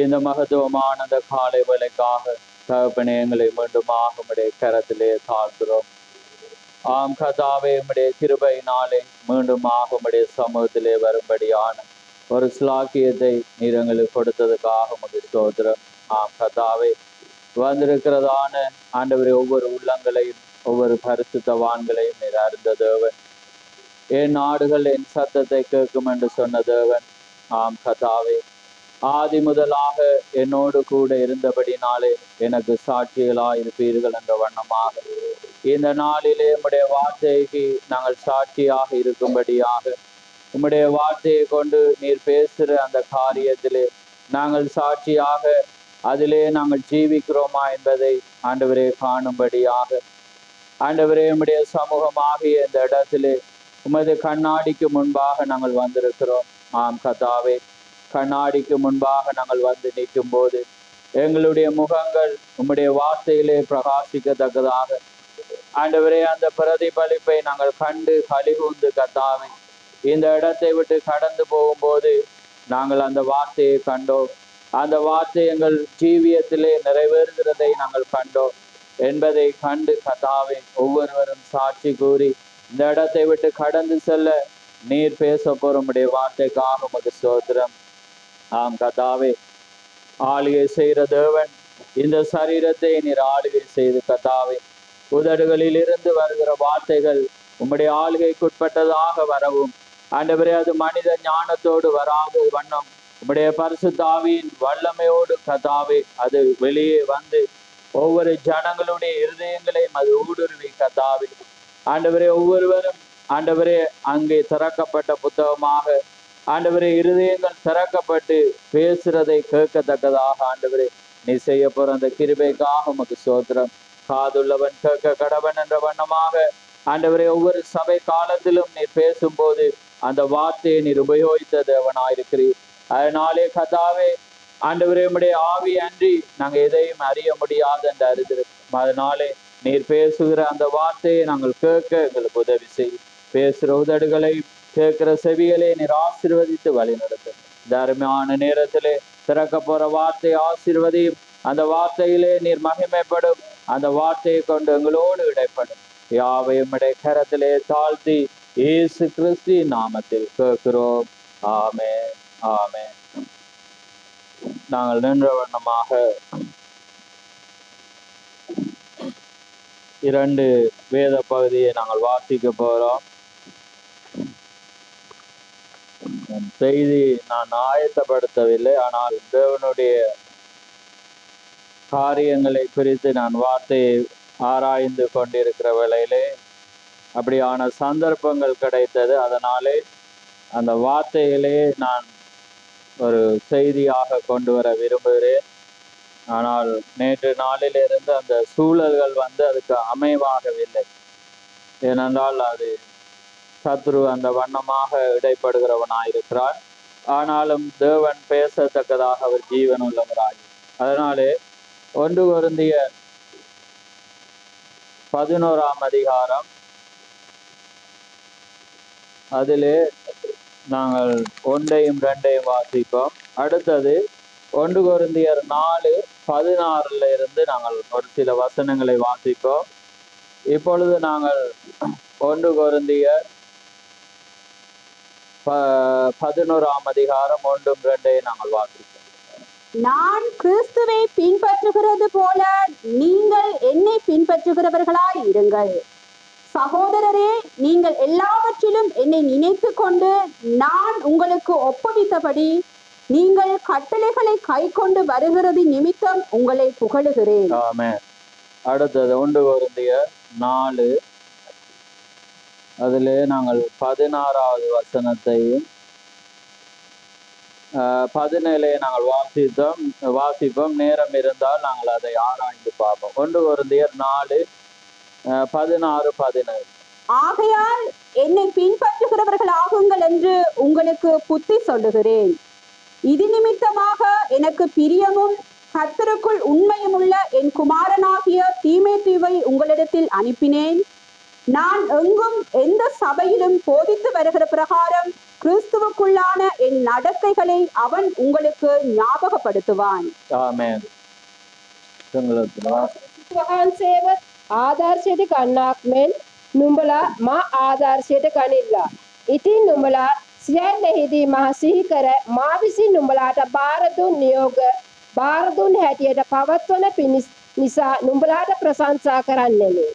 இந்த மகத்துவமான அந்த காலை வேலைக்காக தகப்பனே எங்களை மீண்டுமாக உம்முடைய கரத்திலே தாழ்கிறோம். ஆம் கர்த்தாவே, உம்முடைய கிருபையினாலே மீண்டுமாக உம்முடைய சமூகத்திலே வரும்படியான ஒரு ஸ்லாக்கியத்தை நீர் எங்களுக்கு கொடுத்ததுக்காக உமக்கு ஸ்தோத்திரம். ஆம் கர்த்தாவே, வந்திருக்கிறதான ஆண்டவரே ஒவ்வொரு உள்ளங்களையும் ஒவ்வொரு பரிசுத்தவான்களையும் நீர் அறிந்த தேவன். என் நாடுகள் என் சத்தத்தை கேட்கும் என்று சொன்ன தேவன். ஆம் கர்த்தாவே, ஆதி முதலாக என்னோடு கூட இருந்தபடினாலே எனக்கு சாட்சிகளாய் இருப்பீர்கள் என்ற வண்ணமாக இந்த நாளிலே உம்முடைய வார்த்தைக்கு நாங்கள் சாட்சியாக இருக்கும்படியாக உம்முடைய வார்த்தையை கொண்டு நீர் பேசுகிற அந்த காரியத்திலே நாங்கள் சாட்சியாக அதிலே நாங்கள் ஜீவிக்கிறோமா என்பதை ஆண்டவரே காணும்படியாக ஆண்டவரே உம்முடைய சமூகமாகிய இந்த இடத்திலே உமது கண்ணாடிக்கு முன்பாக நாங்கள் வந்திருக்கிறோம். ஆம் கர்த்தாவே, கண்ணாடிக்கு முன்பாக நாங்கள் வந்து நிற்கும் போது எங்களுடைய முகங்கள் உம்முடைய வார்த்தையிலே பிரகாசிக்கத்தக்கதாக ஆண்டவரே அந்த பிரதிபலிப்பை நாங்கள் கண்டு கலிகூர்ந்து கர்த்தாவே இந்த இடத்தை விட்டு கடந்து போகும்போது நாங்கள் அந்த வார்த்தையை கண்டோம், அந்த வார்த்தை எங்கள் ஜீவியத்திலே நிறைவேறுகிறதை நாங்கள் கண்டோம் என்பதை கண்டு கர்த்தாவே ஒவ்வொருவரும் சாட்சி கூறி இந்த இடத்தை விட்டு கடந்து செல்ல நீர் பேச போறோமுடைய வார்த்தைக்காக உமக்கு ஸ்தோத்திரம். ஆம் கர்த்தாவே, ஆளுகை செய்கிற தேவன் இந்த சரீரத்தை நீர் ஆளுகை செய்து கர்த்தாவே உதடுகளில் இருந்து வருகிற வார்த்தைகள் உம்முடைய ஆளுகைக்குட்பட்டதாக வரவும் ஆண்டவரே அது மனித ஞானத்தோடு வராத வண்ணம் உம்முடைய பரிசுத்த ஆவியின் வல்லமையோடு கர்த்தாவே அது வெளியே வந்து ஒவ்வொரு ஜனங்களுடைய இருதயங்களையும் அது ஊடுருவி கர்த்தாவே ஆண்டவரே ஒவ்வொருவரும் ஆண்டவரே அங்கே திறக்கப்பட்ட புத்தகமாக ஆண்டவரே இருதயங்கள் திறக்கப்பட்டு பேசுறதை கேட்கத்தக்கதாக ஆண்டவரே நீ செய்ய போற அந்த கிருபைக்காக உமக்கு ஸ்தோத்திரம். காதுள்ளவன் கேட்க கடவன் என்ற வண்ணமாக ஆண்டவரே ஒவ்வொரு சபை காலத்திலும் நீர் பேசும்போது அந்த வார்த்தையை நீர் உபயோகித்த தேவனாயிருக்கிறீர். அதனாலே கர்த்தாவே ஆண்டவரே உம்முடைய ஆவி அன்றி நாங்கள் எதையும் அறிய முடியாது என்று அறிந்திருக்கிறோம். அதனாலே நீர் பேசுகிற அந்த வார்த்தையை நாங்கள் கேட்க எங்களுக்கு உதவி செய்யும். பேசுகிற உதடுகளை கேட்கிற செவிகளை நீர் ஆசீர்வதித்து வழிநடத்தும். இந்த அருமையான நேரத்திலே திறக்க போற வார்த்தை ஆசீர்வதியும். அந்த வார்த்தையிலே நீர் மகிமைப்படும். அந்த வார்த்தையை கொண்டு எங்களோடு இடைப்படும். யாவையும் உம்முடைய கரத்திலே தாழ்த்தி இயேசு கிறிஸ்து நாமத்தில் கேட்கிறோம். ஆமென், ஆமென். நாங்கள் நின்ற வண்ணமாக 2 வேத பகுதியை நாங்கள் வாசிக்க போறோம். செய்தி நான் ஆயத்தப்படுத்தவில்லை, ஆனால் தேவனுடைய காரியங்களை குறித்து நான் வார்த்தையை ஆராய்ந்து கொண்டிருக்கிற வேளையிலே அப்படியான சந்தர்ப்பங்கள் கிடைத்தது. அதனாலே அந்த வார்த்தைகளே நான் ஒரு செய்தியாக கொண்டு வர விரும்புகிறேன். ஆனால் நேற்று நாளிலிருந்து அந்த சூழல்கள் அதுக்கு அமைவாகவில்லை. ஏனென்றால் அது சத்ரு அந்த வண்ணமாக இடைப்படுகிறவனாயிருக்கிறான். ஆனாலும் தேவன் பேசத்தக்கதாக அவர் ஜீவன் உள்ளவராய். அதனாலே 1 கொரிந்தியர் 11ஆம் அதிகாரம் அதிலே நாங்கள் 1ஐயும் 2ஐயும் வாசிப்போம். அடுத்தது 1 கொரிந்தியர் 4:16 இருந்து நாங்கள் ஒரு சில வசனங்களை வாசிப்போம். இப்பொழுது நாங்கள் 1 கொரிந்தியர் 11ஆம் அதிகாரம் 1, 2 நாங்கள் வாசிப்போம். நான் கிறிஸ்துவை பின்பற்றுகிறது போல நீங்கள் என்னை பின்பற்றுகிறவர்களாய் இருங்கள். சகோதரரே, நீங்கள் எல்லாவற்றிலும் என்னை நினைத்து கொண்டு நான் உங்களுக்கு ஒப்புவித்தபடி நீங்கள் கட்டளைகளை கை கொண்டு வருகிறது நிமித்தம் உங்களை புகழுகிறேன். ஆமென். அடுத்தது 1 கொரிந்தியர் 4 அதிலே நாங்கள் 16வது வசனத்தையும் 17 நாங்கள் வாசிப்போம். நேரம் இருந்தால் நாங்கள் அதை ஆராய்ந்து பார்ப்போம். 1 கொரிந்தியர் 4:16, 17. ஆகையால் என்னை பின்பற்றுகிறவர்கள் ஆகுங்கள் என்று உங்களுக்கு புத்தி சொல்லுகிறேன். இது நிமித்தமாக எனக்கு பிரியமும் கர்த்தருக்குள் உண்மையும் உள்ள என் குமாரனாகிய தீமோத்தேயுவை உங்களிடத்தில் அனுப்பினேன். நான் எங்கும் எந்த சபையிலும் போதித்து வருகிற பிரகாரம் கிறிஸ்துவுக்குள்ளான என் நடத்தைகளை அவன் உங்களுக்கு ஞாபகப்படுத்துவான். ආමෙන්. වහන්සේව ආදර්ශයට ගන්නාක් මෙන් නුඹලා මා ආදර්ශයට ගනිල්ලා. ඉතින් නුඹලා සියල්ලෙහිදී මා සිහි කර මා විසින් නුඹලාට බාර දුන් නියෝග බාර දුන් හැටියට පවත්වන නිසා නුඹලාට ප්‍රශංසා කරන්නෙමි.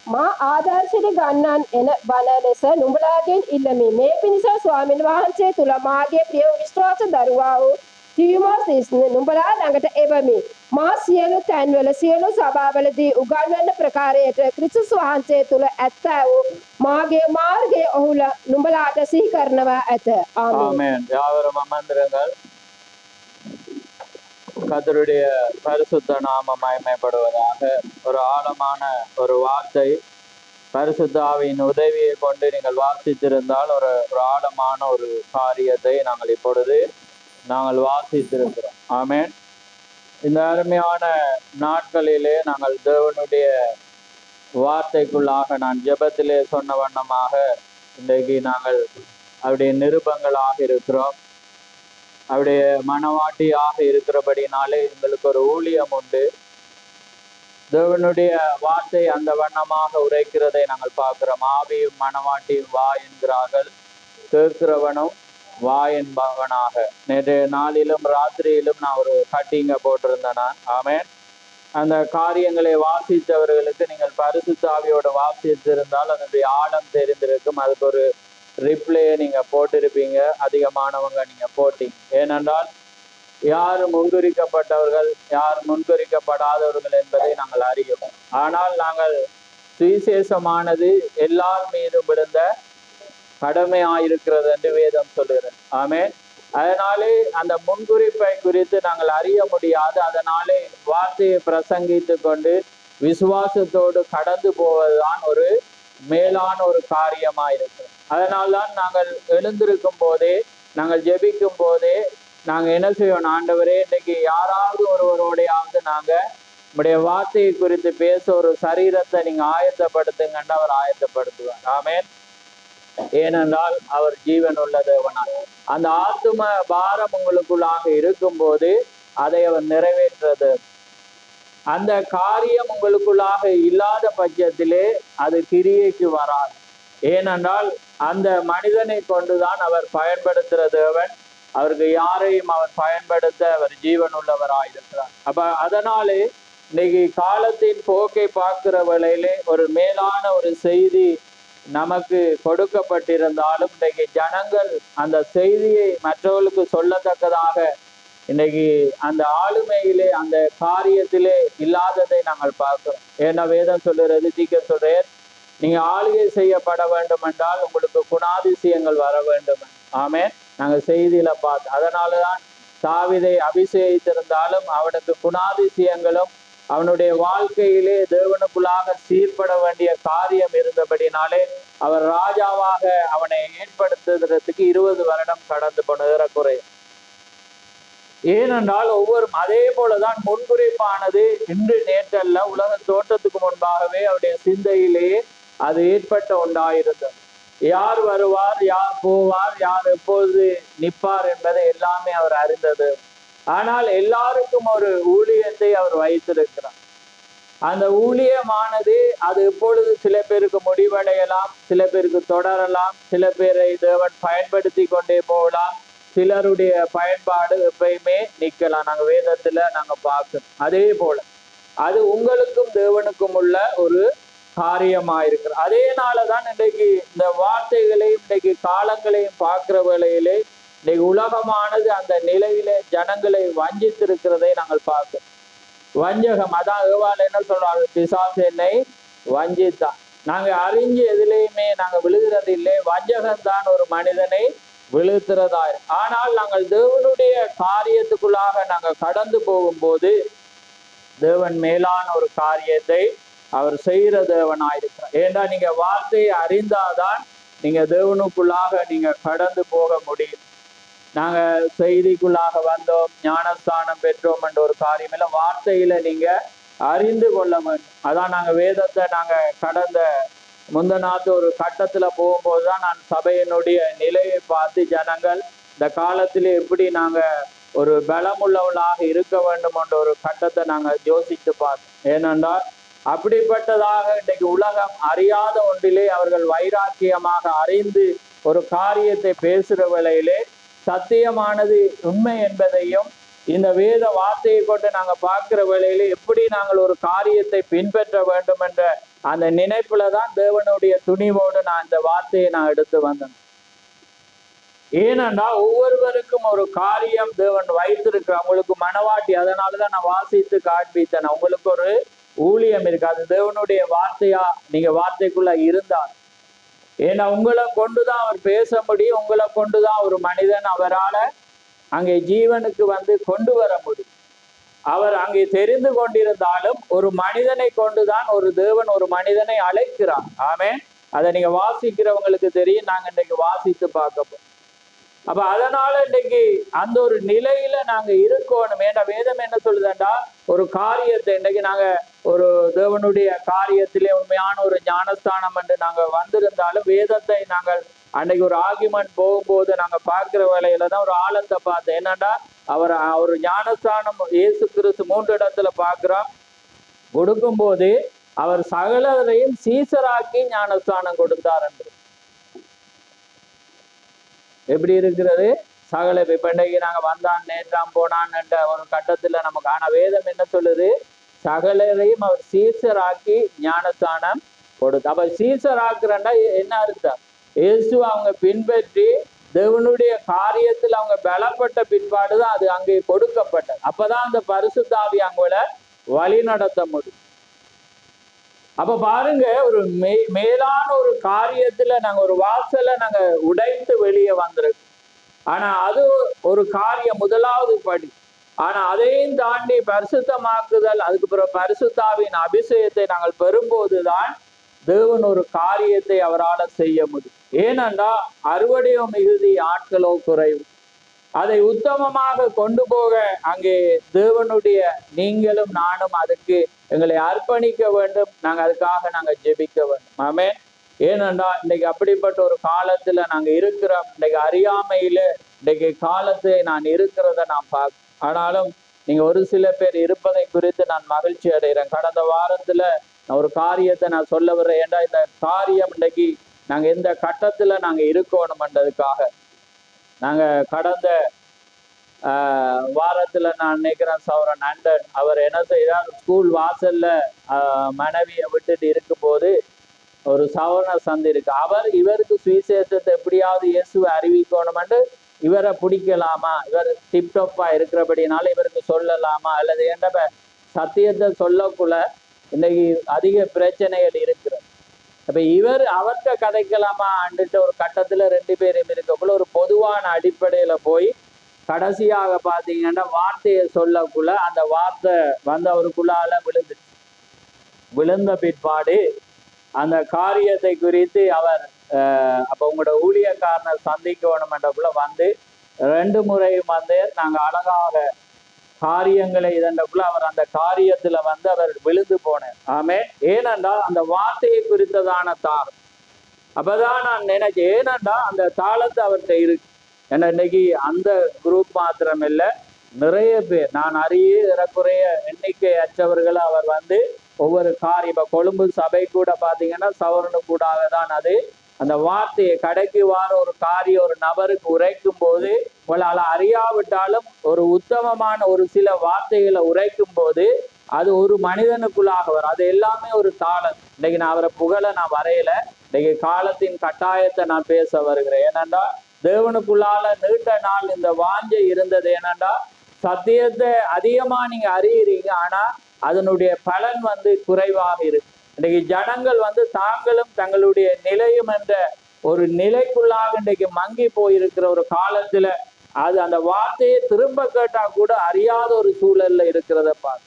මා ආදර්ශයට ගන්නන් එන බණ ලෙස නුඹලාගෙන් ඉල්ලමි. මේ පිණිස ස්වාමීන් වහන්සේ තුල මාගේ ප්‍රිය විශ්වාස දරුවා වූ තිමොතීස් නුඹලා ළඟට එවමි. මා සියලු තැන්වල සියලු සභාවලදී උගන්වන ප්‍රකාරයට ක්‍රිස්තුස් වහන්සේ තුල ඇත්ත වූ මාගේ මාර්ගයේ ඔහුල නුඹලාට සිහි කරනවා ඇත. ஆமென். யாவரும் அமர்ந்திருங்கள். கர்த்தருடைய பரிசுத்த நாமம் மகிமைப்படுவதாக. ஒரு ஆழமான ஒரு வார்த்தை, பரிசுத்த ஆவியின் உதவியை கொண்டு நீங்கள் வாசித்திருந்தால் ஒரு ஆழமான ஒரு காரியத்தை நாங்கள் இப்பொழுது வாசித்திருக்கிறோம். ஆமென். இந்த அருமையான நாட்களிலே நாங்கள் தேவனுடைய வார்த்தைக்குள்ளாக நான் ஜெபத்திலே சொன்ன வண்ணமாக இன்றைக்கு நாங்கள் அவருடைய நிருபங்களாக இருக்கிறோம். அவருடைய மனவாட்டியாக இருக்கிறபடினாலே எங்களுக்கு ஒரு ஊழியம் உண்டு. தேவனுடைய வார்த்தை அந்த வண்ணமாக உரைக்கிறதை நாங்கள் பார்க்கிறோம். ஆவியும் மனவாட்டியும் வா என்கிறார்கள், கேட்கிறவனும் வா என்பவனாக. நேற்றைய நாளிலும் ராத்திரியிலும் நான் ஒரு கட்டிங்க போட்டிருந்தேன் நான். ஆமென். அந்த காரியங்களை வாசித்தவர்களுக்கு நீங்கள் பரிசுத்த ஆவியோட வாசித்திருந்தால் அதனுடைய ஆழம் தெரிந்திருக்கும். அதுக்கு ஒரு ரிப்ளையை நீங்க போட்டிருப்பீங்க, அதிகமானவங்க நீங்க போட்டீங்க. ஏனென்றால் யார் முன்குறிக்கப்பட்டவர்கள் யார் முன்குறிக்கப்படாதவர்கள் என்பதை நாங்கள் அறியோம். ஆனால் நாங்கள் சுவிசேஷமானது எல்லார் மீதும் விழுந்த கடமையாயிருக்கிறது என்று வேதம் சொல்லுகிறது. ஆமென். அதனாலே அந்த முன்குறிப்பை குறித்து நாங்கள் அறிய முடியாது. அதனாலே வார்த்தையை பிரசங்கித்து கொண்டு விசுவாசத்தோடு கடந்து போவதுதான் ஒரு மேலான ஒரு காரியமாயிருக்கிறது. அதனால்தான் நாங்கள் எழுந்திருக்கும் போதே, நாங்கள் ஜெபிக்கும் போதே நாங்கள் என்ன செய்வோம், ஆண்டவரே இன்னைக்கு யாராவது ஒருவரோடையாவது நாங்கள் உங்களுடைய வார்த்தையை குறித்து பேச ஒரு சரீரத்தை நீங்க ஆயத்தப்படுத்துங்கன்னு அவர் ஆயத்தப்படுத்துவார். ஆமென். ஏனென்றால் அவர் ஜீவன் உள்ள தேவனார். அந்த ஆத்தும பாரம் உங்களுக்குள்ளாக இருக்கும் போது அதை அவர் நிறைவேற்றது. அந்த காரியம் உங்களுக்குள்ளாக இல்லாத பட்சத்திலே அது கிரியைக்கு வராது. ஏனென்றால் அந்த மனிதனை கொண்டுதான் அவர் பயன்படுத்துகிற தேவன். அவருக்கு யாரையும் அவர் பயன்படுத்த அவர் ஜீவன் உள்ளவராயிருக்கிறார். அப்ப அதனாலே இன்னைக்கு காலத்தின் போக்கை பார்க்கிற வேளையிலே ஒரு மேலான ஒரு செய்தி நமக்கு கொடுக்கப்பட்டிருந்தாலும் இன்றைக்கு ஜனங்கள் அந்த செய்தியை மற்றவர்களுக்கு சொல்லத்தக்கதாக இன்னைக்கு அந்த ஆளுமையிலே அந்த காரியத்திலே இல்லாததை நாங்கள் பார்க்கிறோம். ஏன்னா வேதம் சொல்லுறது, தீக்க சொல்றேன், நீங்க ஆளுகை செய்யப்பட வேண்டும் என்றால் உங்களுக்கு குணாதிசயங்கள் வர வேண்டும். ஆமென். நாங்கள் செய்தியில பார்த்து அதனாலதான் தாவீதை அபிஷேகித்திருந்தாலும் அவனுக்கு குணாதிசயங்களும் அவனுடைய வாழ்க்கையிலே தேவனுக்குள்ளாக சீர்பட வேண்டிய காரியம் இருந்தபடினாலே அவர் ராஜாவாக அவனை ஏற்படுத்துவதற்கு 20 வருடம் கடந்து போனதுற குறை. ஏனென்றால் அதே போலதான் முன்குறிப்பானது இன்று நேற்றல்ல, உலக தோற்றத்துக்கு முன்பாகவே அவருடைய சிந்தையிலேயே அது ஏற்பட்ட ஒன்றாயிருந்தது. யார் வருவார், யார் போவார், யார் எப்பொழுது நிற்பார் என்பதை எல்லாமே அவர் அறிந்தது. ஆனால் எல்லாருக்கும் ஒரு ஊழியத்தை அவர் வைத்திருக்கிறார். அந்த ஊழியமானது அது எப்பொழுது சில பேருக்கு முடிவடையலாம், சில பேருக்கு தொடரலாம், சில பேரை தேவன் பயன்படுத்தி கொண்டே போகலாம், சிலருடைய பயன்பாடு எப்பயுமே நிற்கலாம். நாங்கள் வேதத்துல நாங்கள் பார்க்கணும். அதே போல அது உங்களுக்கும் தேவனுக்கும் உள்ள ஒரு காரியமாயிருக்கிறது. அதேனாலதான் இன்றைக்கு இந்த வார்த்தைகளையும் இன்றைக்கு காலங்களையும் பார்க்கிற வேளையிலே இன்னைக்கு உலகமானது அந்த நிலையிலே ஜனங்களை வஞ்சித்திருக்கிறதை நாங்கள் பார்க்கிறோம். வஞ்சகம், அதான் ஏவாள் என்ன சொல்றாங்க, பிசாசு என்னை வஞ்சித்தான். நாங்க அறிஞ்சு எதிலையுமே நாங்க விழுகிறது இல்லை, வஞ்சகம்தான் ஒரு மனிதனை விழுத்துறதா. ஆனால் நாங்கள் தேவனுடைய காரியத்துக்குள்ளாக நாங்கள் கடந்து போகும்போது தேவன் மேலான ஒரு காரியத்தை அவர் செய்கிற தேவனாயிருக்கிறார். ஏன்னா நீங்க வார்த்தையை அறிந்தாதான் நீங்க தேவனுக்குள்ளாக நீங்க கடந்து போக முடியும். நாங்க செய்திக்குள்ளாக வந்தோம், ஞானஸ்தானம் பெற்றோம் என்ற ஒரு காரியம் இல்லை, வார்த்தையில நீங்க அறிந்து கொள்ள வேண்டும். அதான் நாங்க வேதத்தை நாங்க கடந்த முந்தநாத்து ஒரு கட்டத்துல போகும்போதுதான் நான் சபையினுடைய நிலையை பார்த்து ஜனங்கள் இந்த காலத்திலே எப்படி நாங்க ஒரு பலமுள்ளவளாக இருக்க வேண்டும் என்ற ஒரு கட்டத்தை நாங்க யோசித்து பார்த்தோம். ஏனென்றால் அப்படிப்பட்டதாக இன்றைக்கு உலகம் அறியாத ஒன்றிலே அவர்கள் வைராக்கியமாக அறிந்து ஒரு காரியத்தை பேசுகிற வேளையிலே சத்தியமானது உண்மை என்பதையும் இந்த வேத வார்த்தையை கொண்டு நாங்கள் பார்க்கிற வேளையிலே எப்படி நாங்கள் ஒரு காரியத்தை பின்பற்ற வேண்டும் என்ற அந்த நினைப்புல தான் தேவனுடைய துணிவோடு நான் இந்த வார்த்தையை நான் எடுத்து வந்தேன். ஏனென்றா ஒவ்வொருவருக்கும் ஒரு காரியம் தேவன் வைத்திருக்கிற, உங்களுக்கு மனவாட்டி, அதனாலதான் நான் வாசித்து காண்பித்தேன். உங்களுக்கு ஒரு ஊழியம் இருக்கு, அது தேவனுடைய வார்த்தையா நீங்க வார்த்தைக்குள்ள இருந்தால். ஏன்னா உங்களை கொண்டுதான் அவர் பேச முடியும், உங்களை கொண்டுதான் ஒரு மனிதன் அவரால் அங்கே ஜீவனுக்கு கொண்டு வர முடியும். அவர் அங்கே தெரிந்து கொண்டிருந்தாலும் ஒரு மனிதனை கொண்டுதான் ஒரு தேவன் ஒரு மனிதனை அழைக்கிறார். ஆமென். அதை நீங்க வாசிக்கிறவங்களுக்கு தெரியும், நாங்க இன்றைக்கு வாசித்து பார்க்க. அப்ப அதனால இன்னைக்கு அந்த ஒரு நிலையில நாங்க இருக்கணும். ஏன்னா வேதம் என்ன சொல்லுதுண்டா, ஒரு காரியத்தை இன்னைக்கு நாங்க ஒரு தேவனுடைய காரியத்திலே உண்மையான ஒரு ஞானஸ்தானம் என்று நாங்க வந்திருந்தாலும் வேதத்தை நாங்கள் அன்னைக்கு ஒரு ஆர்கியூமெண்ட் போகும்போது நாங்க பார்க்கிற வேலையில தான் ஒரு ஆழத்தை பார்த்தேன். என்னன்னா அவர் ஞானஸ்தானம் இயேசு கிறிஸ்து 3 இடத்துல பார்க்கிறோம். கொடுக்கும் போது அவர் சகலரையும் சீசராக்கி ஞானஸ்தானம் கொடுத்தார் என்று. எப்படி இருக்கிறது? சகல இப்ப இன்னைக்கு நாங்க வந்தான் நேற்றாம் போனான் என்ற ஒரு கட்டத்துல நமக்கு, ஆனா வேதம் என்ன சொல்லுது? சகலரையும் அவர் சீசராக்கி ஞானஸ்தானம் கொடுத்து. அப்ப சீசராக்குறன்னா என்ன அர்த்தம்? இயேசு அவங்க பின்பற்றி தேவனுடைய காரியத்தில் அவங்க பலப்பட்ட பின்பாடுதான் அது அங்கே கொடுக்கப்பட்டது. அப்பதான் அந்த பரிசுத்தாவி அவங்கள வழி நடத்த முடியும். அப்ப பாருங்க, ஒரு மேலான ஒரு காரியத்துல நாங்க ஒரு வாசலை நாங்க உடைத்து வெளியே வந்திருக்கோம். ஆனா அது ஒரு காரியம், முதலாவது படி. ஆனா அதையும் தாண்டி பரிசுத்தமாக்குதல், அதுக்கு பிறகு பரிசுத்தாவின் அபிஷேகத்தை நாங்கள் பெறும்போதுதான் தேவன் ஒரு காரியத்தை அவரால் செய்ய முடியும். ஏனென்றா அறுவடையோ மிகுதி, ஆட்களோ குறைவு. அதை உத்தமமாக கொண்டு போக அங்கே தேவனுடைய நீங்களும் நானும் அதுக்கு எங்களை அர்ப்பணிக்க வேண்டும். நாங்க அதுக்காக நாங்க ஜெபிக்க வேண்டும். ஆமென். ஏனென்றா இன்னைக்கு அப்படிப்பட்ட ஒரு காலத்துல நாங்க இருக்கிறோம். இன்னைக்கு அறியாமையில இன்னைக்கு காலத்தை நான் இருக்கிறத நான் பார்க்க. ஆனாலும் நீங்க ஒரு சில பேர் இருப்பதை குறித்து நான் மகிழ்ச்சி அடைகிறேன். கடந்த வாரத்துல நான் ஒரு காரியத்தை நான் சொல்ல வர்றேன். ஏண்டா இந்த காரியம் இன்னைக்கு நாங்க எந்த கட்டத்துல நாங்க இருக்கணும்ன்றதுக்காக நாங்க கடந்த வாரத்துல நான் நினைக்கிறேன் சௌரன் அண்டன் அவர் என்ன செய்தார், ஸ்கூல் வாசல்ல மனைவியை விட்டுட்டு இருக்கும் போது ஒரு சவரண சந்தி இருக்கு. அவர் இவருக்கு சுவிசேஷத்தை எப்படியாவது இயேசுவை அறிவிக்கணும்னு இவரை பிடிக்கலாமா, இவர் டிப்டாப்பா இருக்கிறபடினால இவருக்கு சொல்லலாமா, அல்லது என்ற சத்தியத்தை சொல்லக்குள்ள இன்னைக்கு அதிக பிரச்சனைகள் இருக்கிறது. அப்ப இவர் அவர்கிட்ட கதைக்கலாமா அண்டுட்டு ஒரு கட்டத்துல 2 பேரும் இருக்கக்குள்ள ஒரு பொதுவான அடிப்படையில போய் கடைசியாக பார்த்தீங்கன்னா வார்த்தையை சொல்லக்குள்ள அந்த வார்த்தை அவருக்குள்ளால விழுந்த பிற்பாடு அந்த காரியத்தை குறித்து அவர் அப்ப உங்களோட ஊழியக்காரனை சந்திக்கணும் என்றக்குள்ள 2 முறையும் நாங்க அழகாக காரியங்களை இதன்றக்குள்ள அவர் அந்த காரியத்துல அவர் விழுந்து போனார். ஆமே. ஏனென்றால் அந்த வார்த்தையை குறித்ததான தாளம். அப்பதான் நான் நினைச்சேன், ஏனென்றா அந்த தாளத்தை அவர்கிட்ட இருக்கு. ஏன்னா இன்னைக்கு அந்த குரூப் மாத்திரம் இல்லை, நிறைய பேர் நான் ஏறக்குறைய எண்ணிக்கை அற்றவர்களை அவர் ஒவ்வொரு காரியம், இப்ப கொழும்பு சபை கூட பாத்தீங்கன்னா சவரனு கூடாக தான் அது அந்த வார்த்தையை கடைக்கு வார ஒரு காரியம் ஒரு நபருக்கு உரைக்கும் போது உங்களால் அறியாவிட்டாலும் ஒரு உத்தமமான ஒரு சில வார்த்தைகளை உரைக்கும் போது அது ஒரு மனிதனுக்குள்ளாக வரும். அது எல்லாமே ஒரு தாளம். இன்னைக்கு நான் அவரை புகழ நான் வரையில, இன்னைக்கு காலத்தின் கட்டாயத்தை நான் பேச வருகிறேன். ஏனென்றா தேவனுக்குள்ளால நீண்ட நாள் இந்த வாஞ்சை இருந்தது. ஏனென்றா சத்தியத்தை அதிகமா நீங்க அறியறீங்க, ஆனா அதனுடைய பலன் குறைவாக இருக்கு. இன்னைக்கு ஜனங்கள் தாங்களும் தங்களுடைய நிலையும் என்ற ஒரு நிலைக்குள்ளாக இன்றைக்கு மங்கி போயிருக்கிற ஒரு காலத்துல அது அந்த வார்த்தையை திரும்ப கேட்டா கூட அறியாத ஒரு சூழல்ல இருக்கிறத பார்த்து.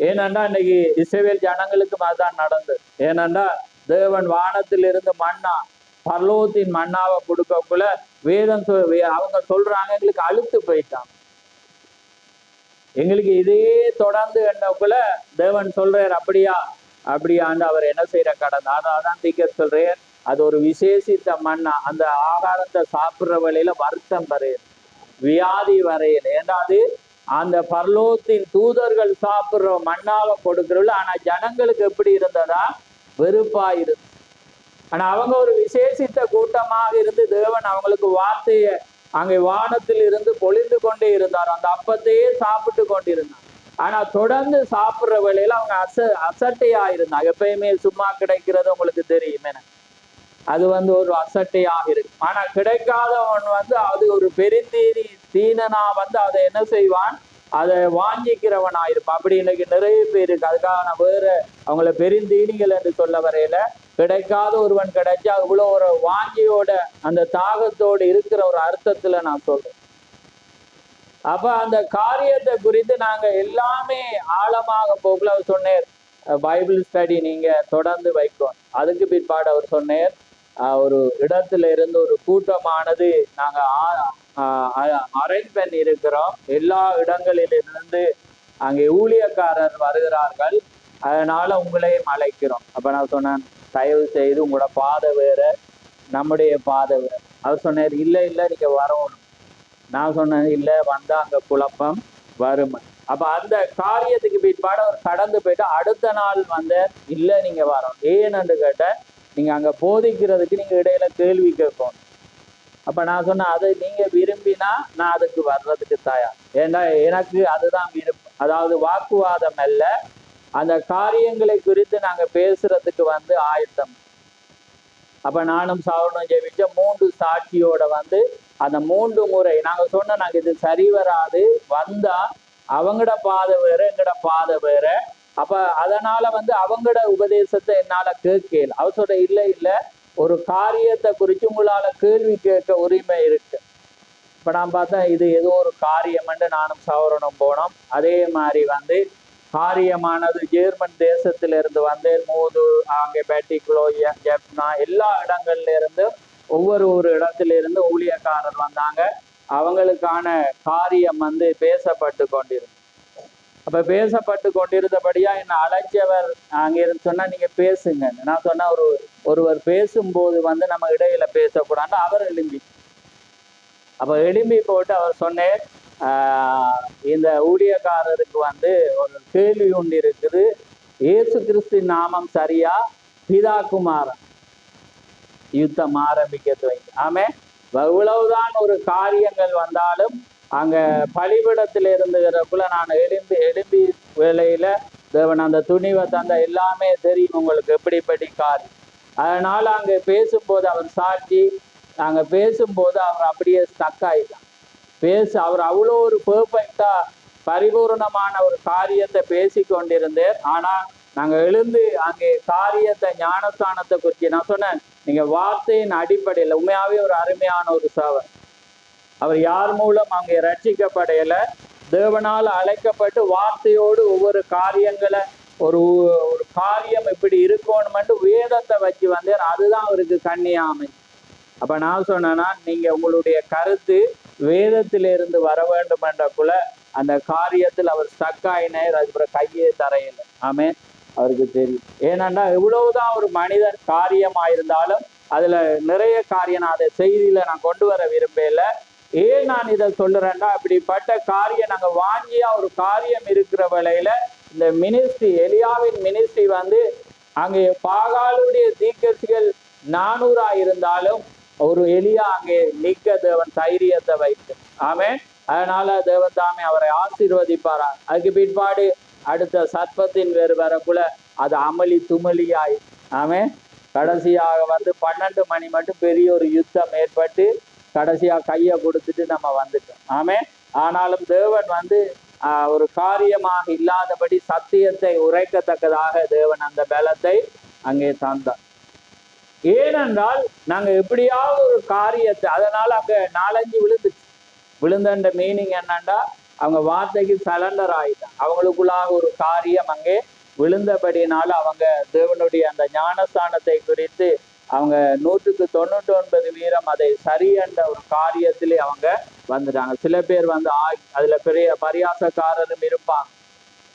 ஏனென்றா இன்னைக்கு இஸ்ரவேல் ஜனங்களுக்கும் அதுதான் நடந்தது. ஏனென்றா தேவன் வானத்தில் இருந்து மன்னா பரலோகத்தின் மன்னாவை கொடுக்கக்குள்ள வேதம் அவங்க சொல்றாங்க எங்களுக்கு அழுத்து போயிட்டாங்க. எங்களுக்கு இதே தொடர்ந்து என்னக்குள்ள தேவன் சொல்றார் அப்படியாண்டு அவர் என்ன செய்யற கடந்த அதான் தீக்கர் சொல்றேன். அது ஒரு விசேஷித்த மண்ணா அந்த ஆகாரத்தை சாப்பிடுற வேளையில வருத்தம் வரையல் வியாதி வரையல். ஏன்னா அது அந்த பரலோகத்தின் தூதர்கள் சாப்பிடுற மண்ணாவை கொடுக்கறதுல. ஆனா ஜனங்களுக்கு எப்படி இருந்ததா வெறுப்பா இருந்து. ஆனா அவங்க ஒரு விசேஷித்த கூட்டமாக இருந்து தேவன் அவங்களுக்கு வார்த்தையை அங்கே வானத்தில் இருந்து பொழிந்து கொண்டே இருந்தார். அந்த அப்பத்தையே சாப்பிட்டு கொண்டிருந்தார். ஆனா தொடர்ந்து சாப்பிடுற வேளையில அவங்க அசட்டையா இருந்தாங்க. எப்பயுமே சும்மா கிடைக்கிறது உங்களுக்கு தெரியும் என அது ஒரு அசட்டையாக இருக்கு. ஆனா கிடைக்காதவன் அது ஒரு பெருந்தீனி தீனனா அதை என்ன செய்வான் அதை வாங்கிக்கிறவனாயிருப்பான். அப்படி இன்னைக்கு நிறைய பேருக்கு அதுக்காக வேற அவங்கள பெருந்தீனிகள் என்று சொல்ல வரையில கிடைக்காத ஒருவன் கிடைச்சா இவ்வளவு ஒரு வாங்கியோட அந்த தாகத்தோடு இருக்கிற ஒரு அர்த்தத்துல நான் சொல்றேன். அப்ப அந்த காரியத்தை குறித்து நாங்க எல்லாமே ஆழமாக போகல. அவர் சொன்னேர் பைபிள் ஸ்டடி நீங்க தொடர்ந்து வைக்கணும். அதுக்கு பிற்பாடு அவர் சொன்னேர் ஒரு இடத்துல இருந்து ஒரு கூட்டமானது நாங்க அரேஞ்ச் பண்ணி இருக்கிறோம். எல்லா இடங்களிலிருந்து அங்கே ஊழியக்காரர் வருகிறார்கள். அதனால உங்களையும் அழைக்கிறோம். அப்ப நான் சொன்னேன் தயவு செய்து உங்களோட பாதை வேற நம்முடைய பாதை வேற. அவர் சொன்னார் இல்லை நீங்க வரணும். நான் சொன்னேன் இல்லை வந்தா அங்க குழப்பம் வரும். அப்ப அந்த காரியத்துக்கு பிற்பாடு அவர் கடந்து போயிட்டு அடுத்த நாள் இல்லை நீங்க வரணும். ஏன்னு கேட்ட நீங்க அங்க போதிக்கிறதுக்கு நீங்க இடையில கேள்வி கேட்கணும். அப்ப நான் சொன்னேன் அதை நீங்க விரும்பினா நான் அதுக்கு வர்றதுக்கு தயார். ஏன்னா எனக்கு அதுதான் விருப்பம். அதாவது வாக்குவாதம் அல்ல, அந்த காரியங்களை குறித்து நாங்க பேசுறதுக்கு ஆயத்தம். அப்ப நானும் சவுனும் ஜெபிச்ச 3 சாட்சியோட அந்த 3 முறை நாங்க சொன்ன நாங்க இது சரி வராது, வந்தா அவங்கட பாதை வேற எங்கட பாதை வேற. அப்ப அதனால அவங்கட உபதேசத்தை என்னால கேட்கல. அவர் சொல்ற இல்லை ஒரு காரியத்தை குறித்து உங்களால கேள்வி கேட்க உரிமை இருக்கு. இப்ப நான் பார்த்தேன் இது ஏதோ ஒரு காரியம் நானும் சவரனும் போனோம். அதே மாதிரி காரியமானது ஜெர்மன் தேசத்திலிருந்து மூது அங்கே பேட்டிக்குளோ ஜெப்னா எல்லா இடங்கள்ல இருந்து ஒவ்வொரு இடத்திலிருந்து ஊழியக்காரர் வந்தாங்க. அவங்களுக்கான காரியம் பேசப்பட்டு கொண்டிருந்தது. அப்ப பேசப்பட்டு கொண்டிருந்தபடியா என்ன அழைச்சவர் அங்கே இருந்து சொன்னா நீங்க பேசுங்க. நான் சொன்னா ஒருவர் பேசும்போது நம்ம இடையில பேசக்கூடாது. அவர் எழும்பி போட்டு அவர் சொன்னேன் இந்த ஊழியக்காரருக்கு ஒரு கேள்வி ஒன்று இருக்குது. இயேசு கிறிஸ்துவின் நாமம் சரியா பிதா குமாரன் யுத்தம் ஆரம்பிக்க துவங்கி. ஆமே இவ்வளவுதான் ஒரு காரியங்கள் வந்தாலும் அங்க பலிபீடத்தில் இருந்துகிறக்குள்ள நான் எழும்பி வேலையில தேவன் அந்த துணிவை தந்த எல்லாமே தெரியும் உங்களுக்கு எப்படிப்படி காரியம். அதனால அங்க பேசும்போது அவர் சாட்சி நாங்க பேசும்போது அவர் அப்படியே ஸ்டக் ஆயிட்டான். அவர் அவ்வளோ ஒரு பெர்ஃபெக்டா பரிபூர்ணமான ஒரு காரியத்தை பேசி கொண்டிருந்தேன். ஆனா நாங்க எழுந்து அங்கே காரியத்தை ஞானஸ்தானத்தை குறித்து நான் சொன்னேன் நீங்க வார்த்தையின் அடிப்படையில் உண்மையாவே ஒரு அருமையான ஒரு சேவர். அவர் யார் மூலம் அங்கே ரட்சிக்கப்படையில தேவனால் அழைக்கப்பட்டு வார்த்தையோடு ஒவ்வொரு காரியங்களை ஒரு காரியம் இப்படி இருக்கணும்னு வேதத்தை வச்சு அதுதான் அவருக்கு கண்ணியாமை. அப்ப நான் சொன்னேன்னா நீங்க உங்களுடைய கருத்து வேதத்திலிருந்து வர வேண்டும் என்றக்குள்ள அந்த காரியத்தில் அவர் ஸ்டக் ஆயினார். அதுக்கப்புறம் கையே தரையில்லை. ஆமே அவருக்கு தெரியும். ஏனென்றா எவ்வளவுதான் ஒரு மனிதன் காரியமாயிருந்தாலும் அதுல நிறைய காரியம் நான் அதை செய்தியில நான் கொண்டு வர விரும்பல. ஏன் நான் இதை சொல்லுறேன்னா அப்படிப்பட்ட காரியம் நாங்க வாங்கியா ஒரு காரியம் இருக்கிற வேளையில இந்த மினிஸ்ட்ரி எலியாவின் மினிஸ்ட்ரி அங்கே பாகாலுடைய தீர்க்கதரிசிகள் 400 இருந்தாலும் ஒரு எலியா அங்கே நிற்க தேவன் தைரியத்தை வைத்து. ஆமே அதனால தேவன் தாமே அவரை ஆசீர்வதிப்பாரா. அதுக்கு பிற்பாடு அடுத்த சர்ப்பத்தின் வேறு வரக்குள்ள அது அமளி துமளியாய். ஆமே கடைசியாக 12 மணி மட்டும் பெரிய ஒரு யுத்தம் ஏற்பட்டு கடைசியா கையை கொடுத்துட்டு நம்ம வந்துட்டோம். ஆமே ஆனாலும் தேவன் ஒரு காரியமாக இல்லாதபடி சத்தியத்தை உரைக்கத்தக்கதாக தேவன் அந்த பலத்தை அங்கே தந்தார். ஏனென்றால் நாங்க எப்படியாவது ஒரு காரியத்தை அதனால அங்க 4-5 விழுந்துச்சு. விழுந்த மீனிங் என்னன்னா அவங்க வார்த்தைக்கு சலண்டர் ஆயிட்டாங்க. அவங்களுக்குள்ளாக ஒரு காரியம் அங்கே விழுந்தபடினால அவங்க தேவனுடைய அந்த ஞானஸ்தானத்தை குறித்து அவங்க 199 வீதம் அதை சரி என்ற ஒரு காரியத்திலே அவங்க வந்துட்டாங்க. சில பேர் வந்து அதுல பெரிய பரியாசக்காரரும் இருப்பாங்க.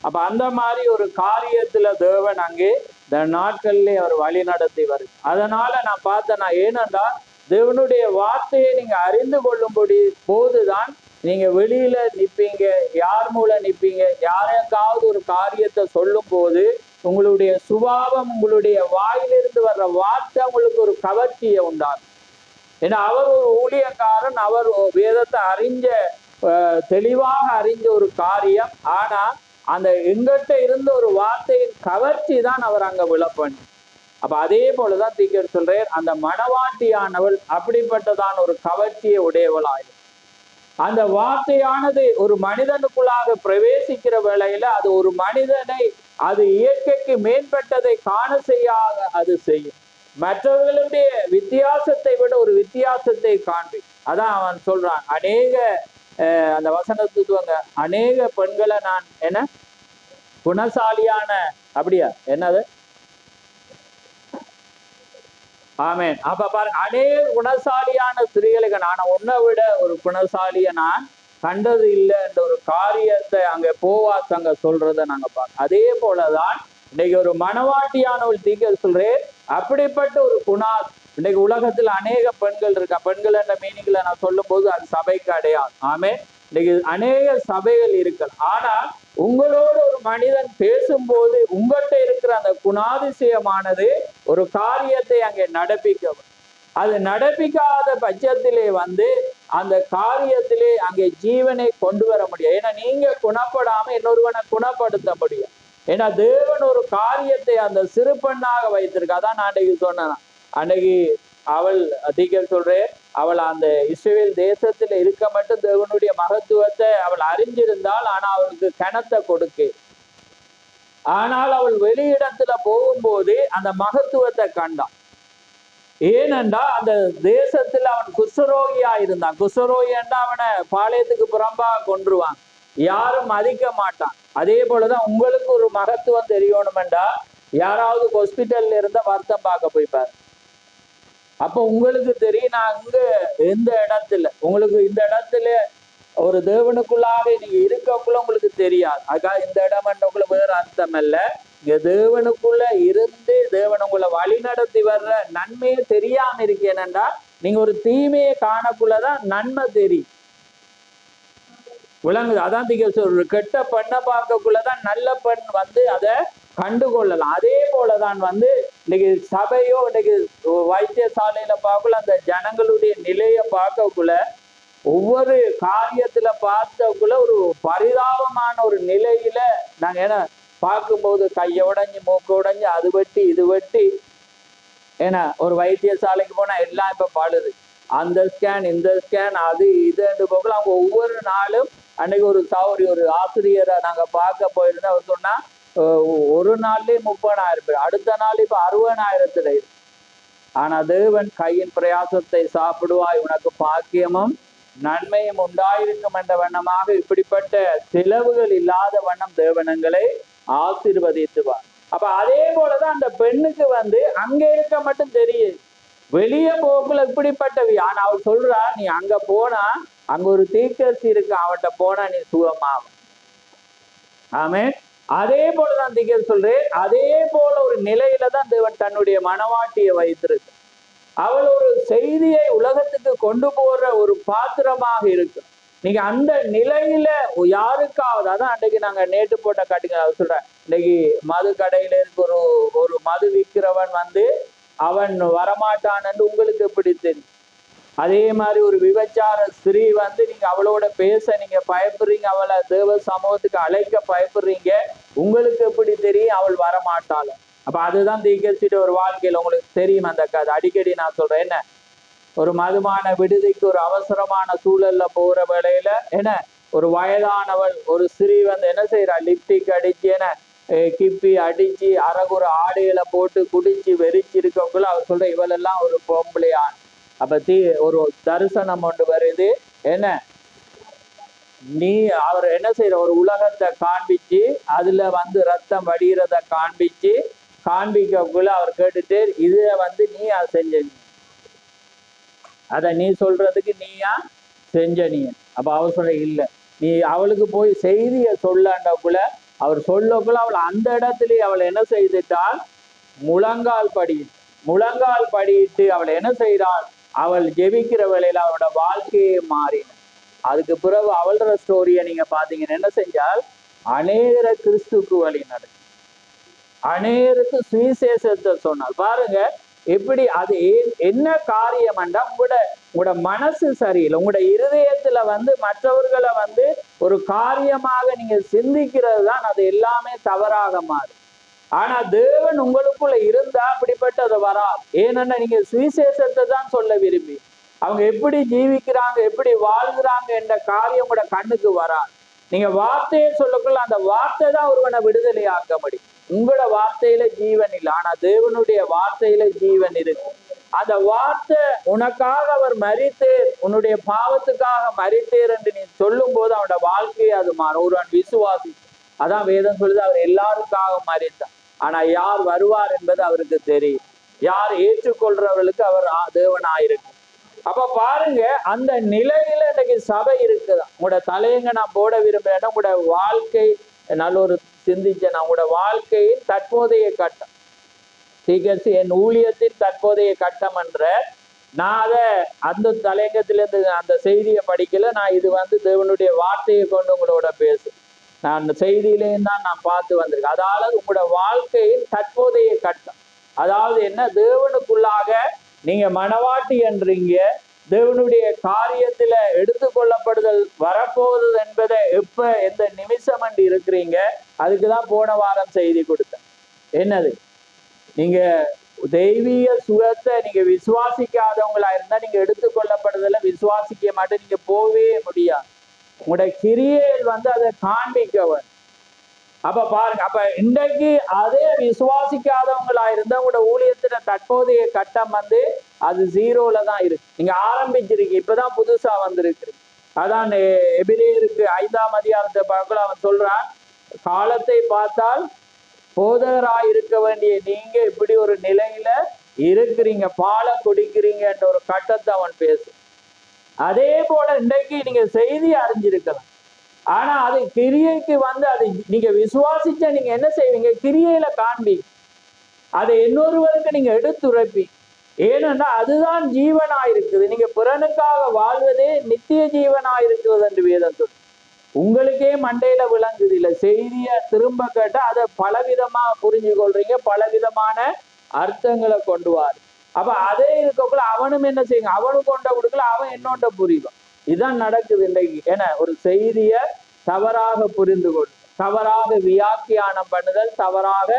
அப்ப அந்த மாதிரி ஒரு காரியத்துல தேவன் அங்கே இந்த நாட்கள்ல அவர் வழி நடத்தி வருது. அதனால நான் பார்த்தேன், ஏனென்றா தேவனுடைய வார்த்தையை நீங்க அறிந்து கொள்ளும்படி போதுதான் நீங்க வெளியில நிற்பீங்க. யார் மூலம் நிற்பீங்க? யாருக்காவது ஒரு காரியத்தை சொல்லும் போது உங்களுடைய சுபாவம், உங்களுடைய வாயிலிருந்து வர்ற வார்த்தை உங்களுக்கு ஒரு கவர்ச்சியை உண்டாகும். ஏன்னா அவர் ஒரு ஊழியக்காரன், அவர் வேதத்தை தெளிவாக அறிஞ்ச ஒரு காரியம். ஆனா அந்த எங்கிட்ட இருந்த ஒரு வார்த்தையின் கவர்ச்சி தான் அவர் அங்க விழப்பண்ணி. அப்ப அதே போலதான் தீர்க்கதரிசி சொல்றார், அந்த மணவாட்டியானவள் அப்படிப்பட்டதான் ஒரு கவர்ச்சியை உடையவளாய். அந்த வார்த்தையானது ஒரு மனிதனுக்குள்ளாக பிரவேசிக்கிற வேளையில அது ஒரு மனிதனை அது இயற்கைக்கு மேம்பட்டதை காண செய்யாக அது செய்யும். மற்றவர்களுடைய வித்தியாசத்தை விட ஒரு வித்தியாசத்தை காண்பி. அதான் அவன் சொல்றான், அந்த வசனத்துவங்க அநேக பெண்களை நான் என்ன குணசாலியான, அப்படியா என்னது, ஆமேன். அப்ப பாருங்க, அநேக குணசாலியான ஸ்திரீகளுக்கு நான் உன்னை விட ஒரு குணசாலிய நான் கண்டது இல்லை என்ற ஒரு காரியத்தை அங்க போவாஸ் அங்க சொல்றதை நாங்க பார்க்க. அதே போலதான் இன்னைக்கு ஒரு மணவாட்டியானவள் தீர்க்கதரிசி சொல்றேன், அப்படிப்பட்ட ஒரு குணாஸ் இன்னைக்கு உலகத்துல அநேக பெண்கள் இருக்கா. பெண்கள் என்ற மீனிங்ல நான் சொல்லும் போது அது சபைக்கு அடையாது. ஆமே, இன்னைக்கு அநேக சபைகள் இருக்கலாம். ஆனால் உங்களோடு ஒரு மனிதன் பேசும்போது உங்கள்கிட்ட இருக்கிற அந்த குணாதிசயமானது ஒரு காரியத்தை அங்கே நடப்பிக்க, அது நடப்பிக்காத பட்சத்திலே வந்து அந்த காரியத்திலே அங்கே ஜீவனை கொண்டு வர முடியும். ஏன்னா நீங்க குணப்படாம இன்னொருவனை குணப்படுத்த முடியும். ஏன்னா தேவன் ஒரு காரியத்தை அந்த சிறு பெண்ணாக வைத்திருக்க. அதான் நான் அன்றைக்கு சொன்னேன், அன்னைக்கு அவள் தீர்க்கதரிசி சொல்றேன், அவள் அந்த இஸ்ரவேல் தேசத்துல இருக்க மட்டும் தேவனுடைய மகத்துவத்தை அவள் அறிஞ்சிருந்தாள். ஆனா அவளுக்கு கனத்தை கொடுக்க, ஆனால் அவள் வெளியிடத்துல போகும்போது அந்த மகத்துவத்தை கண்டான். ஏனென்றா அந்த தேசத்துல அவன் குஷ்டரோகியா இருந்தான். குஷ்டரோகியா அவனை பாளையத்துக்கு புறம்பாக கொன்றுவான், யாரும் மதிக்க மாட்டான். அதே போலதான் உங்களுக்கு ஒரு மகத்துவம் தெரியணுமெண்டா யாராவது ஹாஸ்பிட்டல்ல இருந்த வருத்தம் பார்க்க போய்ப்பாரு. அப்போ உங்களுக்கு தெரியும், நான் இங்க எந்த இடத்துல உங்களுக்கு இந்த இடத்துல ஒரு தேவனுக்குள்ளாக நீங்க இருக்கக்குள்ள உங்களுக்கு தெரியாது. அதுக்காக இந்த இடம் என்றக்குள்ள வேற அர்த்தம் இல்ல. இங்க தேவனுக்குள்ள இருந்து தேவன் உங்களை வழி நடத்தி வர்ற நன்மையை தெரியாம இருக்கேனண்டா நீங்க ஒரு தீமையை காணக்குள்ளதான் நன்மை தெரியும், விளங்குது. அதான் தீர்க்கதரிசி ஒரு கெட்ட பெண்ணை பார்க்கக்குள்ளதான் நல்ல பெண் வந்து அதை கண்டுகொள்ளலாம். அதே போலதான் வந்து இன்னைக்கு சபையோ இன்னைக்கு வைத்தியசாலையில பார்க்கல அந்த ஜனங்களுடைய நிலையை பார்க்கக்குள்ள ஒவ்வொரு காரியத்துல பார்த்தக்குள்ள ஒரு பரிதாபமான ஒரு நிலையில நாங்க என்ன பார்க்கும்போது கையை உடைஞ்சு மூக்க உடைஞ்சு அது வெட்டி இது வெட்டி, ஏன்னா ஒரு வைத்தியசாலைக்கு போனா எல்லாம் இப்ப பாடுது, அந்த ஸ்கேன் இந்த ஸ்கேன் அது இதுன்னு போகல. அவங்க ஒவ்வொரு நாளும் அன்னைக்கு ஒரு ஒரு ஆசிரியரை நாங்க பார்க்க போயிருந்தோம். அவர் சொன்னா ஒரு நாள்லயே 30,000 பேர், அடுத்த நாள் இப்ப 60,000 இருக்கு. ஆனா தேவன் கையின் பிரயாசத்தை சாப்பிடுவாய் உனக்கு பாக்கியமும் நன்மையும் உண்டாயிருக்கும் என்ற வண்ணமாக இப்படிப்பட்ட செலவுகள் இல்லாத வண்ணம் தேவனங்களை ஆசீர்வதித்துவார். அப்ப அதே போலதான் அந்த பெண்ணுக்கு வந்து அங்க இருக்க மட்டும் தெரியுது, வெளியே போக்குல இப்படிப்பட்டவி. ஆனா அவர் சொல்றா, நீ அங்க போனா அங்க ஒரு தீர்க்கதரிசி இருக்கு, அவன்கிட்ட போனா நீ சுகமாகும். ஆமே, அதே போலதான் தீர்க்கதரிசி சொல்றேன். அதே போல ஒரு நிலையில தான் தேவன் தன்னுடைய மணவாட்டியை வைத்திருக்கு. அவள் ஒரு செய்தியை உலகத்துக்கு கொண்டு போற ஒரு பாத்திரமாக இருக்கு. நீங்க அந்த நிலையில யாருக்காவது, அதான் அன்றைக்கு நாங்க நேற்று போட்ட காட்டுங்க சொல்றேன், இன்னைக்கு மது கடையில இருக்கு ஒரு மது விற்கிறவன் வந்து அவன் வரமாட்டான் என்று உங்களுக்கு எப்படி தெரியும்? அதே மாதிரி ஒரு விபச்சார ஸ்திரீ வந்து நீங்க அவளோட பேச நீங்க பயப்படுறீங்க, அவளை தேவ சமூகத்துக்கு அழைக்க பயப்படுறீங்க, உங்களுக்கு எப்படி தெரியும் அவள் வரமாட்டாள்? அப்ப அதுதான் தீர்க்கதரிசியோட ஒரு வாழ்க்கையில உங்களுக்கு தெரியும் அந்த கதை. அடிக்கடி நான் சொல்றேன், என்ன ஒரு மதுமான விடுதிக்கு ஒரு அவசரமான சூழல்ல போற வேளையில என்ன ஒரு வயதானவள் ஒரு ஸ்திரீ வந்து என்ன செய்யறா, லிப்டிக் அடிச்சு என்ன கிப்பி அடிச்சு அறகுற ஆடைகளை போட்டு குடிச்சு வெறிச்சு இருக்கக்குள்ள அவர் சொல்ற இவளெல்லாம் ஒரு பொம்பளையான். அப்ப ஒரு தரிசனம் ஒன்று வருது, என்ன நீ அவர் என்ன செய்யற ஒரு உலகத்தை காண்பிச்சு அதுல வந்து ரத்தம் வடிகிறத காண்பிக்கக்குள்ள அவர் கேட்டுட்டு இத நீயா செஞ்ச, அத நீ சொல்றதுக்கு நீயா செஞ்ச நீ. அப்ப அவர் சொல்ல இல்ல, நீ அவளுக்கு போய் செய்திய சொல்லக்குள்ள அவர் சொல்லக்குள்ள அவள் அந்த இடத்துலயே அவள் என்ன செய்துட்டாள், முழங்கால் படியிட்டு அவள் என்ன செய்தாள், அவள் ஜெபிக்கிற வேளையில அவளோட வாழ்க்கையே மாறின. அதுக்கு பிறகு அவளோட ஸ்டோரிய நீங்க பாத்தீங்கன்னா என்ன செஞ்சால், அநேகர கிறிஸ்துக்கு வழி நடக்கும், அநேகருக்கு சுவிசேஷத்தை சொன்னால். பாருங்க எப்படி அது என்ன காரியம் என்றா, உங்களோட மனசு சரியில்லை, உங்களோட இருதயத்துல மற்றவர்களை ஒரு காரியமாக நீங்க சிந்திக்கிறது தான் அது எல்லாமே தவறாக மாறும். ஆனா தேவன் உங்களுக்குள்ள இருந்தா அப்படிப்பட்டது வராது. ஏன்னா நீங்க சுவிசேஷத்தை தான் சொல்ல விரும்பி அவங்க எப்படி ஜீவிக்கிறாங்க எப்படி வாழ்கிறாங்க என்ற காரியம் கூட கண்ணுக்கு வராது. நீங்க வார்த்தையை சொல்லக்குள்ள அந்த வார்த்தை தான் ஒருவனை விடுதலை ஆக்க முடியும். உங்களோட வார்த்தையில ஜீவன் இல்லை, ஆனா தேவனுடைய வார்த்தையில ஜீவன் இருக்கு. அந்த வார்த்தை உனக்காக அவர் மரித்தேர், உன்னுடைய பாவத்துக்காக மரித்தேர் என்று நீ சொல்லும் போது அவனோட வாழ்க்கையை அது மாறும். ஒருவன் விசுவாசி, அதான் வேதம் சொல்லுது, அவர் எல்லாருக்காக மரித்தார். ஆனா யார் வருவார் என்பது அவருக்கு தெரியும், யார் ஏற்றுக்கொள்றவர்களுக்கு அவர் தேவன் ஆயிருக்கு. அப்ப பாருங்க அந்த நிலையில இன்னைக்கு சபை இருக்குதான். உங்களோட தலையங்க நான் போட விரும்புறேன்னா உங்களோட வாழ்க்கை நல்ல ஒரு சிந்திச்சேன், உங்களோட வாழ்க்கையின் தற்போதைய கட்டம் சீக்கிரம் என் ஊழியத்தின் தற்போதைய கட்டம் என்ற நான் அதை அந்த தலையங்கத்திலிருந்து அந்த செய்தியை படிக்கல. நான் இது தேவனுடைய வார்த்தையை கொண்டு உங்களோட பேசு, நான் அந்த செய்தியிலேயும் தான் நான் பார்த்து வந்திருக்கேன். அதாவது உங்களோட வாழ்க்கையின் தற்போதைய கட்டம், அதாவது என்ன, தேவனுக்குள்ளாக நீங்க மனவாட்டி என்றீங்க, தேவனுடைய காரியத்துல எடுத்துக்கொள்ளப்படுதல் வரப்போகுது என்பதை எப்ப எந்த நிமிஷம் என்று இருக்கிறீங்க. அதுக்குதான் போன வாரம் செய்தி கொடுத்தேன். என்னது, நீங்க தெய்வீக சுகத்தை நீங்க விசுவாசிக்காதவங்களா இருந்தா நீங்க எடுத்துக்கொள்ளப்படுதல விசுவாசிக்க மாட்டேன், நீங்க போகவே முடியாது. உங்களுடைய கிரியைகள் அதை காண்பிக்கவன். அப்ப பாருங்க, அப்ப இன்றைக்கு அதே விசுவாசிக்காதவங்களா இருந்தா உங்களோட ஊழியத்துல தற்போதைய கட்டம் அது 0ல தான் இருக்கு. நீங்க ஆரம்பிச்சிருக்கீங்க, இப்பதான் புதுசா வந்திருக்கிறீங்க. அதான் எபிரேயருக்கு 5ஆம் அதிகாரத்தை பார்க்கல, அவன் சொல்றான், காலத்தை பார்த்தால் போதகராய் இருக்க வேண்டிய நீங்க இப்படி ஒரு நிலையில இருக்கிறீங்க, பாலை குடிக்கிறீங்க என்ற ஒரு கட்டத்தை அவன் பேசு. அதே போல இன்றைக்கு நீங்க செய்தி அறிஞ்சிருக்கலாம், ஆனா அது கிரியைக்கு அது நீங்க விசுவாசிச்ச நீங்க என்ன செய்வீங்க, கிரியையில காண்பி அதை இன்னொருவருக்கு நீங்க எடுத்துரைப்பி. ஏனென்றா அதுதான் ஜீவனாயிருக்குது. நீங்க பிறனுக்காக வாழ்வதே நித்திய ஜீவனாயிருக்கிறது என்று வேதம் சொல்லு. உங்களுக்கே மண்டையில விளங்குது இல்ல, செய்திய திரும்ப கேட்டா அதை பலவிதமா புரிஞ்சு கொள்றீங்க, பலவிதமான அர்த்தங்களை கொண்டு வாரு. அப்ப அதே இருக்கக்குள்ள அவனும் என்ன செய்யுங்க, அவனும் கொண்ட கொடுக்கல, அவன் என்னோட புரியும். இதுதான் நடக்குது இன்றைக்கு. ஏன்னா ஒரு செய்திய தவறாக புரிந்து கொள்ளும், தவறாக வியாக்கியானம் பண்ணுதல், தவறாக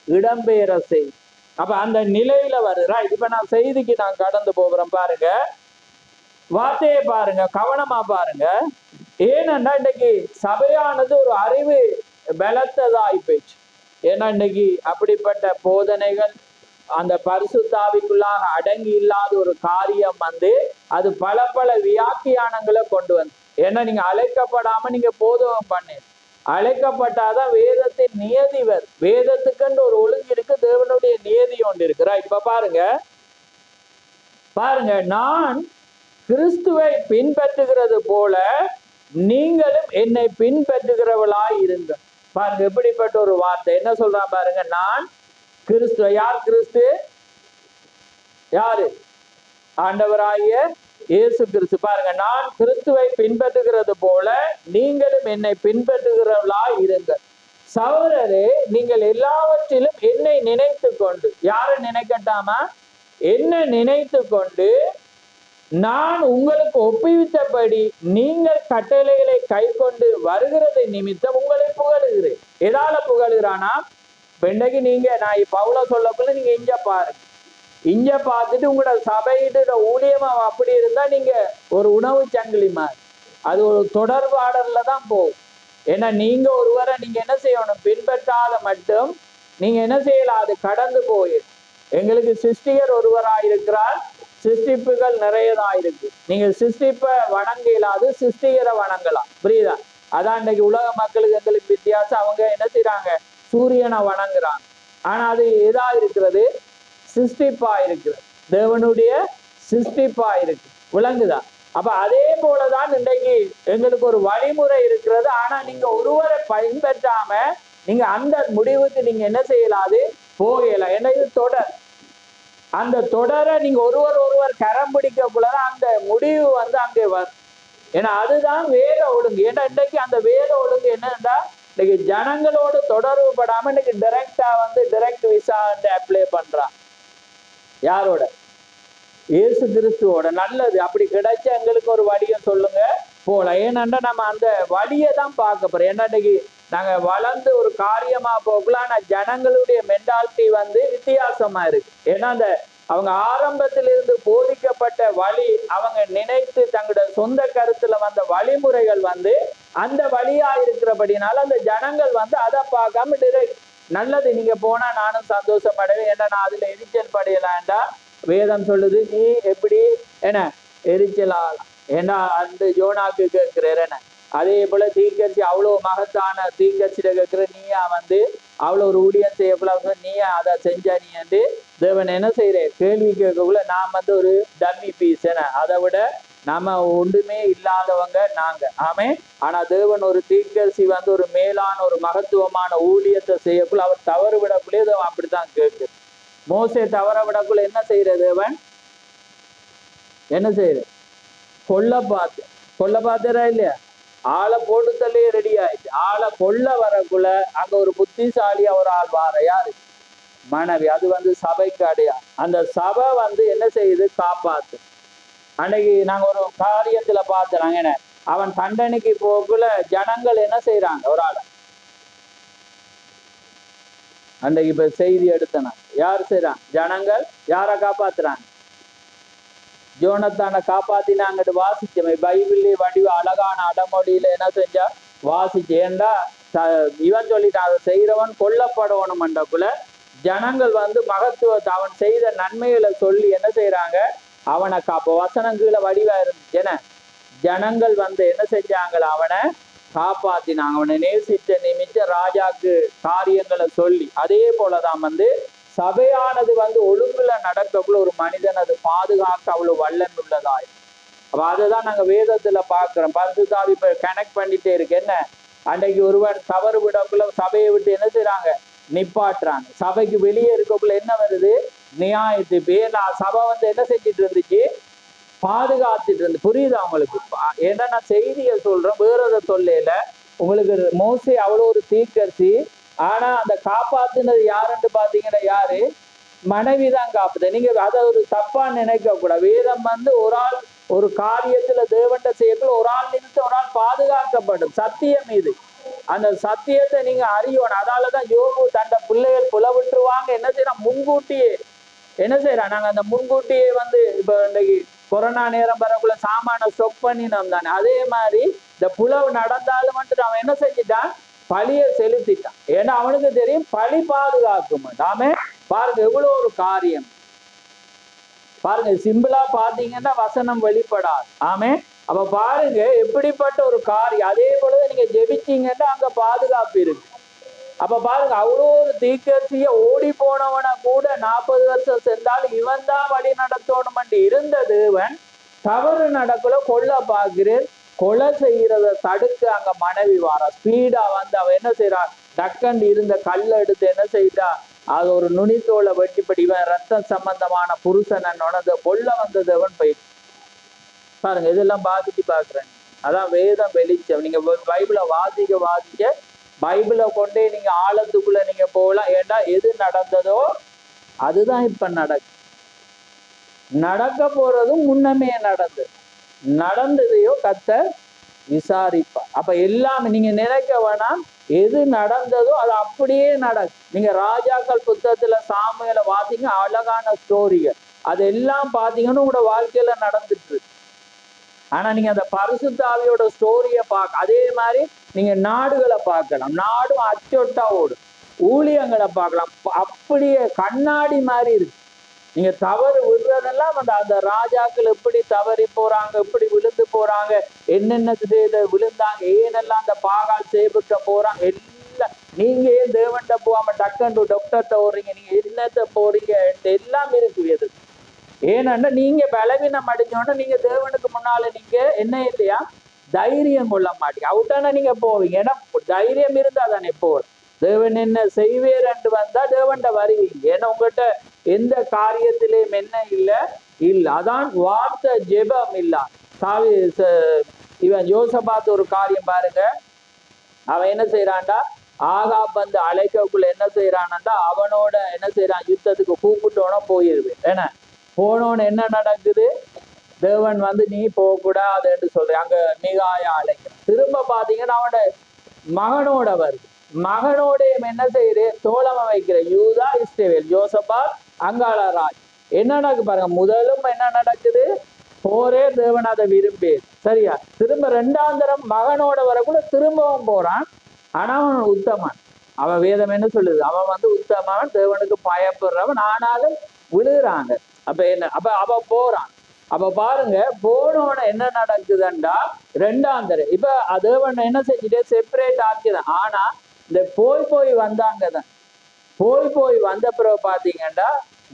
இடம்பெயர செய். அப்ப அந்த நிலையில வருறா. இப்ப நான் செய்திக்கு நான் கடந்து போகிறேன். பாருங்க வார்த்தையை பாருங்க, கவனமா பாருங்க. ஏனென்றா இன்னைக்கு சபையானது ஒரு அறிவு பலத்ததாய் போயிடுச்சு. ஏன்னா இன்னைக்கு அப்படிப்பட்ட போதனைகள் அந்த பரிசுத்தாவிக்குள்ளாக அடங்கி இல்லாத ஒரு காரியம் அது பல பல வியாக்கியானங்களை கொண்டு வந்து. ஏன்னா நீங்க அழைக்கப்படாம நீங்க போதகம் பண்ணு, அழைக்கப்பட்டாதான் வேதத்தின் நியதி வரும். வேதத்துக்குன்னு ஒரு ஒழுங்கு இருக்கு, தேவனுடைய நியதி ஒன்று இருக்கிறா. இப்ப பாருங்க, நான் கிறிஸ்துவை பின்பற்றுகிறது போல நீங்களும் என்னை பின்பற்றுகிறவளாய் இருங்க. பாருங்க எப்படிப்பட்ட ஒரு வார்த்தை, என்ன சொல்றான் பாருங்க, நான் கிறிஸ்துவ. யார் கிறிஸ்து? யாரு? ஆண்டவராகிய இயேசு கிறிஸ்து. பாருங்க, நான் கிறிஸ்துவை பின்பற்றுகிறது போல நீங்களும் என்னை பின்பற்றுகிறவளாய் இருங்க. சகோதரரே, நீங்கள் எல்லாவற்றிலும் என்னை நினைத்து கொண்டு, யாரை நினைக்கட்டாமா, என்ன நினைத்து கொண்டு நான் உங்களுக்கு ஒப்புவித்தபடி நீங்கள் கட்டளைகளை கை கொண்டு வருகிறதை நிமித்தம் உங்களை புகழுகிறேன். எதால புகழுகிறானா, பெண்டைக்கு நீங்க நான் பவுல சொல்லக்குள்ள நீங்க இங்க பாருங்க, இங்க பார்த்துட்டு உங்களோட சபையிட ஊழியமா அப்படி இருந்தா நீங்க ஒரு உணவு சங்கிலி மாதிரி, அது ஒரு தொடர்பாடல்ல தான் போகும். ஏன்னா நீங்க ஒருவரை நீங்க என்ன செய்யணும், பின்பற்றாத மட்டும் நீங்க என்ன செய்யலாம், அது கடந்து போயிடும். எங்களுக்கு சிருஷ்டிகர் ஒருவராயிருக்கிறார், சிருஷ்டிப்புகள் நிறையதா இருக்கு. நீங்க சிருஷ்டிப்ப வணங்க இல்லாது சிருஷ்டிகரை வணங்கலாம். புரியுதா? அதான் இன்னைக்கு உலக மக்களுக்கு எங்களுக்கு வித்தியாசம். அவங்க என்ன செய்யறாங்க? சூரியனை வணங்குறாங்க. ஆனா அது எதா இருக்கிறது? சிருஷ்டிப்பா இருக்கிறது. தேவனுடைய சிருஷ்டிப்பா இருக்கு. விளங்குதா? அப்ப அதே போலதான் இன்றைக்கு எங்களுக்கு ஒரு வழிமுறை இருக்கிறது. ஆனா நீங்க ஒருவரை பின்பற்றாம நீங்க அந்த முடிவுக்கு நீங்க என்ன செய்யலாது? போகலாம். ஏன்னா இது தொடர். அந்த தொடரை நீங்க ஒருவர் கரம் பிடிக்கக்குள்ளதான் அந்த முடிவு அங்கே வரும். ஏன்னா அதுதான் வேத ஒழுங்கு. ஏன்னா இன்னைக்கு அந்த வேத ஒழுங்கு என்னன்னா, இன்னைக்கு ஜனங்களோடு தொடர்பு படாம இன்னைக்கு டைரக்டா டைரக்ட் விசா அப்ளை பண்றான். யாரோட? இயேசு கிறிஸ்துவோட. நல்லது. அப்படி கிடைச்சா எங்களுக்கு ஒரு வழியை சொல்லுங்க, போகலாம். ஏன்னா நம்ம அந்த வழியை தான் பார்க்க போறோம். ஏன்னா இன்னைக்கு நாங்க வளர்ந்து ஒரு காரியமா போகலாம். ஆனா ஜனங்களுடைய மென்டாலிட்டி வித்தியாசமா இருக்கு. ஏன்னா அந்த அவங்க ஆரம்பத்திலிருந்து போதிக்கப்பட்ட வழி, அவங்க நினைத்து தங்களோட சொந்த கருத்துல வந்த வழிமுறைகள் அந்த வழியா இருக்கிறபடினால அந்த ஜனங்கள் அதை பார்க்காம டிரெக்ட் நல்லது நீங்க போனா நானும் சந்தோஷம் அடைவேன், ஏன்னா நான் அதுல எரிச்சல் படையலாண்டா வேதம் சொல்லுது. நீ எப்படி என்ன எரிச்சலா? ஏன்னா அந்த யோனாக்கு கேட்கிறேன் என்ன, அதே போல தீர்க்கட்சி அவ்வளவு மகத்தான தீர்க்கட்சியில கேட்கிற நீயா அவ்வளவு ஒரு ஊழியம் செய்யப்பட நீயா அதை செஞ்சா நீ என்று தேவன் என்ன செய்யறேன் கேள்வி கேட்கக்குள்ள நான் ஒரு டம்மி பீஸ் என்ன, அதை விட நம்ம ஒன்றுமே இல்லாதவங்க நாங்க. ஆமே. ஆனா தேவன் ஒரு தீர்க்கதரிசி ஒரு மேலான ஒரு மகத்துவமான ஊழியத்தை செய்யக்குள்ள அவர் தவறு விடக்குள்ளே தேவன் அப்படித்தான் கேட்கு. மோசே தவற விடக்குள்ள என்ன செய்யற தேவன்? என்ன செய்யற? கொல்ல பார்த்தா இல்லையா? ஆளை போட்டு தள்ளி ரெடி ஆயிடுச்சு. ஆளை கொல்ல வரக்குள்ள அங்க ஒரு புத்திசாலியா ஒரு ஆள் வார. யாரு? மனைவி. அது சபைக்கு அடையா. அந்த சபை என்ன செய்யுது? காப்பாத்து. அன்னைக்கு நாங்க ஒரு காரியத்துல பார்த்துறாங்க என்ன, அவன் தண்டனைக்கு போக்குள்ள ஜனங்கள் என்ன செய்யறாங்க? ஒரு ஆளை அன்றைக்கு இப்ப செய்தி எடுத்தனா யாரு செய்யறாங்க? ஜனங்கள் யார காப்பாத்துறாங்க? ஜோனத்தான காப்பாத்தினாங்கட்டு வாசிச்சோமே. பைபிள்ல வடிவ அழகான அடமொழியில என்ன செஞ்சா வாசிச்சு. ஏண்டா இவன் சொல்லிட்டான், அதை செய்யறவன் கொல்லப்படணும் மண்டக்குள்ள ஜனங்கள் மகத்துவத்தை அவன் செய்த நன்மைகளை சொல்லி என்ன செய்யறாங்க? அவனை காப்ப வசனம் கீழே வடிவா இருந்துச்சு. என்ன ஜனங்கள் என்ன செஞ்சாங்களா? அவனை காப்பாத்தினாங்க. அவனை நேசித்த நிமித்த ராஜாக்கு காரியங்களை சொல்லி. அதே போலதான் சபையானது ஒழுங்குல நடக்கக்குள்ள ஒரு மனிதன் அது பாதுகாக்க அவ்வளவு வல்லன் உள்ளதாய். அப்ப அதுதான் நாங்க வேதத்துல பாக்குறோம். பரிசுத்தாவி இப்ப கனெக்ட் பண்ணிட்டே இருக்கு. என்ன அன்றைக்கு ஒருவன் தவறு விடக்குள்ள சபையை விட்டு என்ன செய்யறாங்க? நிப்பாட்டுறாங்க. சபைக்கு வெளியே இருக்கக்குள்ள என்ன வருது? நியாயத்து. ஏன்னா சபை என்ன செஞ்சிட்டு இருந்துச்சு? பாதுகாத்துட்டு இருந்து. புரியுதா உங்களுக்கு? ஏன்னா நான் செய்தியை சொல்றேன், வேறத சொல்லல. உங்களுக்கு மோசே அவ்வளவு ஒரு தீர்க்கதரிசி. ஆனா அந்த காப்பாத்துனது யாருன்னு பாத்தீங்கன்னா யாரு? மனைவிதான் காப்புது. நீங்க அதை ஒரு தப்பா நினைக்க கூடாது. வேதம் ஒரு ஆள் ஒரு காரியத்துல தேவன்ட செய்யக்குள்ள ஒரு ஆள் நிறுத்த ஒரு ஆள் பாதுகாக்கப்படும். சத்தியம் இது. அந்த சத்தியத்தை நீங்க அறியணும். அதாலதான் யோபு தண்ட பிள்ளைகள் புலவிட்டுருவாங்க. என்ன செய்யறான்? முன்கூட்டியே என்ன செய்யறான்? நாங்க அந்த முன்கூட்டியே இப்ப இன்னைக்கு கொரோனா நேரம் வரக்குள்ள சாமான ஸ்டொக் பண்ணினோம் தானே. அதே மாதிரி இந்த புலவு நடந்தாலும் அவன் என்ன செஞ்சிட்டான்? பழிய செலுத்திட்டான். ஏன்னா அவனுக்கு தெரியும் பழி பாதுகாக்கும். ஆமே. பாருங்க எவ்வளவு ஒரு காரியம் பாருங்க. சிம்பிளா பாத்தீங்கன்னா வசனம் வெளிப்படாது. ஆமே. அப்ப பாருங்க எப்படிப்பட்ட ஒரு காரியம். அதே பொழுது நீங்க ஜெபிச்சீங்கன்னா அங்க பாதுகாப்பு இருக்கு. அப்ப பாருங்க அவ்வளோ ஒரு தீர்க்கதரிசிய ஓடி போனவனை கூட 40 வருஷம் சென்றாலும் இவன் தான் வழி நடத்தணும் இருந்த தேவன் தவறு நடக்கல கொல்ல பார்க்கிறேன். கொலை செய்யறத தடுக்க அங்க மனைவி வாரா. ஸ்பீடா அவன் என்ன செய்யறான்? டக்கண்டு இருந்த கல்லை எடுத்து என்ன செய்தா? அது ஒரு நுனித்தோலை வெட்டிப்படி இவன் ரத்தம் சம்பந்தமான புருஷன் கொல்ல வந்த தேவன் போயிட்டு பாருங்க. இதெல்லாம் பாதிச்சு பாக்குறேன். அதான் வேதம் வெளிச்சம். நீங்க பைபிளை வாசிக்க பைபிளை கொண்டே நீங்க ஆழத்துக்குள்ள நீங்க போகலாம். ஏன்னா எது நடந்ததோ அதுதான் இப்ப நடக்க போறதும் முன்னமே நடந்ததையோ கர்த்தர் விசாரிப்பார். அப்ப எல்லாமே நீங்க நினைக்க வேணாம், எது நடந்ததோ அது அப்படியே நடக்கும். நீங்க ராஜாக்கள் புத்தகத்துல சாமுவேலை வாசிங்க, அழகான ஸ்டோரிகள் அதெல்லாம் பாத்தீங்கன்னா உங்களோட வாழ்க்கையில நடந்துட்டு இருக்கு. ஆனா நீங்க அந்த பரிசுத்த ஆவியோட ஸ்டோரிய பார்க்க. அதே மாதிரி நீங்க நாடுகளை பார்க்கலாம். நாடும் அச்சொட்டா ஓடும். ஊழியங்களை பார்க்கலாம். அப்படியே கண்ணாடி மாதிரி இருக்கு. நீங்க தவறு விழுறதெல்லாம் அந்த ராஜாக்கள் எப்படி தவறி போறாங்க, எப்படி விழுந்து போறாங்க, என்னென்ன செய்த விழுந்தாங்க, ஏனெல்லாம் அந்த பாகால் செய்யப்பட்ட போறாங்க எல்லாம். நீங்க ஏன் தேவன்கிட்ட போகாம டக்குன்னு டாக்டர்கிட்ட ஓடுறீங்க, நீங்க என்னத்த போறீங்க எல்லாம் இருக்கு. எது ஏன்னா நீங்க பலவீனம் அடைஞ்சோன்னா நீங்க தேவனுக்கு முன்னால நீங்க என்ன இல்லையா தைரியம் கொள்ள மாட்டீங்க. அவுட்டான நீங்க போவீங்க. ஏன்னா தைரியம் இருந்தா தானே போறோம். தேவன் என்ன செய்வேர் என்று வந்தா தேவன்கிட்ட வருவீங்க. ஏன்னா உங்கள்கிட்ட எந்த காரியத்திலையும் என்ன இல்ல அதான் வார்த்தை ஜெபம் இல்ல. இவன் யோசபாத் ஒரு காரியம் பாருங்க, அவன் என்ன செய்யறான்டா, ஆகாப் வந்து அழைக்கக்குள்ள என்ன செய்யறான்டா, அவனோட என்ன செய்யறான், யுத்தத்துக்கு கூப்பிட்டோன்னா போயிருவேன். ஏன்னா போனோன்னு என்ன நடக்குது, தேவன் வந்து நீ போகக்கூடாதுன்னு சொல்றேன். அங்க மிகாய அழைக்கிறான். திரும்ப பாத்தீங்கன்னா அவனோட மகனோட வருது. மகனோட என்ன செய்யுது, தோழமை வைக்கிற யூதா இஸ்ரவேல் யோசபாத் அங்காள ராஜ். என்ன நடக்கு பாருங்க, முதலும் என்ன நடக்குது, போரே தேவன் அதை விரும்பி சரியா. திரும்ப ரெண்டாம் தரம் மகனோட வரக்கூட திரும்பவும் போறான். ஆனா அவன் உத்தமன். அவன் வேதம் என்ன சொல்லுது, அவன் வந்து உத்தமன், தேவனுக்கு பயப்படுறவன். ஆனாலும் விழுகிறாங்க. அப்ப என்ன, அவ போறான். அப்ப பாருங்க, போனோன்னு என்ன நடக்குதுண்டா, ரெண்டாம் தரம் இப்ப தேவன் என்ன செஞ்சுட்டே செப்பரேட் ஆக்கிதான். ஆனா இந்த போய் வந்தாங்கதான், போய் வந்த பிறகு பாத்தீங்கன்னா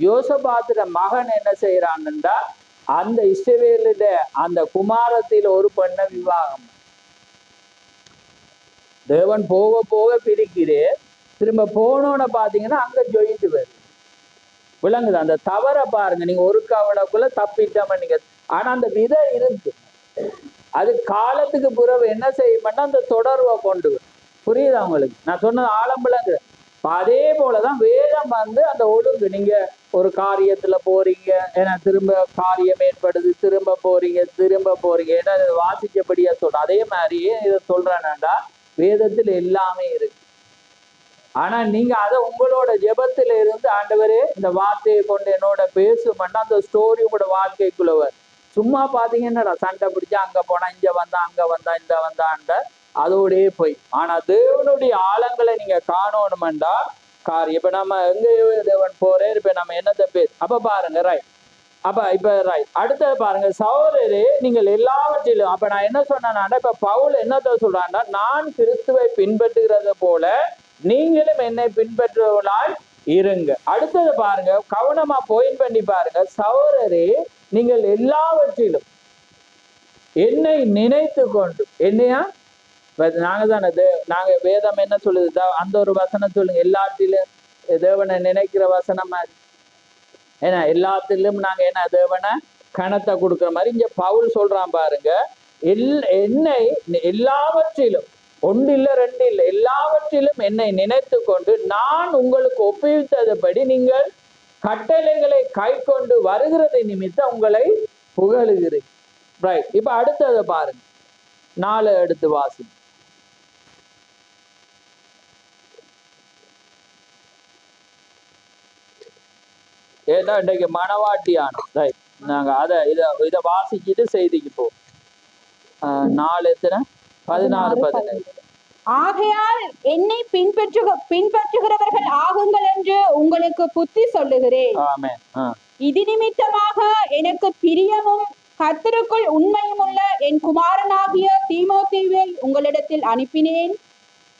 யோசபாத்துல மகன் என்ன செய்யறான்டா, அந்த இஸ்ரவேலுட அந்த குமாரத்தில் ஒரு பெண்ணை விவாகம். தேவன் போக பிரிக்கிறே. திரும்ப போனோன்னு பாத்தீங்கன்னா அங்க ஜொயிட்டு வருது. விளங்குது அந்த தவற பாருங்க. நீங்க ஒரு கவலைக்குள்ள தப்பிட்டாம நீங்க, ஆனா அந்த விதை இருக்கு. அது காலத்துக்கு பிறகு என்ன செய்யணும்னா அந்த தொடர்பை கொண்டு வரும். புரியுது அவங்களுக்கு நான் சொன்னது ஆழம்புலங்கு. அதே போலதான் வேதம் வந்து அந்த ஒழுங்கு. நீங்க ஒரு காரியத்துல போறீங்க, ஏன்னா திரும்ப காரியம் ஏற்படுது, திரும்ப போறீங்க, ஏன்னா வாசிச்சபடியா சொல்றேன். அதே மாதிரியே இதை சொல்றேன்னாண்டா வேதத்துல எல்லாமே இருக்கு. ஆனா நீங்க அதை உங்களோட ஜெபத்துல இருந்து, ஆண்டவரே இந்த வார்த்தையை கொண்டு என்னோட பேசுமென்னா அந்த ஸ்டோரி உங்களோட வாழ்க்கைக்குள்ளவர். சும்மா பாத்தீங்கன்னா சண்டை பிடிச்சா அங்க போனா இங்க வந்தா இந்த வந்தாண்ட அதோடய போய். ஆனா தேவனுடைய ஆழங்களை நீங்க காணணுமெண்டா காரியம். இப்ப நம்ம எங்க தேவன் போறே, இப்ப நம்ம என்னத்தை பேச. அப்ப பாருங்க ரைட். இப்ப ரைட் அடுத்தது பாருங்க, சகோதரரே நீங்கள் எல்லாவற்றிலும். அப்ப நான் என்ன சொன்னேன்னா, இப்ப பவுல் என்னத்த சொல்றான்னா, நான் கிறிஸ்துவை பின்பற்றுகிறது போல நீங்களும் என்னை பின்பற்றுவதால் இருங்க. அடுத்தது பாருங்க, கவனமா பாயிண்ட் பண்ணி பாருங்க, சகோதரரே நீங்கள் எல்லாவற்றிலும் என்னை நினைத்து கொண்டு. என்னையா நாங்க தானே நாங்க வேதம் என்ன சொல்லுது, அந்த ஒரு வசனம் சொல்லுங்க, எல்லாத்திலும் தேவனை நினைக்கிற வசனம் மாதிரி. ஏன்னா எல்லாத்திலும் நாங்க என்ன தேவனை கணத்தை கொடுக்குற மாதிரி இங்க பவுல் சொல்றான் பாருங்க. என்னை எல்லாவற்றிலும், ஒன்று இல்லை ரெண்டு இல்லை, எல்லாவற்றிலும் என்னை நினைத்து கொண்டு நான் உங்களுக்கு ஒப்புவித்ததுபடி நீங்கள் கட்டளைகளை கை கொண்டு வருகிறது நிமித்தம் உங்களை புகழுகிறேன். ரைட். இப்ப அடுத்ததை பாருங்க, 4 எடுத்து வாசி. ஏன்னா இன்றைக்கு மனவாட்டியான ரைட். நாங்க இதை வாசிச்சுட்டு செய்திக்கு போவோம். 4 எத்தனை 16 17. ஆகையால் என்னை பின்பற்றுகிறவர்கள் ஆகுங்கள் என்று உங்களுக்கு புத்தி சொல்லுகிறேன். இது நிமித்தமாக எனக்கு பிரியமும் கர்த்தருக்குள் உண்மையும் உள்ள என் குமாரனாகிய தீமோத்தேயுவை உங்களிடத்தில் அனுப்பினேன்.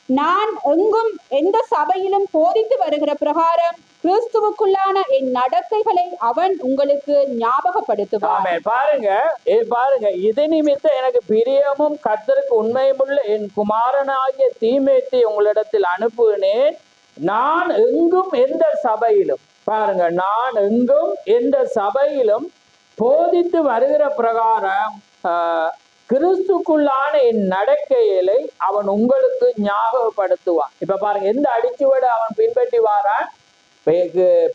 நான் எங்கும் எந்த சபையிலும் போதித்து வருகிற பிரகாரம் கிறிஸ்துவுக்குள்ளான என் நடக்கைகளை அவன் உங்களுக்கு ஞாபகப்படுத்துவான். பாருங்க, இது நிமித்தம் எனக்கு பிரியமும் கர்த்தருக்கு உண்மையும் உள்ள என் குமாரனாகிய தீமோத்தேயுவை உங்களிடத்தில் அனுப்புனேன். நான் எங்கும் எந்த சபையிலும், பாருங்க, நான் எங்கும் எந்த சபையிலும் போதித்து வருகிற பிரகாரம் கிறிஸ்துக்குள்ளான என் நடக்கைகளை அவன் உங்களுக்கு ஞாபகப்படுத்துவான். இப்ப பாருங்க, எந்த அடிச்சுவடை அவன் பின்பற்றி வாரான்.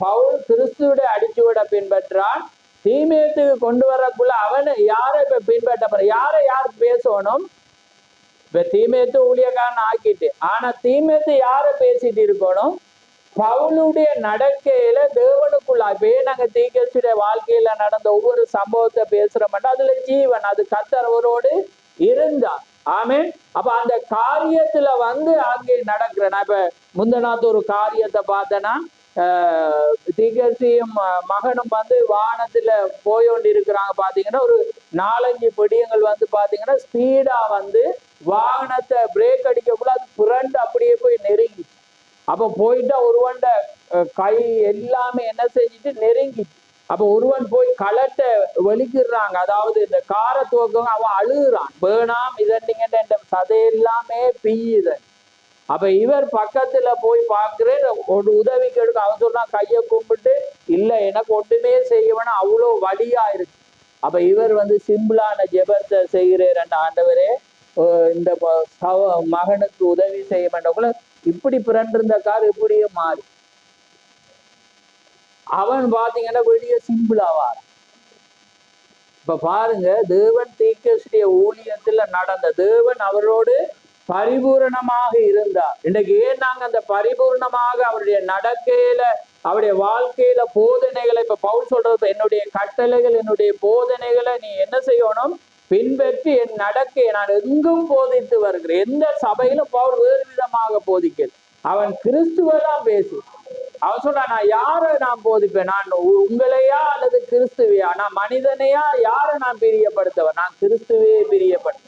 பவுல் கிறிஸ்துவோட அடிச்சுவடை பின்பற்றான். தீமோத்தேயுவை கொண்டு வரக்குள்ள அவன் யாரை இப்ப பின்பற்ற, யார் பேசணும். இப்ப தீமோத்தேயு ஊழியக்காரன் ஆக்கிட்டு, ஆனா தீமோத்தேயு யாரை பேசிட்டு இருக்கணும், பவுலுடைய நடக்கையில தேவனுக்குள்ள. இப்ப நாங்க தீர்க்கதரிசியுடைய வாழ்க்கையில நடந்த ஒவ்வொரு சம்பவத்தை பேசுற மாட்டோம், அதுல ஜீவன், அது கர்த்தர் அவரோடு இருந்தார். ஆமென். அப்ப அந்த காரியத்துல வந்து அங்கே நடக்கிற, நான் இப்ப முந்தநாத்து ஒரு காரியத்தை பார்த்தேன்னா, தீகர்சியும் மகனும் வந்து வானத்துல போயோண்டு இருக்கிறாங்க. பாத்தீங்கன்னா ஒரு 4-5 பிடியங்கள் வந்து பாத்தீங்கன்னா ஸ்பீடா வந்து வாகனத்தை பிரேக் அடிக்கக்குள்ள அது புரண்டு அப்படியே போய் நெருங்கி. அப்ப போயிட்டா ஒருவன்ட கை எல்லாமே என்ன செஞ்சுட்டு நெருங்கி. அப்ப ஒருவன் போய் களத்தை வெளிக்கிடுறாங்க. அதாவது இந்த காரை துவக்கம் அவன் அழுகுறான், வேணாம் இதண்டிங்க சதை எல்லாமே பிய்யுது. அப்ப இவர் பக்கத்துல போய் பார்க்கிறேன், ஒரு உதவிக்கு எடுக்க. அவன் சொல்றான் கையை கும்பிட்டு, இல்ல எனக்கு ஒன்றுமே செய்யவேனா, அவ்வளோ வலியா இருக்கு. அப்ப இவர் வந்து சிம்பிளான ஜெபத்தை செய்கிறேன், ஆண்டவரே இந்த மகனுக்கு உதவி செய்ய வேண்டக்குள்ள இப்படி பிறண்டிருந்த கார் இப்படியே மாறி. அவன் பாத்தீங்கன்னா வெளியே சிம்பிளாவா. இப்ப பாருங்க, தேவன் தீர்க்கதரிசியுடைய ஊழியத்துல நடந்த தேவன் அவரோடு பரிபூரணமாக இருந்தார். இன்றைக்கு ஏன் நாங்க அந்த பரிபூர்ணமாக அவருடைய நடக்கையில அவருடைய வாழ்க்கையில போதனைகளை, இப்ப பவுல் சொல்றது, என்னுடைய கட்டளைகள் என்னுடைய போதனைகளை நீ என்ன செய்யணும், பின்பற்றி என் நடக்கையை நான் எங்கும் போதித்து வருகிறேன். எந்த சபையிலும் பவுல் வேறு விதமாக போதிக்கல. அவன் கிறிஸ்துவெல்லாம் பேசு. அவன் சொல்றான், நான் யாரை நான் போதிப்பேன், நான் உங்களையா அல்லது கிறிஸ்துவையா, நான் மனிதனையா, யாரை நான் பிரியப்படுத்தவன், நான் கிறிஸ்துவே பிரியப்படுத்த,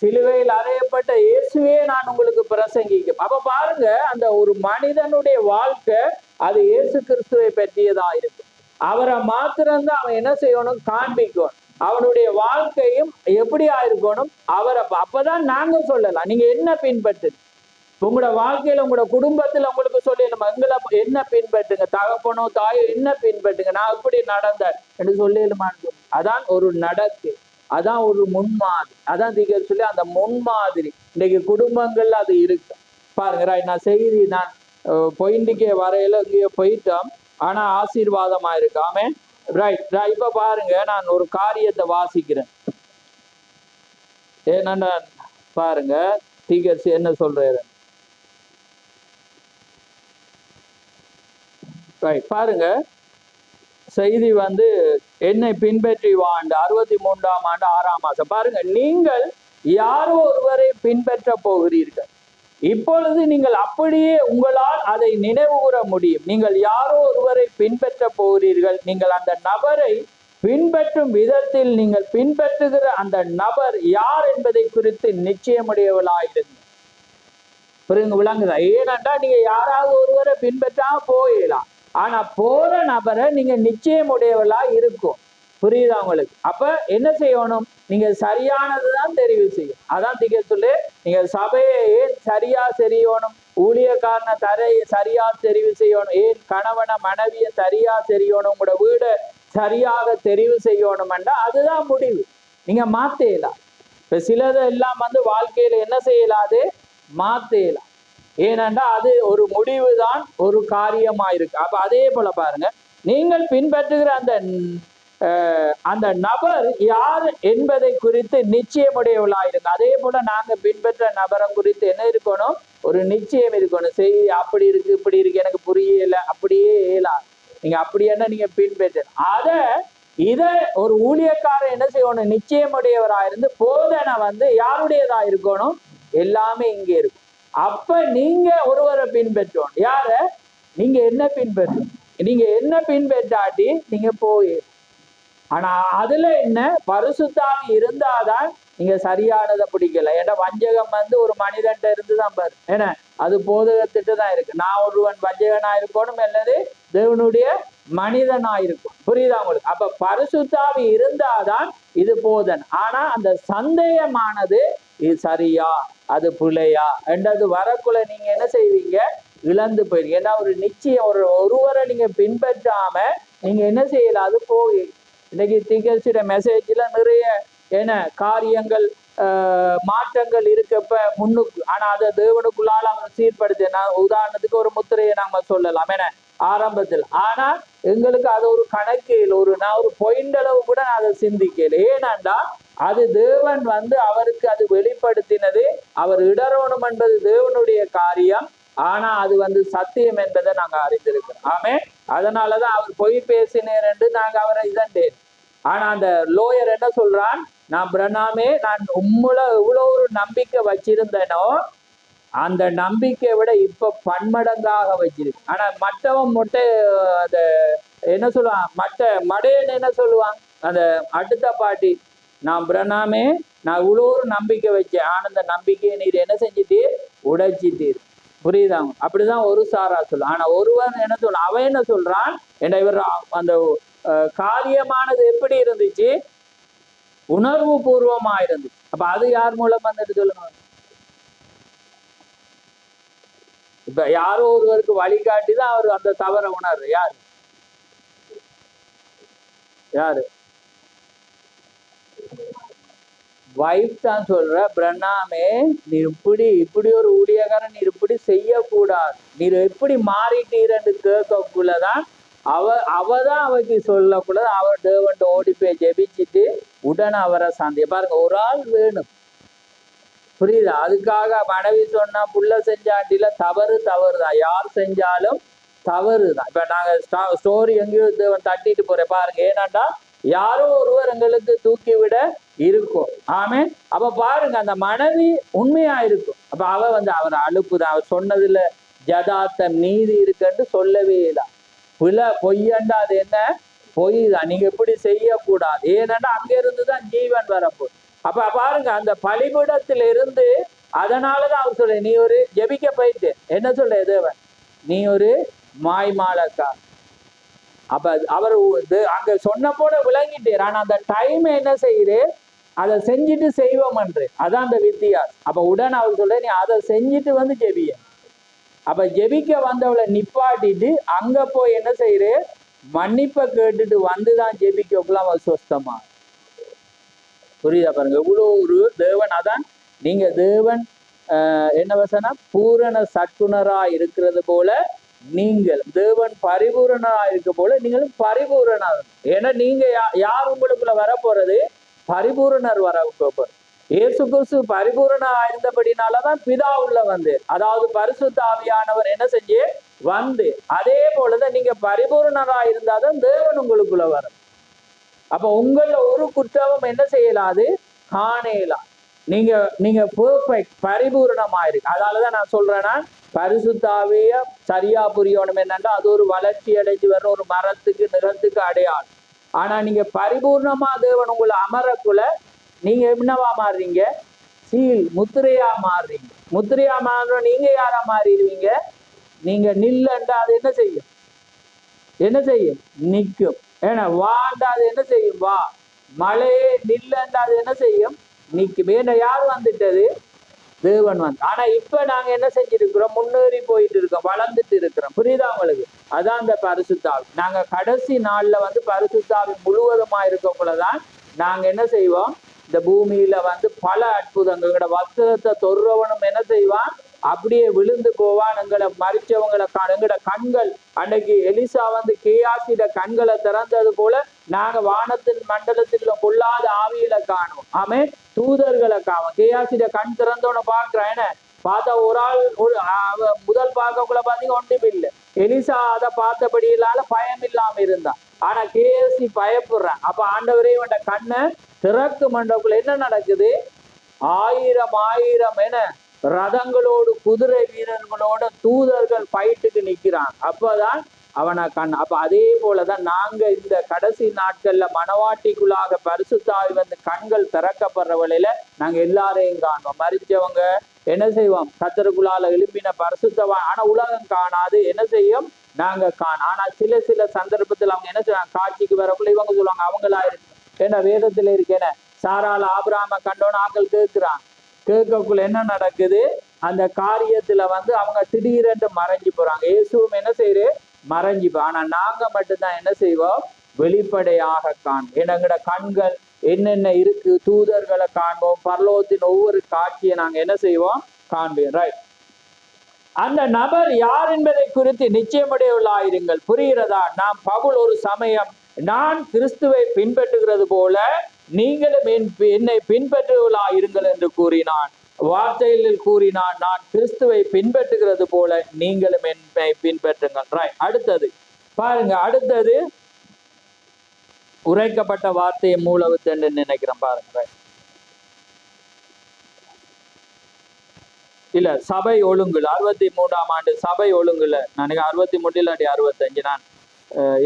சிலுவையில் அறையப்பட்ட இயேசுவே நான் உங்களுக்கு பிரசங்கிக்கும். அப்ப பாருங்க, அந்த ஒரு மனிதனுடைய வாழ்க்கை அது இயேசு கிறிஸ்துவை பற்றியதா இருக்கும். அவரை மாத்திரம்தான் அவன் என்ன செய்யணும், காண்பிக்கணும். அவனுடைய வாழ்க்கையும் எப்படியா இருக்கணும் அவரை. அப்பதான் நாங்க சொல்லலாம், நீங்க என்ன பின்பற்று உங்களோட வாழ்க்கையில உங்களோட குடும்பத்துல உங்களுக்கு சொல்லணும், எங்களை என்ன பின்பற்றுங்க, தகப்பனோ தாயோ என்ன பின்பற்றுங்க, நான் எப்படி நடந்தேன் என்று சொல்லலுமான்னு. அதான் ஒரு நடக்கு, அதான் ஒரு முன்மாதிரி. அதான் தீர்க்க சொல்லி அந்த முன்மாதிரி இன்னைக்கு குடும்பங்கள்ல அது இருக்கு. பாருங்க, நான் செய்தி நான் பொயிண்டிக்கே வரையில இங்கேயோ போயிட்டோம், ஆனா ஆசீர்வாதமா இருக்கு. ஆமே, ரைட். இப்ப பாருங்க, நான் ஒரு காரியத்தை வாசிக்கிறேன். ஏன்னா பாருங்க தீர்க்கதரிசி என்ன சொல்றாரு. ரைட், பாருங்க செய்தி வந்து என்னை பின்பற்றி வாண்டு 63ஆம் ஆண்டு 6ஆம் மாசம். பாருங்க, நீங்கள் யாரோ ஒருவரை பின்பற்ற போகிறீர்கள், இப்பொழுது நீங்கள் அப்படியே உங்களால் அதை நினைவு கூற முடியும். நீங்கள் யாரோ ஒருவரை பின்பற்ற போகிறீர்கள், நீங்கள் அந்த நபரை பின்பற்றும் விதத்தில் நீங்கள் பின்பற்றுகிற அந்த நபர் யார் என்பதை குறித்து நிச்சயமுடையவளாயிருங்க. புரியுங்க, விளங்குதா? ஏனென்றா நீங்க யாராவது ஒருவரை பின்பற்றாம போயிடலாம், ஆனா போற நபரை நீங்க நிச்சயமுடையவளா இருக்கும். புரியுதா உங்களுக்கு? அப்ப என்ன செய்யணும், நீங்க சரியானதுதான் தெரிவு செய்யும். அதான் திக சொல்லு, நீங்க சபையை ஏன் சரியா தெரியணும், ஊழியக்காரனை சரியா தெரிவு செய்யணும், ஏன் கணவனை மனைவியை சரியா தெரியணும், உங்களோட வீடை சரியாக தெரிவு செய்யணும்ன்றா அதுதான் முடிவு. நீங்க மாத்தேலாம். இப்ப சிலது எல்லாம் வந்து வாழ்க்கையில என்ன செய்யலாது, மாத்தேலாம். ஏனென்றா அது ஒரு முடிவு தான், ஒரு காரியமா இருக்கு. அப்ப அதே போல பாருங்க, நீங்கள் பின்பற்றுகிற அந்த நபர் யார் என்பதை குறித்து நிச்சயமுடையவளாயிருங்க. அதே போல நாங்க பின்பற்ற நபரை குறித்து என்ன இருக்கணும், ஒரு நிச்சயம் இருக்கணும். செய்தி அப்படி இருக்கு இப்படி இருக்கு எனக்கு புரியல, அப்படியே ஏலாம் நீங்க அப்படி என்ன நீங்க பின்பற்ற இத ஒரு ஊழியக்காரர் என்ன செய்யணும், நிச்சயமுடையவராயிருந்து போதனை வந்து யாருடையதா இருக்கணும், எல்லாமே இங்கே இருக்கும். அப்ப நீங்க ஒருவரை பின்பற்றணும். யார? நீங்க என்ன பின்பற்றும், நீங்க என்ன பின்பற்றாட்டி நீங்க போய். ஆனா அதுல என்ன, பரிசுத்தாவி இருந்தாதான் நீங்க சரியானதை பிடிக்கல. ஏன்னா வஞ்சகம் வந்து ஒரு மனிதன்ட்ட இருந்துதான் பாரு, ஏன்னா அது போதகத்திட்டு தான் இருக்கு. நான் ஒருவன் வஞ்சகனா இருக்கணும் அல்லது தேவனுடைய மனிதனா இருக்கும். புரியுதா உங்களுக்கு? அப்ப பரிசுத்தாவி இருந்தாதான் இது போதன். ஆனா அந்த சந்தேகமானது, இது சரியா அது பிள்ளையா என்றது வரக்குள்ள நீங்க என்ன செய்வீங்க, இழந்து போயிருங்க. ஏன்னா ஒரு நிச்சயம் ஒருவரை நீங்க பின்பற்றாம நீங்க என்ன செய்யல, அது போய். இன்னைக்கு தீர்க்கதரிசியோட மெசேஜ்ல நிறைய என்ன காரியங்கள் மாற்றங்கள் இருக்கப்ப முன்னுக்கு, ஆனா அதை தேவனுக்குள்ளால அவங்க சீர்படுத்த. நான் உதாரணத்துக்கு ஒரு முத்திரையை நாம சொல்லலாம் என்ன ஆரம்பத்தில், ஆனா எங்களுக்கு அது ஒரு கணக்கில் நான் ஒரு பாயிண்ட் அளவு கூட நான் அதை சிந்திக்கல. ஏனென்றா அது தேவன் வந்து அவருக்கு அது வெளிப்படுத்தினது. அவர் இடரோணும் என்பது தேவனுடைய காரியம், ஆனா அது வந்து சத்தியம் என்பதை நாங்க அறிந்திருக்கிறோம். ஆமே, அதனாலதான் அவர் பொய் பேசினேன் என்று நாங்க அவரை இதண்டேன். ஆனா அந்த லோயர் என்ன சொல்றான், நான் பிரணாமே நான் உம்முல எவ்வளவு ஒரு நம்பிக்கை வச்சிருந்தேனோ அந்த நம்பிக்கையை விட இப்ப பன்மடங்காக வச்சிருக்கு. ஆனா மற்றவன் மொட்டை அந்த என்ன சொல்லுவான், மடையன் என்ன சொல்லுவான், அந்த அடுத்த பாட்டி, நான் பிரணாமே நான் இவ்வளோ ஒரு நம்பிக்கை வச்சேன், ஆனா அந்த நம்பிக்கையை நீர் என்ன செஞ்சிட்டீர், உடைச்சிட்டீர். புரியுதாங்க? அப்படிதான் ஒரு சாரா சொல்ல. ஆனா ஒருவன் என்ன சொல்ல, அவன் என்ன சொல்றான், என்ன இவர் அந்த காரியமானது எப்படி இருந்துச்சு, உணர்வு பூர்வமா இருந்துச்சு. அப்ப அது யார் மூலம் வந்துட்டு சொல்லுங்க. இப்ப யாரோ ஒருவருக்கு வழிகாட்டி தான் அவர் அந்த தவறை உணர்வு. யாரு வைஃப் தான் சொல்ற, பிரணாமே நீர் இப்படி ஒரு ஊழியக்காரன் நீர் இப்படி செய்யக்கூடாது, நீர் எப்படி மாறிட்டீரன்னு கேட்கக்குள்ளதான் அவதான் அவருக்கு சொல்லக்கூடாது. அவர் தேவன் ஓடி போய் ஜெபிச்சுட்டு உடனே அவரை சாந்தி பாருங்க. ஒரு ஆள் வேணும், புரியுதா? அதுக்காக மனைவி சொன்னா புள்ள செஞ்சாண்டில தவறுதான், யார் செஞ்சாலும் தவறுதான். இப்ப நாங்க ஸ்டோரி எங்கேயோ தேவன் தட்டிட்டு போறேன் பாருங்க. ஏன்னாண்டா யாரோ ஒருவர் எங்களுக்கு தூக்கி விட இருக்கும். ஆமே. அப்ப பாருங்க, அந்த மனைவி உண்மையா இருக்கும். அப்ப அவ அவர் அழுப்புதான், அவர் சொன்னதுல ஜதார்த்தம் நீதி இருக்குன்னு சொல்லவே இல்லை. பொய்யண்டா அது என்ன பொய் தான், நீங்க எப்படி செய்யக்கூடாது. ஏன்னா அங்க இருந்துதான் ஜீவன் வரப்போ. அப்ப பாருங்க, அந்த பலிபீடத்துல இருந்து அதனாலதான் அவர் சொல்ல, நீ ஒரு ஜெபிக்க போயிட்டு என்ன சொல்ற தேவன், நீ ஒரு மாய்மாலக்கா. அப்ப அவர் அங்க சொன்ன போல விளங்கிட்டார். ஆனா அந்த டைம் என்ன செய்யுது, அதை செஞ்சுட்டு செய்வோம் என்று, அதான் அந்த வித்தியாசம். அப்ப உடனே அவர் சொல்ற, நீ அதை செஞ்சுட்டு ஜெபிய. அப்ப ஜெபிக்க வந்தவளை நிப்பாட்டிட்டு அங்க போய் என்ன செய்யுது, மன்னிப்பை கேட்டுட்டு வந்துதான் ஜெபிக்கக்குள்ள அவள் சொஸ்தமா. புரியுதா பாருங்க, எவ்வளோ ஒரு தேவன். அதான் நீங்க தேவன் என்ன வசனம், பூரண சற்குணரா இருக்கிறது போல நீங்கள் தேவன் பரிபூரணா இருக்க போல நீங்களும் பரிபூரணா. ஏன்னா நீங்க யார் உங்களுக்குள்ள வர போறது, பரிபூரணர் வர போறது. இயேசு கிறிஸ்து பரிபூரணா இருந்தபடினாலதான் பிதா உள்ள வந்து, அதாவது பரிசுத்த ஆவியானவர் என்ன செஞ்சு வந்து, அதே போலதான் நீங்க பரிபூரணரா இருந்தாதான் தேவன் உங்களுக்குள்ள வரும். அப்ப உங்கள ஒரு குற்றமும் என்ன செய்யலாது, காணலாம். நீங்க பெர்ஃபெக்ட் பரிபூரணமா இருக்கு. அதனாலதான் நான் சொல்றேன்னா, பரிசுத்தாவிய சரியா புரியணும். என்னன்னா அது ஒரு வளர்ச்சி அடைஞ்சு வர்ற ஒரு மரத்துக்கு நிறத்துக்கு அடையாளம். ஆனா நீங்க பரிபூர்ணமா தேவன் உங்களை அமரக்குள்ள நீங்க என்னவா மாறுறீங்க, சீல் முத்திரையா மாறுறீங்க. முத்திரையா மாறுறோம். நீங்க யாரா மாறிடுவீங்க, நீங்க நில்லண்டா அது என்ன செய்யும், நிற்கும். ஏன்னா வாண்டா அது என்ன செய்யும், வா. மழையே நில்லண்டா அது என்ன செய்யும், நிற்கும். ஏன்னா யார் வந்துட்டது, தேவன் வந்து. ஆனா இப்ப நாங்க என்ன செஞ்சிருக்கிறோம், முன்னேறி போயிட்டு இருக்கோம், வளர்ந்துட்டு இருக்கிறோம். புரியுதா உங்களுக்கு? அதான் அந்த பரிசுத்தாவி. நாங்க கடைசி நாள்ல பரிசுத்தாவி முழுவதுமா இருக்கக்குள்ளதான் நாங்க என்ன செய்வோம், இந்த பூமியில பல அற்புதங்களோட வஸ்திரத்தை தொடுறவனும் என்ன செய்வான், அப்படியே விழுந்து போவான். எங்களை மறிச்சவங்களை எங்கட கண்கள், அன்னைக்கு எலிசா கேயாசிட கண்களை திறந்தது போல நாங்க வானத்தின் மண்டலத்தில் கொள்ளாத ஆவியில காணுவோம். ஆமே. தூதர்களை காணும். கேயாசிட கண் திறந்தோன்னு பாக்குறேன். பார்த்தா ஒரு ஆள் முதல் பார்க்கக்குள்ள பாத்தீங்க ஒன்றும் இல்லை. எலிசா அதை பார்த்தபடியிலால பயம் இல்லாம இருந்தான். ஆனா கேஎஸ்சி பயப்படுறான். அப்ப ஆண்டவரே இவன் கண்ணை திறக்கு மண்டபக்குள்ள என்ன நடக்குது, ஆயிரம் என ரதங்களோடு குதிரை வீரர்களோட தூதர்கள் ஃபைட்டுக்கு நிக்கிறான். அப்பதான் அவனை கண். அப்ப அதே போலதான் நாங்க இந்த கடைசி நாட்கள்ல மனவாட்டிக்குள்ளாக பரிசுத்தாவி கண்கள் திறக்கப்படுற வழியில நாங்க எல்லாரையும் காணுவோம். மறிச்சவங்க என்ன செய்வோம், கத்தருக்குள்ளால எழுப்பின பரிசுத்தவான். ஆனா உலகம் காணாது, என்ன செய்யும், நாங்க ஆனா சில சந்தர்ப்பத்தில் அவங்க என்ன செய்வாங்க, காட்சிக்கு வரக்குள்ள இவங்க சொல்லுவாங்க அவங்களா இருக்கு. ஏன்னா வேதத்துல இருக்கேன, சாரால ஆபிரகாம கண்டோன்னு ஆக்கள் கேட்கிறான். கேட்கக்குள்ள என்ன நடக்குது, அந்த காரியத்துல அவங்க திடீரென்று மறைஞ்சு போறாங்க. இயேசுவும் என்ன செய்யுது, மறைஞ்சுப்போ. ஆனா நாங்க மட்டும்தான் என்ன செய்வோம், வெளிப்படையாக காண்போம். எங்கட கண்கள் என்னென்ன இருக்கு, தூதர்களை காண்போம், பரலோகத்தின் ஒவ்வொரு காட்சியை நாங்க என்ன செய்வோம், காண்போம். ரைட். அந்த நபர் யார் என்பதை குறித்து நிச்சயமுடையவர்களாயிருங்கள். புரிகிறதா? நாம் பவுல் ஒரு சமயம், நான் கிறிஸ்துவை பின்பற்றுகிறது போல நீங்களும் என்னை பின்பற்றுவர்களாயிருங்கள் என்று கூறினான். வார்த்தைகளில் கூறினான், நான் கிறிஸ்துவை பின்பற்றுகிறது போல நீங்களும் என்னை பின்பற்றுங்கள். ரைட். அடுத்தது பாருங்க, அடுத்தது உரைக்கப்பட்ட வார்த்தையை மூலவத்து என்று நினைக்கிறேன். பாருங்க. இல்ல சபை ஒழுங்குல 63ஆம் ஆண்டு சபை ஒழுங்குல நான் 63 இல்லாட்டி 65 நான்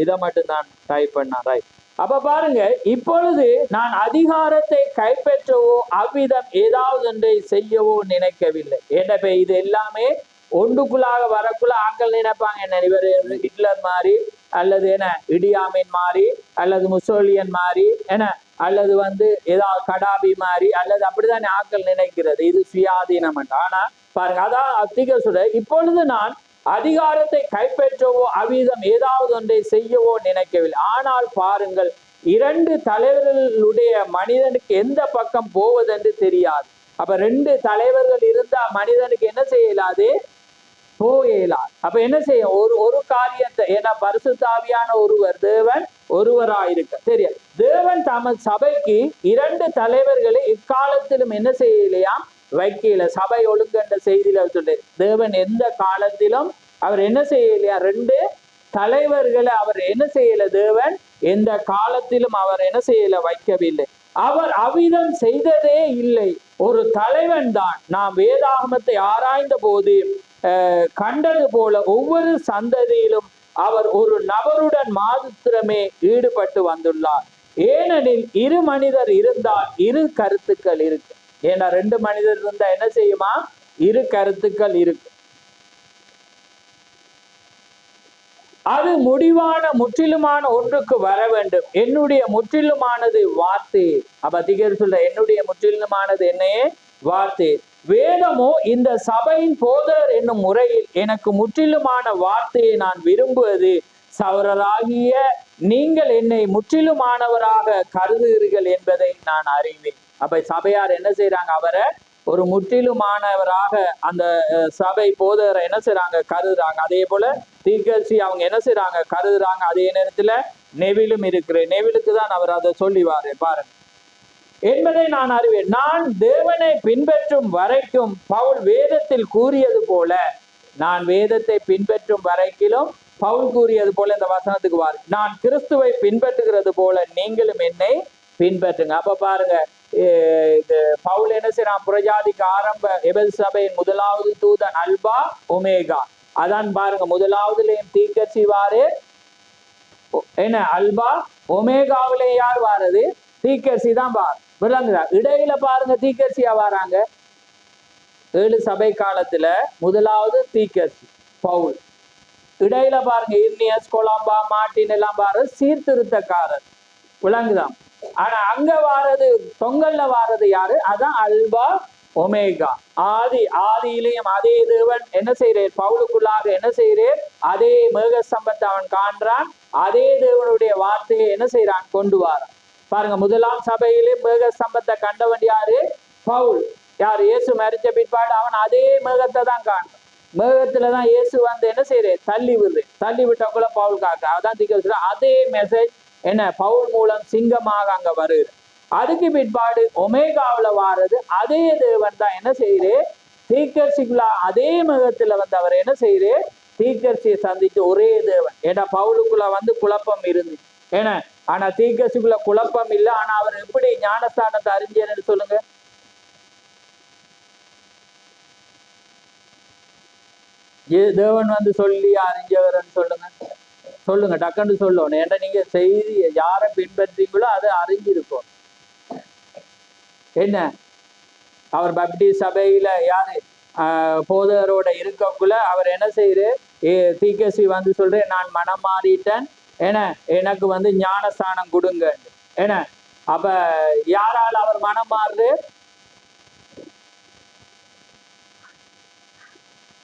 இதை மட்டும் தான் டைப் பண்ண ரைட். அப்ப பாருங்க, இப்பொழுது நான் அதிகாரத்தை கைப்பற்றவோ அவ்விதம் ஏதாவது ஒன்றை செய்யவோ நினைக்கவில்லை. ஏன்னா இது எல்லாமே ஒன்றுக்குள்ளாக வரக்குள்ள ஆக்கள் நினைப்பாங்க என்ன இவர் ஹிட்லர் மாதிரி அல்லது என்ன இடியாமின் மாதிரி அல்லது முசோலியன் மாதிரி என்ன அல்லது ஏதாவது கடாபி மாதிரி அல்லது அப்படிதான் ஆக்கள் நினைக்கிறது. இது சுயாதீனம். ஆனா பாருங்க, அதான் அதிக சொல்ற, இப்பொழுது நான் அதிகாரத்தை கைப்பற்றவோ அவ்விதம் ஏதாவது ஒன்றை செய்யவோ நினைக்கவில்லை. ஆனால் பாருங்கள், 2 தலைவர்களுடைய மனிதனுக்கு எந்த பக்கம் போவதென்று தெரியாது. அப்ப 2 தலைவர்கள் இருந்தா மனிதனுக்கு என்ன செய்யலாது? போயலாது. அப்ப என்ன செய்ய ஒரு காரியத்தை, ஏன்னா பரிசுத்த ஆவியான ஒருவர் தேவன் ஒருவராயிருக்க தெரியும். தேவன் தமது சபைக்கு 2 தலைவர்களை இக்காலத்திலும் என்ன செய்யலையாம்? வைக்கல. சபை ஒழுங்கென்ற செய்தியில சொல்லு, தேவன் எந்த காலத்திலும் அவர் என்ன செய்யலையா? 2 தலைவர்களை அவர் என்ன செய்யல? தேவன் எந்த காலத்திலும் அவர் என்ன செய்யல? வைக்கவில்லை. அவர் அவ்விதம் செய்ததே இல்லை. ஒரு தலைவன் தான் நாம் வேதாகமத்தை ஆராய்ந்த போது கண்டது போல ஒவ்வொரு சந்ததியிலும் அவர் ஒரு நபருடன் மாத்திரமே ஈடுபட்டு வந்துள்ளார். ஏனெனில் 2 மனிதர் இருந்தால் 2 கருத்துக்கள் இருக்கு. ஏன்னா 2 மனிதர் இருந்தா என்ன செய்யுமா? 2 கருத்துக்கள் இருக்கு. அது முடிவான முற்றிலுமான ஒன்றுக்கு வர வேண்டும். என்னுடைய முற்றிலுமானது வார்த்தை. அப்ப திகர் சொல்ற, என்னுடைய முற்றிலுமானது என்னையே வார்த்தை. வேதமோ இந்த சபையின் போதர் என்னும் முறையில் எனக்கு முற்றிலுமான வார்த்தையை நான் விரும்புவது, சவரராகிய நீங்கள் என்னை முற்றிலுமானவராக கருதுகிறீர்கள் என்பதை நான் அறிவேன். அப்ப சபையார் என்ன செய்யறாங்க? அவரை ஒரு முற்றிலுமானவராக அந்த சபை போதரை என்ன செய்யறாங்க? கருதுறாங்க. அதே போல தீர்க்கதரிசி அவங்க என்ன செய்யறாங்க? கருதுறாங்க. அதே நேரத்துல நெவிலும் இருக்கிற நெவிலுக்கு தான் அவர் அதை சொல்லிவாரு பாருங்க, என்பதை நான் அறிவேன். நான் தேவனை பின்பற்றும் வரைக்கும் பவுல் வேதத்தில் கூறியது போல, நான் வேதத்தை பின்பற்றும் வரைக்கிலும் பவுல் கூறியது போல இந்த வசனத்துக்கு வாரு, நான் கிறிஸ்துவை பின்பற்றுகிறது போல நீங்களும் என்னை பின்பற்றுங்க. அப்ப பாருங்க, பவுல் என்ன செய்யறான்? புரஜாதிக்கு ஆரம்ப எபேசு சபையின் முதலாவது தூதன் அல்பா ஒமேகா. அதான் பாருங்க, முதலாவதுலயும் தீர்க்கதரிசி வாரு என்ன அல்பா, ஒமேகாவிலே யார் வாரது? தீர்க்கதரிசி தான் வார். விளங்குதா? இடையில பாருங்க தீர்க்கதரிசியா வராங்க. 7 சபை காலத்துல முதலாவது தீர்க்கதரிசி பவுல். இடையில பாருங்க இர்னியஸ், கொலம்பா, மார்ட்டின் எல்லாம் பாரு சீர்திருத்தக்காரர். விளங்குதான்? ஆனா அங்க வாரது, தொங்கல்ல வாரது யாரு? அதான் அல்பா ஒமேகா. ஆதியிலையும் அதே தேவன் என்ன செய்யறேன்? பவுலுக்குள்ளாக என்ன செய்யறேன்? அதே மேக சம்பத்தை அவன் காண்றான். அதே தேவனுடைய வார்த்தையை என்ன செய்யறான்? கொண்டு வாரான். பாருங்க, முதலாம் சபையிலே மேக சம்பத்தை கண்டவன் யாரு? பவுல். யார்? இயேசு மரிச்ச பிற்பாடு அவன் அதே மேகத்தை தான் காண்றான். மேகத்துலதான் இயேசு என்ன செய்யறேன்? தள்ளி விடுது. தள்ளி விட்டக்குள்ள பவுல் காக்க. அதான் திக்க அதே மெசேஜ் என்ன பவுல் மூலம் சிங்கமாக அங்க வருது. அதுக்கு பிற்பாடு ஒமேகாவில வாரது அதே தேவன் தான் என்ன செய்யறே? தீர்க்கதரிசிக்குள்ளா அதே மேகத்துல அவர் என்ன செய்யறே? தீர்க்கதரிசியை சந்திச்சு ஒரே தேவன். ஏன்னா பவுலுக்குள்ள குழப்பம் இருந்து ஏன்னா, ஆனா தீர்க்கதரிசிக்குள்ள குழப்பம் இல்லை. ஆனா அவர் எப்படி ஞானஸ்தானத்தை அறிஞர்னு சொல்லுங்க? தேவன் சொல்லி அறிஞ்சவர்ன்னு சொல்லுங்க. சொல்லுங்க, டக்குன்னு சொல்லணும். ஏன்னா நீங்க செய்தி யாரை பின்பற்றீங்களோ அதை அறிஞ்சிருக்கும். என்ன அவர் பப்டிஸ்ட் சபையில யாரு போதரோட இருக்கக்குள்ள அவர் என்ன செய்யறாரு? தீர்க்கதரிசி சொல்றேன், நான் மனம் மாறிட்டேன், ஏன்னா எனக்கு ஞானஸ்தானம் கொடுங்க. ஏன்னா அப்ப யாரால அவர் மனம் மாறுது?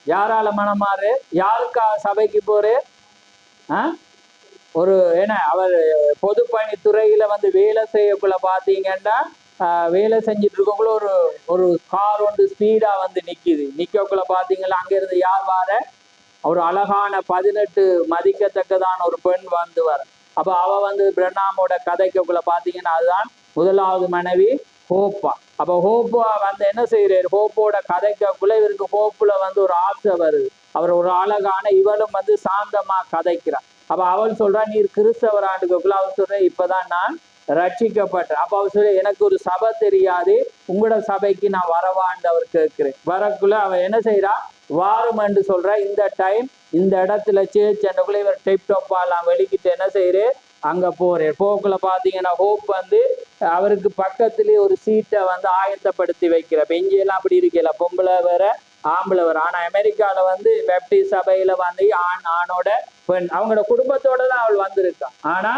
யாரால மனம் மாறு? யாருக்கா சபைக்கு போரு? ஒரு என்ன அவர் பொதுப்பணித்துறையில வேலை செய்யக்குள்ள பாத்தீங்கன்னா, வேலை செஞ்சுட்டு இருக்கக்குள்ள ஒரு கார் ஸ்பீடா நிக்குது. நிக்கக்குள்ள பாத்தீங்கன்னா அங்க இருந்து யார் வார? ஒரு அழகான 18 மதிக்கத்தக்கதான ஒரு பெண் வர. அப்ப அவ பிரண்ணாமோட கதைக்குள்ள பாத்தீங்கன்னா அதுதான் முதலாவது மனைவி ஹோப்பா. அப்ப ஹோப்பா என்ன செய்யறாரு? ஹோப்போட கதைக்குள்ள இவருக்கு ஹோப்புல ஒரு ஆசை வருது. அவர் ஒரு அழகான இவளும் சாந்தமா கதைக்கிறார். அப்ப அவள் சொல்றா, நீர் கிறிஸ்தவர் ஆண்டுக்குள்ள. அவர் சொல்ற, இப்பதான் நான் ரட்சிக்கப்பட்ட. அப்ப அவர் சொல்லி எனக்கு ஒரு சபை தெரியாது, உங்களோட சபைக்கு நான் வரவான்னு அவர் கேட்கிறேன். வரக்குள்ள அவர் என்ன செய்யறா, வாரும் என்று சொல்ற. இந்த டைம் இந்த இடத்துல சேர்ச்சண்டக்குள்ள இவர் டெப் டொப்பாலாம் வெளிக்கிட்டு என்ன செய்யறே, அங்க போறேன். போக்குள்ள பாத்தீங்கன்னா ஹோப் வந்து அவருக்கு பக்கத்துலயே ஒரு சீட்டை வந்து ஆயத்தப்படுத்தி வைக்கிற. பெஞ்சியெல்லாம் அப்படி இருக்கல, பொம்பளை வேற ஆம்பளை வேற. ஆனா அமெரிக்கால வந்து பெப்டிஸ்ட் சபையில வந்து ஆணோட பெண் அவங்களோட குடும்பத்தோட தான் அவள் வந்திருக்கான். ஆனா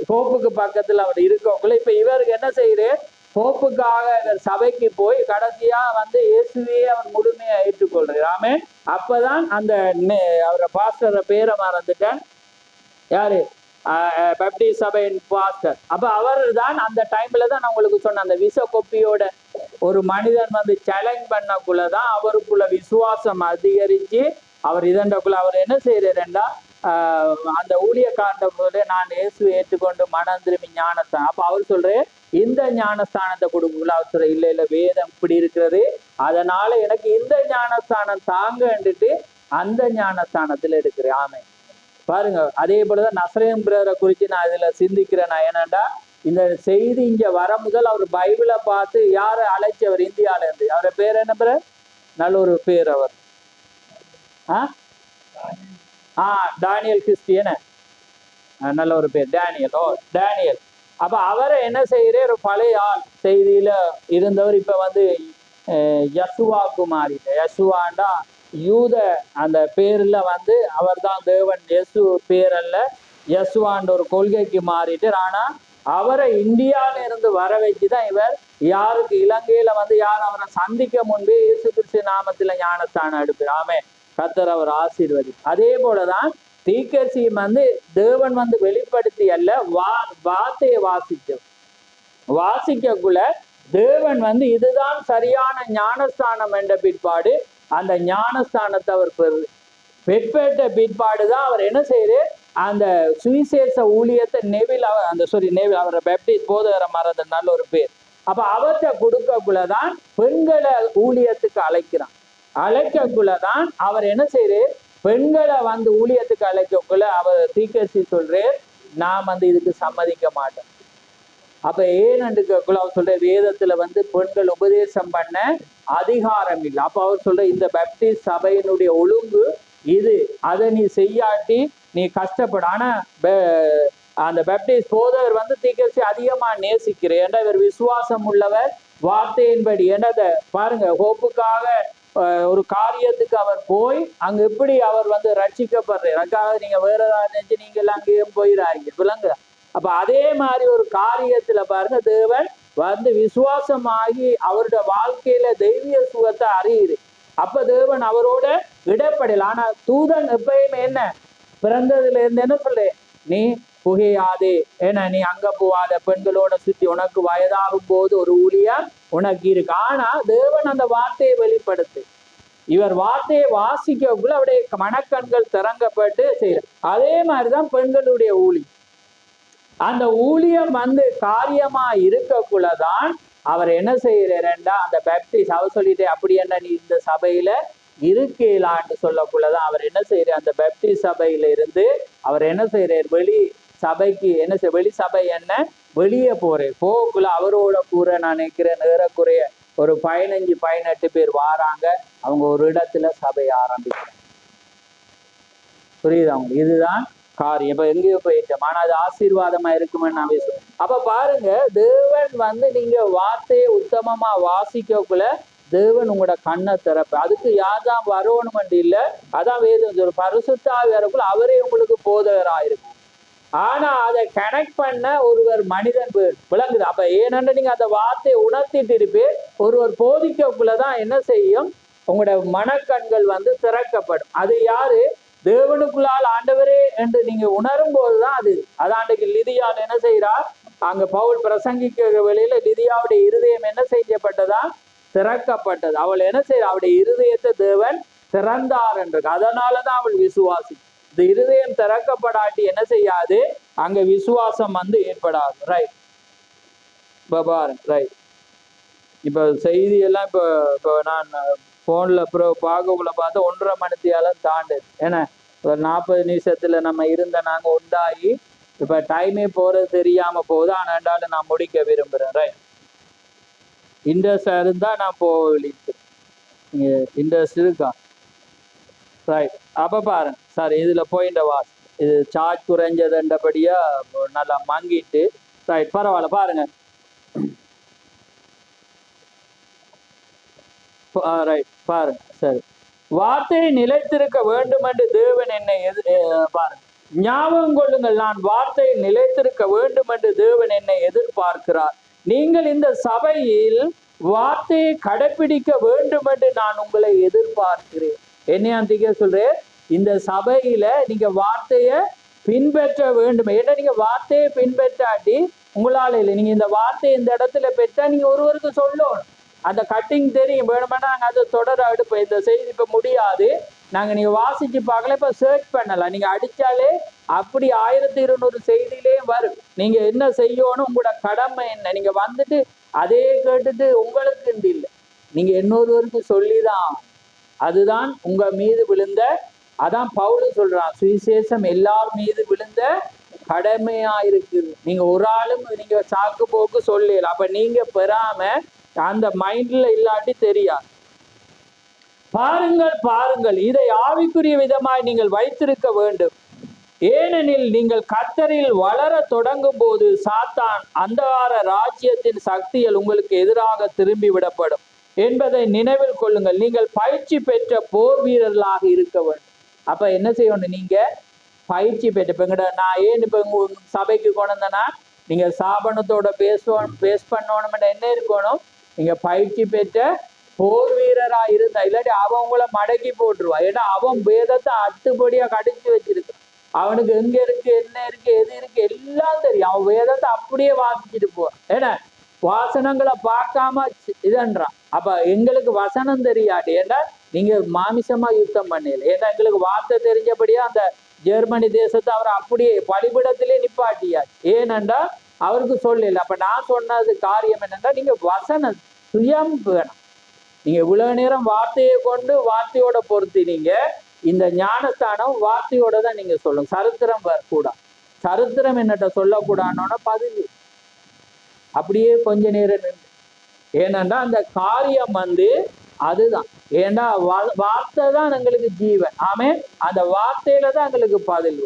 ஹோப்புக்கு பக்கத்துல அவர் இருக்கக்குள்ள இப்ப இவருக்கு என்ன செய்யறே, ஹோப்புக்காக இவர் சபைக்கு போய் கடைசியா வந்து இயேசுவையே அவர் முழுமையா ஏற்றுக்கொள்றார். ஆமே. அப்பதான் அந்த அவரை பாஸ்டர் பேரை மறந்துட்டேன், யாரு, பெப்டிஸ்ட் சபையின் பாஸ்டர். அப்ப அவர் தான் அந்த டைம்ல தான் நான் உங்களுக்கு சொன்ன அந்த விச கொப்பியோட ஒரு மனிதன் வந்து சேலஞ்ச் பண்ணக்குள்ளதான் அவருக்குள்ள விசுவாசம் அதிகரிச்சு அவர் இதண்டக்குள்ள அவர் என்ன செய்யறேன்டா, அந்த ஊழியக்காரன் நான் இயேசுவை ஏற்றுக்கொண்டு மனம் திரும்பி ஞானஸ்தானம். அப்ப அவர் சொல்றேன் இந்த ஞானஸ்தானத்தை கொடுக்குள்ள அவர் சொல்ற, இல்ல இல்ல வேதம் இப்படி இருக்கிறது, அதனால எனக்கு இந்த ஞானஸ்தானம் தாங்கன்னுட்டு அந்த ஞானஸ்தானத்துல இருக்கிறேன். ஆமை. பாருங்க, அதே போலதான் நசரேன் பிரதரை குறித்து நான் இதுல சிந்திக்கிறேன். நான் என்னண்டா, இந்த செய்தி இங்க வர முதல் அவர் பைபிளை பார்த்து யாரை அழைச்சவர் இந்தியால இருந்து, அவரை பேர் என்ன பிரதர், நல்ல ஒரு பேர் அவர், டானியல் கிறிஸ்டியன், நல்ல ஒரு பேர் டேனியல். டேனியல். அப்ப அவரை என்ன செய்யறே, ஒரு பழைய ஆள் செய்தியில இருந்தவர் இப்ப வந்து யசுவாக்கு மாறிட்ட. யசுவாண்டா யூத அந்த பேர்ல வந்து அவர் தான் தேவன், யசு பேரல்ல யசுவான்ற ஒரு கொள்கைக்கு மாறிட்டு. ஆனா அவரை இந்தியாவில இருந்து வர வச்சுதான் இவர் யாருக்கு இலங்கையில வந்து யார் அவரை சந்திக்க முன்பே இயேசு கிறிஸ்து நாமத்துல ஞானஸ்தானம் எடுப்பார். ஆமே. கர்த்தர் அவர் ஆசீர்வதி. அதே போலதான் தீர்க்கதரிசியும் வந்து தேவன் வந்து வெளிப்படுத்தி அல்ல, வார்த்தையை வாசிக்கக்குள்ள தேவன் வந்து இதுதான் சரியான ஞானஸ்தானம் என்ற பிற்பாடு அந்த ஞானஸ்தானத்தை அவர் பெற்ற பிற்பாடுதான் அவர் என்ன செய்யுது, அந்த சுவிசேஷ ஊழியத்தை நெவில் அவரை பெப்டிஸ்ட் போதகர மறந்த நல்ல ஒரு பேர். அப்ப அவற்றை கொடுக்கக்குள்ளதான் பெண்களை ஊழியத்துக்கு அழைக்கக்குள்ளதான் அவர் என்ன செய்யுது, பெண்களை வந்து ஊழியத்துக்கு அழைக்கக்குள்ள அவர் தீர்க்கதரிசி சொல்றார், நான் வந்து இதுக்கு சம்மதிக்க மாட்டேன். அப்ப ஏனென்றுக்குள்ள அவர் சொல்ற, வேதத்துல வந்து பெண்கள் உபதேசம் பண்ண அதிகாரம் இல்லை. அப்ப அவர் சொல்ற, இந்த பெப்டிஸ்ட் சபையினுடைய ஒழுங்கு இது, அதை நீ செய்யாட்டி நீ கஷ்டப்பட. ஆனா அந்த பெப்டிஸ்ட் போதவர் வந்து தீர்க்கதரிசி அதிகமா நேசிக்கிறேன் என்ற இவர் விசுவாசம் உள்ளவர், வார்த்தையின்படி என்னதை பாருங்க, ஹோப்புக்காக ஒரு காரியத்துக்கு அவர் போய் அங்க எப்படி அவர் வந்து ரட்சிக்கப்படுறார். அதுக்காக நீங்க வேற ஏதாவது நினைச்சு நீங்க எல்லாம் அங்கேயும் போயிடாங்க விளங்க. அப்ப அதே மாதிரி ஒரு காரியத்துல பாருங்க, தேவன் வந்து விசுவாசமாகி அவருடைய வாழ்க்கையில தெய்வீக சுகத்தை அறியுது. அப்ப தேவன் அவரோட இடப்படல. ஆனா தூதன் எப்பயுமே என்ன, பிறந்ததுல இருந்து என்ன சொல்றேன், நீ புகையாதே, ஏன்னா நீ அங்க போவாத, பெண்களோட சுத்தி, உனக்கு வயதாகும் போது ஒரு ஊழியம் உனக்கு இருக்கு. ஆனா தேவன் அந்த வார்த்தையை வெளிப்படுத்து, இவர் வார்த்தையை வாசிக்கக்குள்ள அவருடைய மனக்கண்கள் திறங்கப்பட்டு செய்யற. அதே மாதிரிதான் பெண்களுடைய ஊழியம். அந்த ஊழியம் வந்து காரியமா இருக்கக்குள்ளதான் அவர் என்ன செய்யறா, அந்த பெப்டிஸ்ட் அவர் சொல்லிட்டு அப்படி என்ன நீ இந்த சபையில இருக்கலான்னு சொல்லக்குள்ளதான் அவர் என்ன செய்யறார், அந்த பெப்டிஸ்ட் சபையில இருந்து அவர் என்ன செய்யறார், வெளி சபைக்கு என்ன செய்ய, வெளி சபை என்ன வெளியே போக்குள்ள அவரோட கூற நான் நினைக்கிறேன் ஏறக்குறைய ஒரு 15-18 பேர் வாராங்க. அவங்க ஒரு இடத்துல சபையை ஆரம்பிக்கிறாங்க. புரியுது அவங்களுக்கு, இதுதான் காரியம். இப்ப எங்கேயோ போயிட்டோம், ஆனா அது ஆசீர்வாதமா இருக்குமென்னு நான் பேசுவேன். அப்ப பாருங்க, தேவன் வந்து நீங்க வார்த்தையை உத்தமமா வாசிக்கக்குள்ள தேவன் உங்களோட கண்ணை திறப்ப. அதுக்கு யார்தான் வரணுமென்று இல்லை, அதான் வேதம் ஒரு பரிசுத்தாவி வரக்குள்ள அவரே உங்களுக்கு போதகராயிருக்கும். ஆனா அதை கனெக்ட் பண்ண ஒருவர் மனிதன் விளங்குது. அப்ப ஏனென்று நீங்க அந்த வார்த்தையை உணர்த்திட்டு இருப்பேன், ஒருவர் போதிக்கக்குள்ளதான் என்ன செய்யும், உங்களோட மனக்கண்கள் வந்து திறக்கப்படும். அது யாரு, தேவனுக்குள்ளால் ஆண்டவரே என்று நீங்க உணரும் போதுதான் அது. அதாண்டுக்கு லிதியால் என்ன செய்யறார், அங்க பவுல் பிரசங்கிக்கிற வேளையில லிதியாவுடைய இருதயம் என்ன செய்யப்பட்டதா, திறக்கப்பட்டது. அவள் என்ன செய்ய, அவளுடைய இருதயத்தை தேவன் திறந்தார் என்று. அதனாலதான் அவள் விசுவாசி. இந்த இருதயம் திறக்கப்படாட்டி என்ன செய்யாது, அங்க விசுவாசம் வந்து ஏற்படாது. ரைட். இப்ப பாருங்க, ரைட். இப்ப செய்தி எல்லாம் இப்ப நான் போன்ல பார்க்கக்குள்ள பார்த்தா 1.5 மணி நேரம் தாண்டு. ஏன்னா ஒரு 40 நிமிஷத்துல நம்ம நாங்க உண்டாகி இப்ப டைமே போறது தெரியாம போகுது. ஆனாண்டாலும் நான் முடிக்க விரும்புறேன். ரைட், இன்ட்ரெஸ்ட் இருந்தா நான் போக இன்ட்ரெஸ்ட் இருக்கா? ரைட், அப்ப பாருங்க சார், இதுல போயிட்ட வாஸ் இது சார்ஜ் குறைஞ்சதுன்றபடியா நல்லா மங்கிட்டு. ரைட், பரவாயில்ல, பாருங்க. ரைட், பாருங்க. சரி, வார்த்தை நிலைத்திருக்க வேண்டும் என்று தேவன் என்னை பாருங்க, ஞாபகம் கொள்ளுங்கள், நான் வார்த்தை நிலைத்திருக்க வேண்டும் என்று தேவன் என்னை எதிர்பார்க்கிறார். நீங்கள் இந்த சபையில் வார்த்தையை கடைபிடிக்க வேண்டும் என்று நான் உங்களை எதிர்பார்க்கிறேன். என்னையாந்திக்க சொல்றேன், இந்த சபையில நீங்க வார்த்தைய பின்பற்ற வேண்டும். ஏன்னா நீங்க வார்த்தையை பின்பற்றாட்டி உங்களால இல்லை. நீங்க இந்த வார்த்தையை இந்த இடத்துல பெற்றா நீங்க ஒருவருக்கு சொல்லணும். அந்த கட்டிங் தெரியும், வேணுமென்னா நாங்கள் அதை தொடர அடுப்போம். இந்த செய்தி இப்போ முடியாது, நாங்கள் நீங்கள் வாசிச்சு பார்க்கல, இப்போ சர்ச் பண்ணலாம். நீங்கள் அடித்தாலே அப்படி 1200 செய்தியிலே வரும். நீங்கள் என்ன செய்யணும், உங்களோட கடமை என்ன, நீங்கள் வந்துட்டு அதே கேட்டுட்டு உங்களுக்கு இல்லை, நீங்கள் இன்னொருவருக்கு சொல்லிதான். அதுதான் உங்க மீது விழுந்த, அதான் பவுல் சொல்றான், சுவிசேஷம் எல்லார் மீது விழுந்த கடமையா இருக்குது. நீங்க ஒரு ஆளும் நீங்க சாக்கு போக்கு சொல்லல. அப்ப நீங்க பெறாம அந்த மைண்ட்ல இல்லாட்டி தெரியாது. பாருங்கள் பாருங்கள், இதை ஆவிக்குரிய விதமாய் நீங்கள் வைத்திருக்க வேண்டும். ஏனெனில் நீங்கள் கர்த்தரில் வளர தொடங்கும் போது சாத்தான் அந்தகார ராஜ்யத்தின் சக்திகள் உங்களுக்கு எதிராக திரும்பி விடப்படும் என்பதை நினைவில் கொள்ளுங்கள். நீங்கள் பயிற்சி பெற்ற போர் வீரர்களாக இருக்க வேண்டும். அப்ப என்ன செய்யணும், நீங்க பயிற்சி பெற்ற, இப்ப நான் ஏன் இப்ப சபைக்கு கொண்டேன்னா, நீங்க சாபனத்தோட பேஸ் பண்ணணும். என்ன இருக்கணும், நீங்க பயிற்சி பெற்ற போர் வீரரா இருந்தா, இல்லாட்டி அவன் உங்களை மடக்கி போட்டுருவான். ஏன்னா அவன் வேதத்தை அட்டுப்படியா கடிச்சு வச்சிருக்கான். அவனுக்கு எங்க இருக்கு, என்ன இருக்கு, எது இருக்கு எல்லாம் தெரியும். அவன் வேதத்தை அப்படியே வாசிச்சுட்டு போவான். ஏன்னா வாசனங்களை பார்க்காம இதுன்றான். அப்ப எங்களுக்கு வசனம் தெரியாது. ஏன்னா நீங்க மாமிசமா யுத்தம் பண்ணல. ஏன்னா எங்களுக்கு வார்த்தை தெரிஞ்சபடியா அந்த ஜெர்மனி தேசத்தை அவர் அப்படியே பலிபிடத்திலே நிப்பாட்டியாச்சு. ஏனென்றா அவருக்கு சொல்லல. அப்ப நான் சொன்னது காரியம் என்னன்னா, நீங்க வசனம் சுயம் வேணும். நீங்க இவ்வளவு நேரம் வார்த்தையை கொண்டு வார்த்தையோட பொருத்தி நீங்க இந்த ஞானஸ்தானம் வார்த்தையோட தான் நீங்க சொல்லுங்க. சரித்திரம் வரக்கூடாது. சரித்திரம் என்னட்ட சொல்லக்கூடாதுன்னா பதிவு அப்படியே கொஞ்ச நேரம் நின்று. ஏனென்றா அந்த காரியம் அதுதான். ஏன்னா வார்த்தை தான் எங்களுக்கு ஜீவன். ஆமே, அந்த வார்த்தையில தான் எங்களுக்கு பதில்.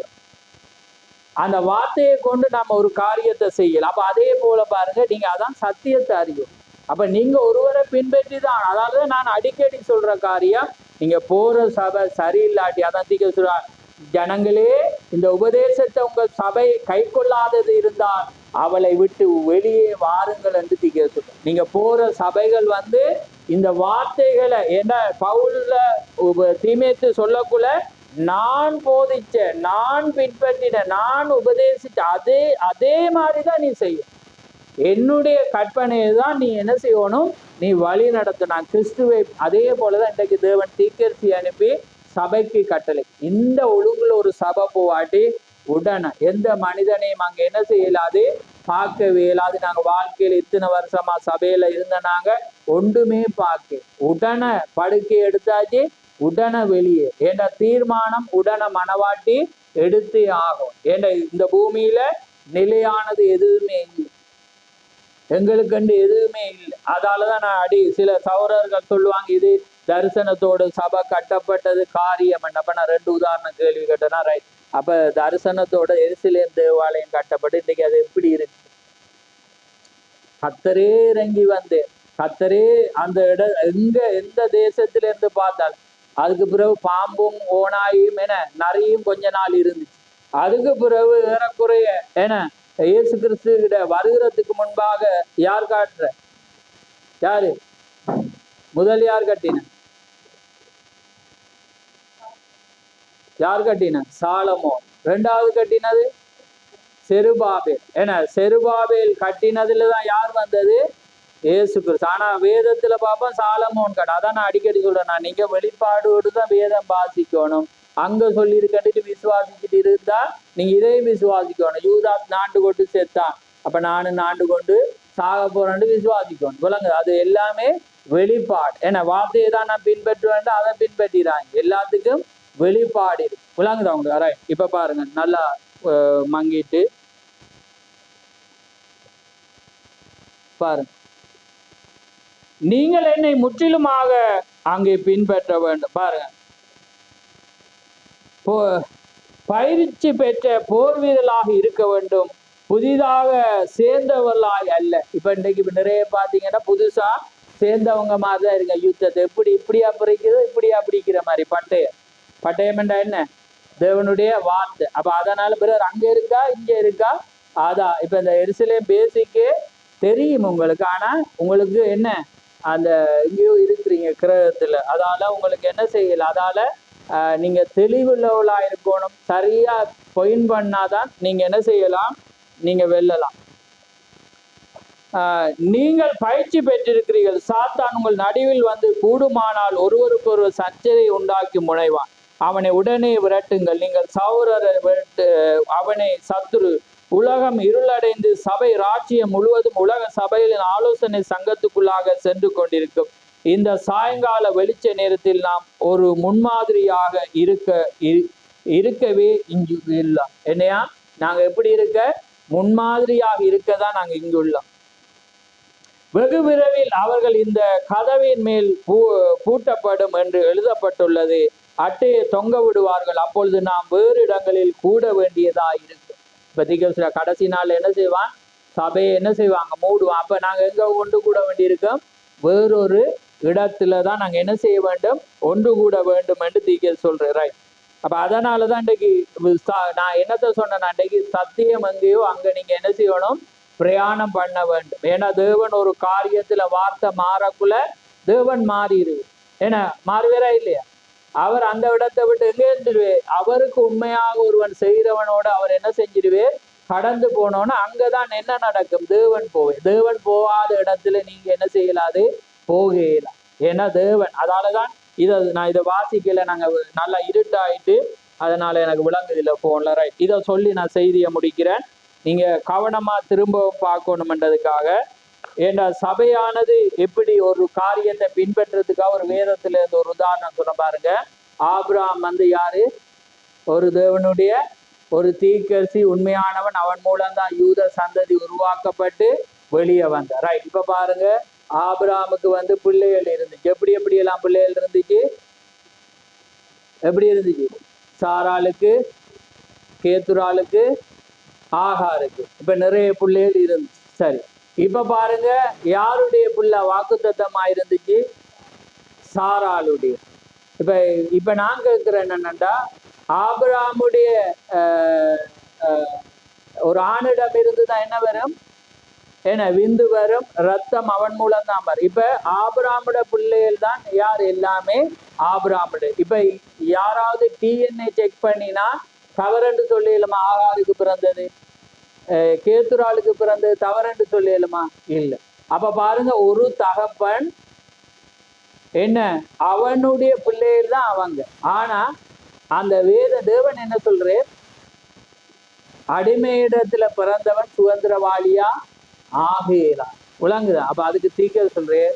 அந்த வார்த்தையை கொண்டு நம்ம ஒரு காரியத்தை செய்யலாம். அப்ப அதே போல பாருங்க, நீங்க அதான் சத்தியத்தை அறியும். அப்ப நீங்க ஒருவரை பின்பற்றி தான். அதாவது நான் அடிக்கடி சொல்ற காரியம், நீங்க போற சபை சரியில்லாட்டி, அதான் சொல்ற ஜனங்களே, இந்த உபதேசத்தை உங்க சபை கை கொள்ளாதது இருந்தால் அவளை விட்டு வெளியே வாருங்கள் என்று திக்க சொல்ற. நீங்க போற சபைகள் இந்த வார்த்தைகளை, என்ன பவுல்ல தீமேத்து சொல்லக்குள்ள, நான் போதிச்ச, நான் பின்பற்றின, நான் உபதேசிச்ச அதே மாதிரிதான் நீ செய்யும். என்னுடைய கற்பனையை தான் நீ என்ன செய்யணும், நீ வழி நடத்த. நான் கிறிஸ்துவை அதே போலதான் இன்றைக்கு தேவன் தீர்க்கதரிசி அனுப்பி சபைக்கு கட்டளை. இந்த ஒழுங்குல ஒரு சபை போவாட்டி உடனே எந்த மனிதனையும் அங்க என்ன செய்யலாது, பார்க்கவே இயலாது. நாங்க வாழ்க்கையில இத்தனை வருஷமா சபையில இருந்த நாங்க ஒன்றுமே பார்க்க, உடனே படுக்கை எடுத்தாச்சு, உடனே வெளியே. என்ற தீர்மானம் உடனே மனவாட்டி எடுத்தே ஆகும். ஏன்னா இந்த பூமியில நிலையானது எதுவுமே இல்லை, எங்களுக்கு எதுவுமே இல்லை. அதாலதான் நான் சில சகோதரர்கள் சொல்லுவாங்க, இது தரிசனத்தோடு சபை கட்டப்பட்டது காரியம். அப்ப நான் 2 உதாரணம் கேள்வி கேட்டேன்னா, ரைட். அப்ப தரிசனத்தோட எருசலேம் தேவாலயம் கட்டப்பட்டு இன்னைக்கு அது எப்படி இருக்கு? கர்த்தரே இறங்கி கர்த்தரே அந்த எந்த தேசத்துல இருந்து பார்த்தால், அதுக்கு பிறகு பாம்பும் ஓனாயும் என நிறையும் கொஞ்ச நாள் இருந்துச்சு. அதுக்கு பிறகு ஏறக்குறைய என இயேசு கிறிஸ்து கிட்ட வருகிறதுக்கு முன்பாக யார் காட்டுற, யாரு முதல் யார் கட்டின, யார் கட்டின? சாலமோன். 2வது கட்டினது செருபாபேல். ஏன்னா செருபாபேல் கட்டினதுலதான் யார் வந்தது? இயேசு கிறிஸ்து. ஆனா வேதத்துல பார்ப்போம் சாலமோன் கட்ட. அதான் நான் அடிக்கடி சொல்றேன், நான் நீங்க வெளிப்பாடோடு தான் வேதம் வாசிக்கணும். அங்க சொல்லி இருக்கட்டு விசுவாசிச்சுட்டு இருந்தா நீங்க இதையும் விசுவாசிக்கணும். யூதாஸ் நாண்டு கொண்டு செத்தான், அப்ப நானும் நாண்டு கொண்டு சாக போறேன்னு விசுவாசிக்கணும். விளங்கு, அது எல்லாமே வெளிப்பாடு. ஏன்னா வார்த்தையை தான் நான் பின்பற்றுவேன், அதை பின்பற்றிறாங்க. எல்லாத்துக்கும் வெளிப்பாடு இருக்கு. விளங்குதா உங்களுக்கு? ரைட். இப்ப பாருங்க, நல்லா மங்கிட்டு பாருங்க, நீங்கள் என்னை முற்றிலுமாக அங்கே பின்பற்ற வேண்டும். பாருங்க, பயிற்சி பெற்ற போர் வீரர்களாக இருக்க வேண்டும், புதிதாக சேர்ந்தவர்களாய் அல்ல. இப்ப இன்றைக்கு நிறைய பாத்தீங்கன்னா புதுசா சேர்ந்தவங்க மாதிரிதான் இருங்க. யுத்தத்தை இப்படியா பிடிக்கிறது, இப்படியா பிடிக்கிற மாதிரி. பட்டயம் என்றா என்ன? தேவனுடைய வார்த்தை. அப்ப அதனால பிறர் அங்க இருக்கா இங்க இருக்கா, அதான் இப்ப இந்த எருசலேம் பேசிக்கே தெரியும் உங்களுக்கு. ஆனா உங்களுக்கு என்ன, அந்த எங்கேயோ இருக்கிறீங்க கிரகத்துல, அதால உங்களுக்கு என்ன செய்யல, அதால நீங்க தெளிவுள்ளவளா இருக்கணும். சரியா பொயின் பண்ணாதான் நீங்க என்ன செய்யலாம், நீங்க வெல்லலாம். நீங்கள் பயிற்சி பெற்றிருக்கிறீர்கள். சாத்தான் உங்கள் நடுவில் வந்து கூடுமானால் ஒருவருக்கு ஒரு சர்ச்சையை உண்டாக்கி முனைவான், அவனை உடனே விரட்டுங்கள். நீங்கள் சௌரரை விரட்டு, அவனை சத்துரு. உலகம் இருளடைந்து சபை ராட்சியம் முழுவதும் உலக சபைகளின் ஆலோசனை சங்கத்துக்குள்ளாக சென்று கொண்டிருக்கும். இந்த சாயங்கால வெளிச்ச நேரத்தில் நாம் ஒரு முன்மாதிரியாக இருக்கவே இங்கு இல்லை. என்னையா, நாங்க எப்படி இருக்க, முன்மாதிரியாக இருக்கதான் நாங்க இங்கு உள்ளோம். வெகு விரைவில் அவர்கள் இந்த கதவின் மேல் பூட்டப்படும் என்று எழுதப்பட்டுள்ளது. அட்டையை தொங்க விடுவார்கள், அப்பொழுது நாம் வேறு இடங்களில் கூட வேண்டியதா இருக்கும். இப்ப கடைசி நாள் என்ன செய்வான், சபையை என்ன செய்வாங்க, மூடுவான். அப்ப நாங்க எங்க ஒன்று கூட வேண்டியிருக்கோம், வேறொரு இடத்துலதான் நாங்க என்ன செய்ய வேண்டும், ஒன்று கூட வேண்டும் என்று தீக்கல் சொல்றேன். ரைட். அப்ப அதனாலதான் இன்றைக்கு நான் என்னத்த சொன்னேன், இன்றைக்கு சத்தியம் எங்கேயோ அங்க நீங்க என்ன செய்யணும், பிரயாணம் பண்ண வேண்டும். ஏன்னா தேவன் ஒரு காரியத்துல வார்த்தை மாறக்குள்ள தேவன் மாறிடுது. ஏன்னா மாறுவேரா இல்லையா, அவர் அந்த இடத்தை விட்டு எங்கே இருந்துடுவே, அவருக்கு உண்மையாக ஒருவன் செய்கிறவனோட அவர் என்ன செஞ்சிடுவே, கடந்து போனோன்னா அங்கதான் என்ன நடக்கும், தேவன் போவே. தேவன் போகாத இடத்துல நீங்க என்ன செய்யலாது, போகலாம். ஏன்னா தேவன், அதனாலதான் நான் இதை வாசிக்கல, நாங்க நல்லா இருட்டாயிட்டு, அதனால எனக்கு விளங்குதில்லை போன்ல. ரைட். இதை சொல்லி நான் செய்தியை முடிக்கிறேன். நீங்க கவனமா திரும்பவும் பார்க்கணும்ன்றதுக்காக. ஏன்னா சபையானது எப்படி ஒரு காரியத்தை பின்பற்றதுக்காக ஒரு வேதத்துல இருந்து ஒரு உதாரணம் சொல்ல பாருங்க. ஆபிரகாம் வந்து யாரு, ஒரு தேவனுடைய ஒரு தீர்க்கதரிசி, உண்மையானவன். அவன் மூலம்தான் யூத சந்ததி உருவாக்கப்பட்டு வெளியே வந்த. ரைட். இப்ப பாருங்க, ஆபிரகாமுக்கு வந்து பிள்ளைகள் இருந்துச்சு. எப்படி எல்லாம் பிள்ளைகள் இருந்துச்சு, எப்படி இருந்துச்சு, சாராளுக்கு, கேத்துராளுக்கு, ஆகாருக்கு. இப்ப நிறைய பிள்ளைகள் இருந்துச்சு. சரி, இப்ப பாருங்க யாருடைய பிள்ளை வாக்குத்தத்தமா இருந்துச்சு, சாராளுடைய. இப்ப நான் கேட்கிறேன் என்னன்னா, ஆபிரகாமுடைய ஒரு ஆணிடம் இருந்துதான் என்ன வரும், ஏன்னா விந்து வரும், ரத்தம் அவன் மூலம் தான் வரும். இப்ப ஆபிரகாமுட பிள்ளைகள் தான் யார், எல்லாமே ஆபிரகாமுடைய. இப்ப யாராவது டிஎன்ஏ செக் பண்ணினா தவறென்று சொல்லிடலுமா, ஆகாருக்கு பிறந்தது கேத்துராளுக்கு பிறந்தது தவறென்று சொல்லிடலுமா, இல்லை. அப்ப பாருங்க, ஒரு தகப்பன் என்ன, அவனுடைய பிள்ளைகள் தான் அவங்க. ஆனா அந்த வேத தேவன் என்ன சொல்றே, அடிமையிடத்துல பிறந்தவன் சுதந்திரவாளியா ஆகிறான். விளங்குதா? அப்ப அதுக்கு தீர்க்க சொல்றேன்,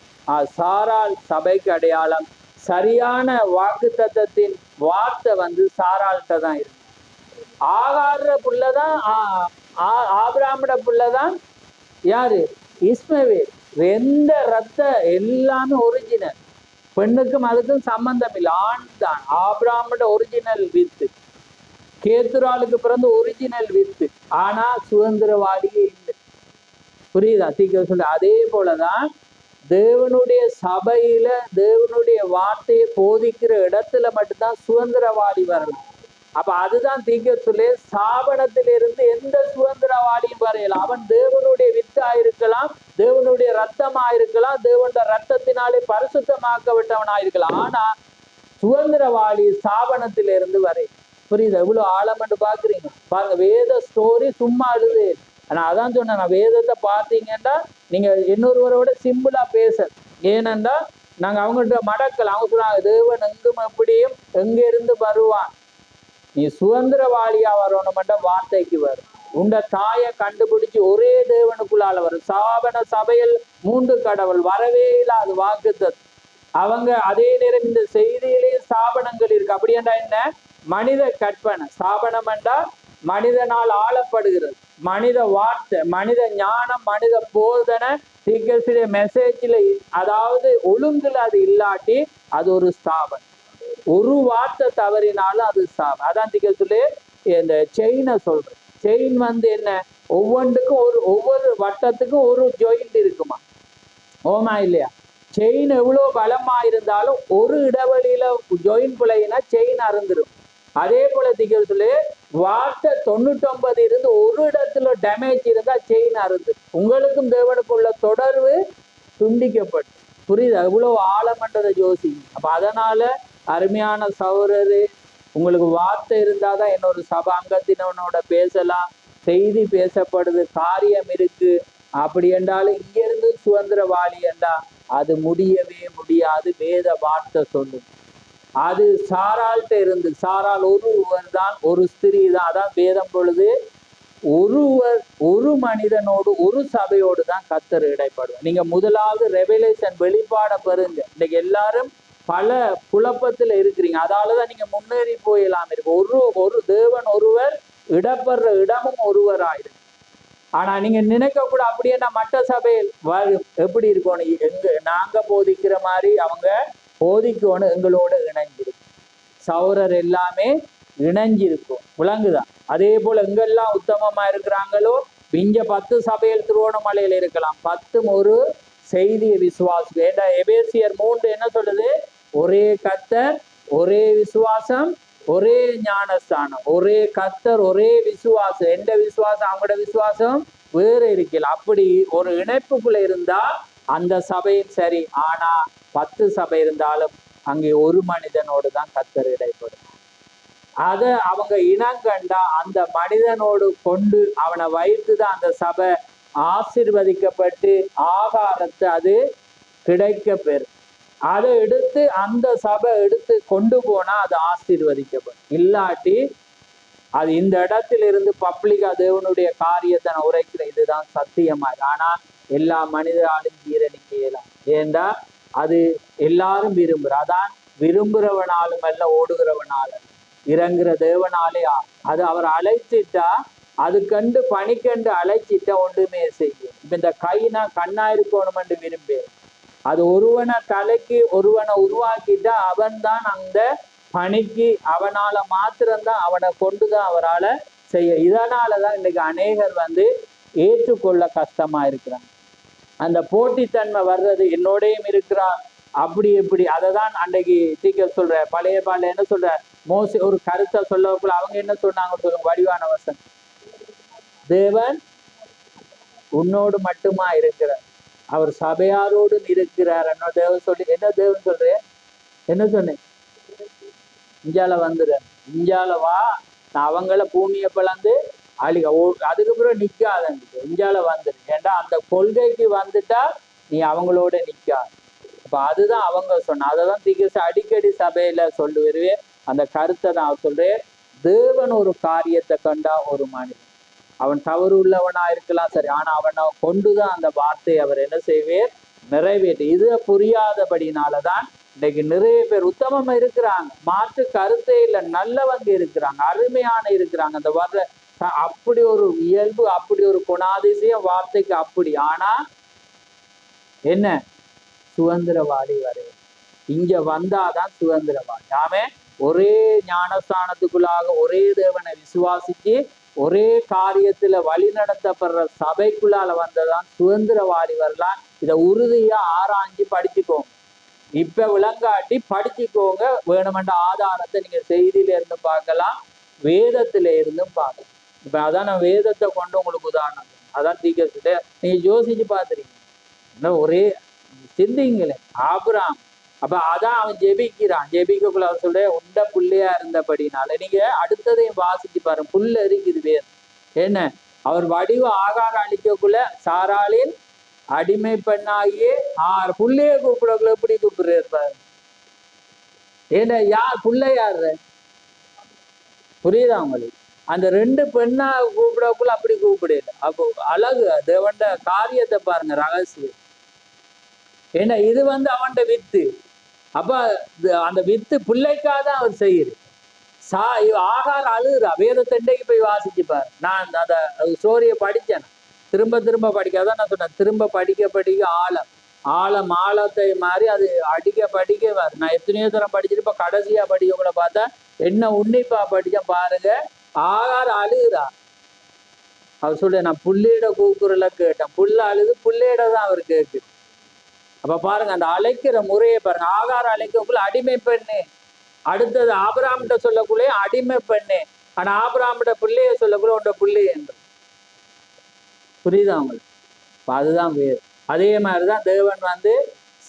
சாராள் சபைக்கு அடையாளம். சரியான வாக்கு தத்தத்தின் வார்த்தை வந்து சாராள்கிட்ட தான் இருக்கு. ஆகார புள்ளதான், ஆபிரகாமோட புள்ளதான் யாரு, இஸ்மவேல். எந்த ரத்த எல்லாமே ஒரிஜினல், பெண்ணுக்கும் அதுக்கும் சம்பந்தம் இல்லை, ஆண் தான். ஆபிரகாமோட ஒரிஜினல் வித்து, கேத்துராளுக்கு பிறந்த ஒரிஜினல் வித்து, ஆனா சுதந்திரவாளியே இல்லை. புரியுதா? சீக்கிரம் சொல்ல. அதே போலதான் தேவனுடைய சபையில தேவனுடைய வார்த்தையை போதிக்கிற இடத்துல மட்டும்தான் சுதந்திரவாளி வரலாம். அப்ப அதுதான் தீர்க்கத்திலே, ஸ்தாபனத்திலிருந்து எந்த சுதந்திரவாளியும் வரையலாம். அவன் தேவனுடைய வித்தா இருக்கலாம், தேவனுடைய ரத்தமா இருக்கலாம், தேவனுடைய ரத்தத்தினாலே பரிசுத்தமாக்கப்பட்டவனா இருக்கலாம். ஆனா சுதந்திரவாளி ஸ்தாபனத்திலிருந்து வரை. புரியுதா? இவ்வளவு ஆழமென்று பாக்குறீங்க பாருங்க. வேத ஸ்டோரி சும்மா அழுது. ஆனா அதான் சொன்னேன், நான் வேதத்தை பார்த்தீங்கன்னா நீங்க இன்னொருவரோட சிம்பிளா பேச. ஏனென்றா நாங்க அவங்கள்ட்ட மடக்கல். அவங்க சொல்றாங்க, தேவன் எங்கும் எப்படியும் எங்க இருந்து வருவான், நீ சுதந்திரவாளியா வரணும்ன்ற வார்த்தைக்கு வரும். உண்ட தாயை கண்டுபிடிச்சு ஒரே தேவனுக்குள்ளால வரும். ஸ்தாபன சபையில் 3 கடவுள் வரவே இல்லாது வாக்குத்தத்தம். அவங்க அதே நேரம் இந்த செய்தியிலேயே ஸ்தாபனங்கள் இருக்கு. அப்படி என்றா என்ன, மனித கற்பனை. ஸ்தாபனம் என்றா மனிதனால் ஆளப்படுகிறது. மனித வார்த்தை, மனித ஞானம், மனித போதனை, தீர்க்கதரிசியுடைய மெசேஜ்ல அதாவது ஒழுங்குல அது இல்லாட்டி அது ஒரு ஸ்தாபனம். ஒரு வார்த்தை தவறினாலும் அது ஸ்தாபனம். அதான் தீர்க்கதரிசியிலே இந்த செயினை சொல்றேன். செயின் என்ன, ஒவ்வொன்றுக்கும் ஒவ்வொரு வட்டத்துக்கும் ஒரு ஜாயிண்ட் இருக்குமா, ஓமா இல்லையா? செயின் எவ்வளவு பலமா இருந்தாலும் ஒரு இடைவெளியில ஜாயின் பிள்ளைனா செயின் அறுந்துடும். அதே போல தீர்க்கதரிசியிலே வார்த்தை 99 இருந்து ஒரு இடத்துல டேமேஜ் இருந்தா செயின் அறுந்து உங்களுக்கும் தேவனுக்குள்ள தொடர்பு துண்டிக்கப்பட்டு. புரியுது? எவ்வளவு ஆழமன்றதை யோசிங்க. அப்ப அதனால அருமையான சகோதரரு, உங்களுக்கு வார்த்தை இருந்தாதான் என்னொரு சபை அங்கத்தினவனோட பேசலாம், செய்தி பேசப்படுது, காரியம் இருக்கு. அப்படி என்றாலும் இங்க இருந்து சுதந்திரவாளி என்றா அது முடியவே முடியாது. வேத வார்த்தை சொல்லும். அது சாராள்கிட்ட இருந்து, சாராள் ஒருவர் தான், ஒரு ஸ்திரீ தான். அதான் வேதம் பொழுது ஒருவர் ஒரு மனிதனோடு ஒரு சபையோடு தான் கர்த்தர் இடைப்படுவார். நீங்க முதலாவது ரெவலேஷன் வெளிப்பாட பெறுங்க. இன்னைக்கு எல்லாரும் பல குழப்பத்துல இருக்கிறீங்க. அதாலதான் நீங்க முன்னேறி போயலாம் இருக்கு. ஒரு தேவன் ஒருவர், இடப்படுற இடமும் ஒருவர் ஆயிடும். ஆனா நீங்க நினைக்க கூட அப்படியே நான் மற்ற சபையில் எப்படி இருக்கணும், நாங்க போதிக்கிற மாதிரி அவங்க போதிக்கணும், எங்களோட இணைஞ்சிருக்கும். சௌரர் எல்லாமே இணைஞ்சிருக்கும். விளங்குதான்? அதே போல எங்கெல்லாம் உத்தமமா இருக்கிறாங்களோ, இங்க 10 சபையில் திருவோணமலையில இருக்கலாம், 10 ஒரு செய்தியை விசுவாசம். ஏண்டா எபேசியர் 3 என்ன சொல்லுது? ஒரே கர்த்தர், ஒரே விசுவாசம், ஒரே ஞானஸ்தானம், ஒரே கர்த்தர், ஒரே விசுவாசம். எந்த விசுவாசம்? அவங்களோட விசுவாசம் வேற இருக்கல. அப்படி ஒரு இணைப்புக்குள்ள இருந்தா அந்த சபையும் சரி. ஆனா 10 சபை இருந்தாலும் அங்கே ஒரு மனிதனோடு தான் கர்த்தர் இடைப்படும். அத அவங்க இனங்கண்டா அந்த மனிதனோடு கொண்டு அவனை வைத்துதான் அந்த சபை ஆசீர்வதிக்கப்பட்டு ஆகாரத்தை அது கிடைக்க பெறும். அதை எடுத்து அந்த சபை எடுத்து கொண்டு போனா அது ஆசீர்வதிக்கப்படும். இல்லாட்டி அது இந்த இடத்துல இருந்து பப்ளிக்கா தேவனுடைய காரியத்தை நான் உரைக்கிற இதுதான் சத்தியமா. ஆனா எல்லா மனிதராலும் ஜீரணிக்க இயலாம். ஏண்டா அது எல்லாரும் விரும்புற. அதான் விரும்புறவனாலும் அல்ல, ஓடுகிறவனாலும் இறங்குற தேவனாலே. அது அவர் அழைச்சிட்டா, அது கண்டு பணிக்கண்டு அழைச்சிட்டா ஒன்றுமே செய்யும். இப்ப இந்த கைனா கண்ணா இருக்கணும் என்று விரும்புகிறேன். அது ஒருவனை தலைக்கு ஒருவனை உருவாக்கிட்டா அவன் தான் அந்த பணிக்கு, அவனால மாத்திரம்தான், அவனை கொண்டுதான் அவரால் செய்ய. இதனாலதான் இன்னைக்கு அநேகர் ஏற்றுக்கொள்ள கஷ்டமா இருக்கிறாங்க. அந்த போட்டித்தன்மை வர்றது, என்னோடையும் இருக்கிறார் அப்படி எப்படி. அதை தான் அன்றைக்கு தீர்க்க சொல்ற பழைய பால என்ன சொல்ற, மோசே ஒரு கருத்தை சொல்லக்குள்ள அவங்க என்ன சொன்னாங்க சொல்லுங்க, வடிவான வசனம். தேவன் உன்னோடு மட்டுமா இருக்கிறார், அவர் சபையாரோடு இருக்கிறார். என்ன தேவன் சொல்லி, என்ன தேவன் சொல்றேன், என்ன சொன்னேன்? இஞ்சால வந்துடுற, இஞ்சால வா, நான் அவங்கள பூமியை பிளந்து அழிக, அதுக்கப்புறம் நிக்காதங்க, இஞ்சால வந்துடு. ஏண்டா அந்த கொள்கைக்கு வந்துட்டா நீ அவங்களோட நிக்காது. அப்ப அதுதான் அவங்க சொன்ன. அதைதான் தீர்க்க அடிக்கடி சபையில சொல்லி வருவேன். அந்த கருத்தை நான் சொல்றேன். தேவன் ஒரு காரியத்தை கண்டா ஒரு மனிதன் அவன் தவறு உள்ளவனா இருக்கலாம் சரி, ஆனா அவனை கொண்டுதான் அந்த வார்த்தையை அவர் என்ன செய்வார், நிறைவேற்று. இது புரியாதபடினாலதான் இன்னைக்கு நிறைய பேர் உத்தமமா இருக்கிறாங்க, மாற்று கருத்தே இல்லை, நல்லவங்க இருக்கிறாங்க, அருமையான இருக்கிறாங்க. அந்த வர்ற அப்படி ஒரு இயல்பு, அப்படி ஒரு குணாதிசயம் வார்த்தைக்கு அப்படி. ஆனா என்ன, சுதந்திரவாதி வரை இங்க வந்தாதான் சுதந்திரவாதி. ஆமே ஒரே ஞானஸ்தானத்துக்குள்ளாக ஒரே தேவனை விசுவாசிச்சு ஒரே காரியத்துல வழி நடத்தப்படுற சபைக்குள்ளால வந்ததான் சுதந்திரவாதி வரலாம். இதை உறுதியா ஆராய்ஞ்சு படிச்சுக்கோங்க. இப்ப விளங்காட்டி படிச்சுக்கோங்க. வேணுமென்ற ஆதாரத்தை நீங்க செய்தியில இருந்து பார்க்கலாம், வேதத்தில இருந்தும் பார்க்கலாம். இப்ப அதான் நான் வேதத்தை கொண்டு உங்களுக்கு உதாரணம், அதான் தீர்க்கதரிசிட்ட நீங்க யோசிச்சு பார்த்துறீங்க. ஒரே சிந்திங்களே ஆபிரகாம், அப்ப அதான் அவன் ஜெபிக்கிறான். ஜெபிக்கக்குள்ள அவர் சொல்ற உண்ட புள்ளையா இருந்தபடினால நீங்க அடுத்ததையும் வாசிச்சு பாருங்க. புல்ல இருக்குது வேறு என்ன, அவர் வடிவ ஆகாரம் அளிக்கக்குள்ள சாராளின் அடிமை பெண்ணாகியே புள்ளைய கூப்பிடக்குள்ள எப்படி கூப்பிடுறாரு ஏன்னா, யார் புள்ள யாரு புரியுதா உங்களுக்கு? அந்த 2 பெண்ணா கூப்பிடக்குள்ள அப்படி கூப்பிடல. அப்போ அழகு தேவண்ட காரியத்தை பாருங்க, ரகசியம். ஏன்னா இது அவன்ட வித்து. அப்ப அந்த வித்து பிள்ளைக்காக தான் அவர் செய்யுது. ஆகார் அழுகுறா. வேதத்தண்டைக்கு போய் வாசிச்சுப்பார். நான் அந்த ஸ்டோரியை படித்தேன், திரும்ப திரும்ப படிக்காதான் நான் சொன்னேன். திரும்ப படிக்க ஆழத்தை மாதிரி அது படிக்க நான் எத்தனையோ தரம் படிச்சுட்டு இப்ப கடைசியா படிக்க கூட பார்த்தா என்ன உன்னிப்பா படிச்ச பாருங்க. ஆகார் அழுகுறா. அவர் சொல்ல, நான் புள்ளையிட கூக்குறல கேட்டேன். புள்ள அழுது புள்ளையிட தான் அவர் கேட்கு. அப்ப பாருங்க அந்த அழைக்கிற முறையை பாருங்க. ஆகார் அழைக்கக்குள்ள அடிமை பெண்ணு, அடுத்தது ஆபிரகாம்கிட்ட சொல்லக்குள்ளே அடிமை பெண்ணு, ஆனா ஆபிரகாம்கிட்ட பிள்ளைய சொல்லக்குள்ள உண்ட பிள்ளை என்று. புரியுதா உங்களுக்கு? அதுதான் வேறு. அதே மாதிரிதான் தேவன்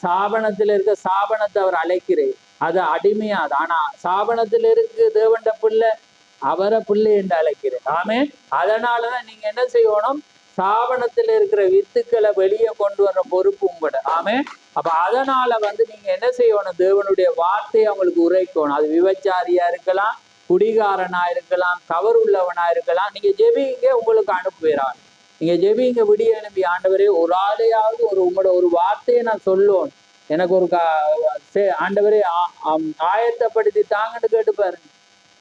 சாபனத்தில் இருக்க சாபனத்தை அவர் அழைக்கிறேன், அது அடிமையாது. ஆனா சாபனத்தில் இருக்கு தேவன்ட பிள்ளை, அவரை பிள்ளை என்று அழைக்கிறேன். ஆமே. அதனாலதான் நீங்க என்ன செய்யணும், சாபனத்தில் இருக்கிற வித்துக்களை வெளியே கொண்டு வர்ற பொறுப்பு உங்களோட. ஆமே. அப்ப அதனால நீங்க என்ன செய்யணும், தேவனுடைய வார்த்தையை அவங்களுக்கு உரைக்கணும். அது விபச்சாரியா இருக்கலாம், குடிகாரனா இருக்கலாம், தவறு உள்ளவனா இருக்கலாம். நீங்க ஜெபிங்க, உங்களுக்கு அனுப்புகிறான். நீங்க ஜெபிங்க, விடிய எழுப்பி, ஆண்டவரே ஒரு ஆளையாவது உங்களோட ஒரு வார்த்தையை நான் சொல்லணும், எனக்கு ஒரு ஆண்டவரே ஆயத்தப்படுத்தி தாங்கன்னு கேட்டு பாருங்க.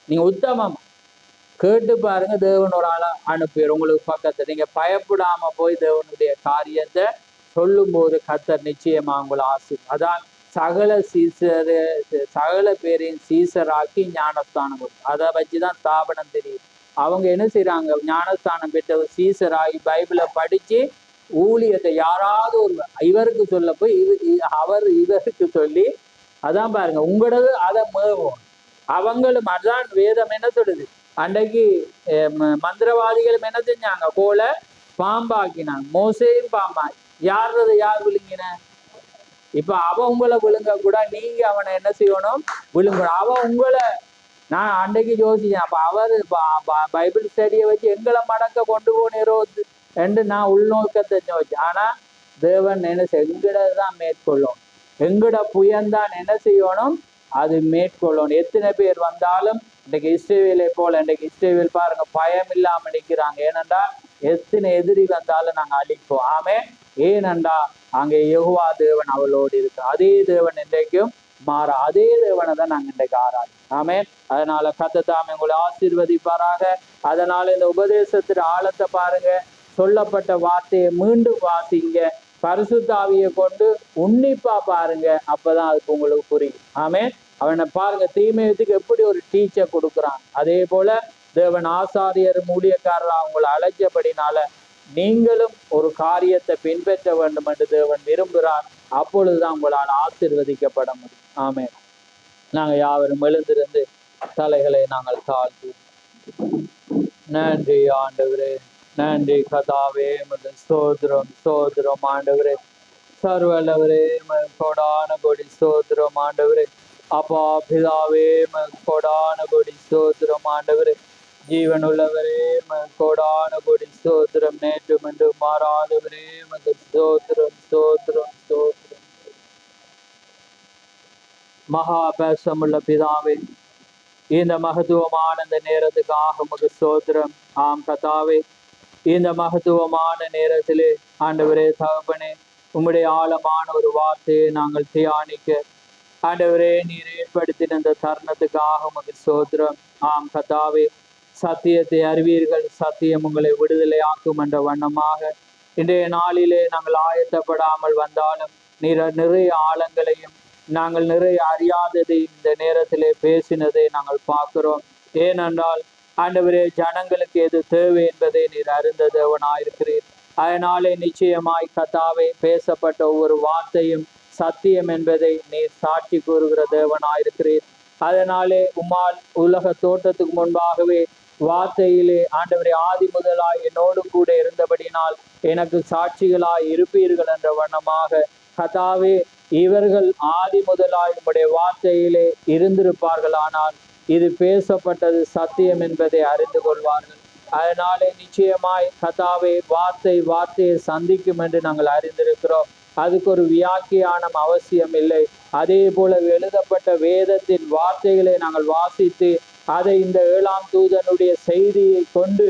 நீங்க உத்தமம் கேட்டு பாருங்க, தேவன் ஒரு ஆளை அனுப்புவார் உங்களுக்கு பக்கத்துல. நீங்க பயப்படாம போய் தேவனுடைய காரியத்தை சொல்லும் போது கர்த்தர் நிச்சயமா உங்களை அதான் சகல பேரையும் சீசராக்கி ஞானஸ்தானம் கொடுக்கும். அதை வச்சுதான் ஸ்தாபனம் தெரியும். அவங்க என்ன செய்யறாங்க, ஞானஸ்தானம் பெற்றவர் சீசராகி பைபிளை படிச்சு ஊழியத்தை யாராவது ஒரு இவருக்கு சொல்ல போய் அவர் இவருக்கு சொல்லி, அதான் பாருங்க உங்களது அதை மேவும். அவங்களும் அதான் வேதம் என்ன சொல்லுது, அன்றைக்கு மந்திரவாதிகளும் என்ன செஞ்சாங்க, போல பாம்பாக்கினாங்க. மோசேயும் பாம்பா, யார் விழுங்கின. இப்ப அவன் உங்களை விழுங்க கூட நீங்க அவனை என்ன செய்யணும், விழுங்க. அவன் உங்களை, நான் அன்றைக்கு யோசிச்சேன், அப்ப அவரு பைபிள் ஸ்டடியை வச்சு எங்களை மடக்க கொண்டு போனேரோ என்று நான் உள்நோக்கத்தை வச்சேன். ஆனா தேவன் என்ன எங்கடதான் மேற்கொள்ளும், எங்கட புயந்தான் என்ன செய்யணும், அது மேற்கொள்ளணும். எத்தனை பேர் வந்தாலும் இன்றைக்கு இஸ்ரவேலை போல, இன்றைக்கு இஸ்ரவேல் பாருங்க பயம் இல்லாம நிற்கிறாங்க. ஏனென்றா எத்தனை எதிரி வந்தாலும் நாங்க அழிப்போம். ஆமே. ஏனென்றா அங்கே யெகோவா தேவன் அவளோடு இருக்கு. அதே தேவன் இன்றைக்கும் மாற, அதே தேவனை தான் நாங்க இன்றைக்கு ஆராதி. ஆமே. அதனால கர்த்தர் உங்களை ஆசீர்வதிப்பாராக. அதனால இந்த உபதேசத்தின் ஆழத்தை பாருங்க, சொல்லப்பட்ட வார்த்தையை மீண்டும் வாசிங்க, பரிசுத்த ஆவியை கொண்டு உன்னிப்பா பாருங்க, அப்பதான் அதுக்கு உங்களுக்கு புரியும். ஆமே. அவனை பாருங்க, தீமையத்துக்கு எப்படி ஒரு டீச்சர் கொடுக்குறான், அதே போல தேவன் ஆசாரியர் ஊழியக்காரர் அவங்களை அழைச்சபடினால நீங்களும் ஒரு காரியத்தை பின்பற்ற வேண்டும் என்று தேவன் விரும்புகிறார். அப்பொழுதுதான் உங்களால் ஆசீர்வதிக்கப்பட முடியும். ஆமே. நாங்கள் யாவரும் எழுந்திருந்து தலைகளை நாங்கள் தாழ்த்தி, நன்றி ஆண்டவரே, நன்றி கதாவே, ஸ்தோத்திரம் ஸ்தோத்திரம் ஆண்டவரே, சர்வல்லவரே, கொடான கொடி ஸ்தோத்திரம் ஆண்டவரே, அப்பா பிதாவே, கொடான கொடி ஸ்தோத்திரம் ஆண்டவரே, ஜீவனுள்ளவரே, கொடான கொடி ஸ்தோத்திரம், நேற்று என்று மாறாதவரே, ஸ்தோத்திரம் ஸ்தோத்திரம் ஸ்தோத்திரம். மகா பேசமுள்ள பிதாவே, இந்த மகத்துவமான இந்த நேரத்துக்காக உமக்கு ஸ்தோத்திரம். ஆம் கர்த்தாவே, இந்த மகத்துவமான நேரத்திலே ஆண்டவரே தகப்பனே, உம்முடைய ஆழமான ஒரு வார்த்தையை நாங்கள் தியானிக்க ஆண்டவரே நீர் ஏற்படுத்தின இந்த தருணத்துக்காக உமக்கு ஸ்தோத்திரம். ஆம் கர்த்தாவே, சத்தியத்தை அறிவீர்கள், சத்தியம் உங்களை விடுதலை ஆக்கும் என்ற வண்ணமாக இன்றைய நாளிலே நாங்கள் ஆயத்தப்படாமல் வந்தாலும் நீர் நிறைய ஆழங்களையும் நாங்கள் நிறைய அறியாததை இந்த நேரத்திலே பேசினதை நாங்கள் பார்க்கிறோம். ஏனென்றால் ஆண்டவரே, ஜனங்களுக்கு எது தேவை என்பதை நீர் அறிந்த தேவனாயிருக்கிறீர். அதனாலே நிச்சயமாய் கர்த்தாவே, பேசப்பட்ட ஒவ்வொரு வார்த்தையும் சத்தியம் என்பதை நீர் சாட்சி கூறுகிற தேவனாயிருக்கிறீர். அதனாலே உம்மால் உலக தோற்றத்துக்கு முன்பாகவே வார்த்தையிலே ஆண்டவரே ஆதி முதலாய் என்னோடு கூட இருந்தபடினால் எனக்கு சாட்சிகளாய் இருப்பீர்கள் என்ற வண்ணமாக கர்த்தாவே, இவர்கள் ஆதி முதலாய் உம்முடைய வார்த்தையிலே இருந்திருப்பார்கள், ஆனால் இது பேசப்பட்டது சத்தியம் என்பதை அறிந்து கொள்வார்கள். அதனாலே நிச்சயமாய் கர்த்தாவே, வார்த்தையை சந்திக்கும் என்று நாங்கள் அறிந்திருக்கிறோம். அதுக்கு ஒரு வியாக்கியானம் அவசியம் இல்லை. அதே போல எழுதப்பட்ட வேதத்தின் வார்த்தைகளை நாங்கள் வாசித்து அதை இந்த 7ஆம் தூதனுடைய செய்தியை கொண்டு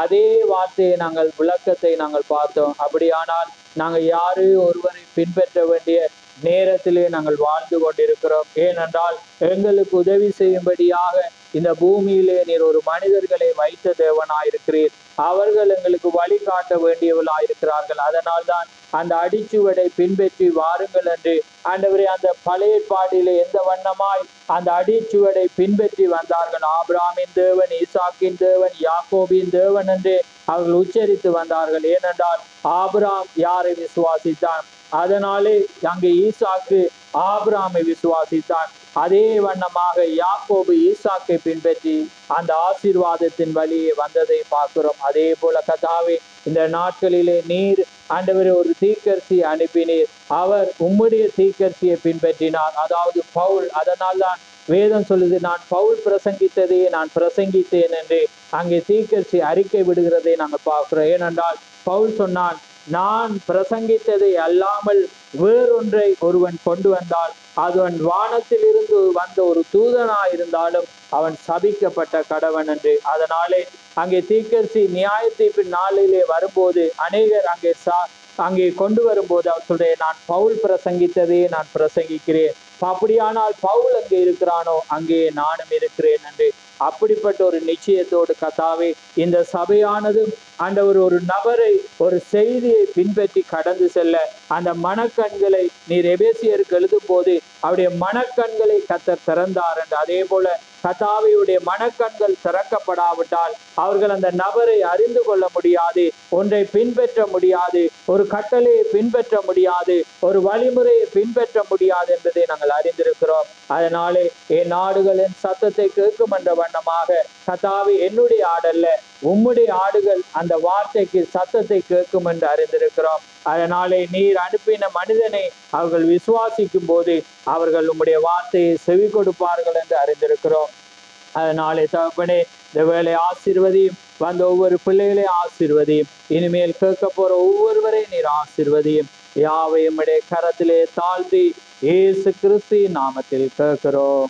அதே வார்த்தையை நாங்கள் விளக்கத்தை நாங்கள் பார்த்தோம். அப்படியானால் நாங்கள் யாரையும் ஒருவரை பின்பற்ற வேண்டிய நேரத்திலே நாங்கள் வாழ்ந்து கொண்டிருக்கிறோம். ஏனென்றால் எங்களுக்கு உதவி செய்யும்படியாக இந்த பூமியிலே நீர் ஒரு மனிதர்களை வைத்த தேவனாயிருக்கிறீர். அவர்கள் எங்களுக்கு வழிகாட்ட வேண்டியவர்களாயிருக்கிறார்கள். அதனால்தான் அந்த அடிச்சுவடை பின்பற்றி வாருங்கள் என்று ஆண்டவரே அந்த பழைய ஏற்பாட்டிலே எந்த வண்ணமாய் அந்த அடிச்சுவடை பின்பற்றி வந்தார்கள். ஆபிரகாமின் தேவன், ஈசாக்கின் தேவன், யாக்கோபின் தேவன் என்று அவர்கள் உச்சரித்து வந்தார்கள். ஏனென்றால் ஆபிரகாம் யாரை விசுவாசித்தான்? அதனாலே அங்கே ஈசாக்கு ஆபிரகாமை விசுவாசித்தான். அதே வண்ணமாக யாக்கோபு ஈசாக்கை பின்பற்றி அந்த ஆசீர்வாதத்தின் வழியே வந்ததை பார்க்கிறோம். அதே போல கர்த்தாவே, இந்த நாட்களிலே நீர் ஆண்டவரே ஒரு தீர்க்கதரிசி அனுப்பினீர். அவர் உம்முடைய தீர்க்கதரிசியை பின்பற்றினார், அதாவது பவுல். அதனால் தான் வேதம் சொல்லுது, நான் பவுல் பிரசங்கித்ததையே நான் பிரசங்கித்தேன் என்று அங்கே தீர்க்கதரிசி அறிக்கை விடுகிறதை நாங்கள் பார்க்கிறோம். ஏனென்றால் பவுல் சொன்னான், நான் பிரசங்கித்ததை அல்லாமல் வேறொன்றை ஒருவன் கொண்டு வந்தால் அதுவன் வானத்தில் இருந்து வந்த ஒரு தூதனாயிருந்தாலும் அவன் சபிக்கப்பட்ட கடவன் என்று. அதனாலே அங்கே தீர்க்கதரிசி நியாய தீர்ப்பின் நாளிலே வரும்போது அநேகர் அங்கே கொண்டு வரும்போது அவர் சொல்றே, நான் பவுல் பிரசங்கித்ததையே நான் பிரசங்கிக்கிறேன். அப்படியானால் பவுல் அங்கே இருக்கிறானோ அங்கே நானும் இருக்கிறேன் என்று அப்படிப்பட்ட ஒரு நிச்சயத்தோடு கர்த்தாவே, இந்த சபையானது ஆண்டவர் ஒரு நபரை ஒரு செய்தியை பின்பற்றி கடந்து செல்ல அந்த மனக்கண்களை நீர் எபேசியருக்கு எழுதும் போது அவருடைய மனக்கண்களை கர்த்தர் திறந்தார் என்று, அதே போல கர்த்தாவியுடைய மனக்கண்கள் திறக்கப்படாவிட்டால் அவர்கள் அந்த நபரை அறிந்து கொள்ள முடியாது, ஒன்றை பின்பற்ற முடியாது, ஒரு கட்டளையை பின்பற்ற முடியாது, ஒரு வழிமுறையை பின்பற்ற முடியாது என்பதை நாங்கள் அறிந்திருக்கிறோம். அதனாலே என் ஆடுகளின் சத்தத்தை கேட்கும் என்ற வண்ணமாக கர்த்தாவே, என்னுடைய ஆடல்ல உம்முடைய ஆடுகள் அந்த வார்த்தைக்கு சத்தத்தை கேட்கும் என்று அறிந்திருக்கிறோம். அதனாலே நீர் அனுப்பின மனிதனை அவர்கள் விசுவாசிக்கும் போது அவர்கள் உம்முடைய வார்த்தையை செவி கொடுப்பார்கள் என்று அறிந்திருக்கிறோம். அதனாலே தகப்பனே, இந்த வேலை ஆசீர்வதியும், வந்த ஒவ்வொரு பிள்ளைகளையும் ஆசீர்வதியும், இனிமேல் கேட்க போற ஒவ்வொருவரையும் நீர் ஆசீர்வதியும். யாவையும் கரத்திலே தாழ்த்தி இயேசு கிறிஸ்து நாமத்தில் கேட்கிறோம்.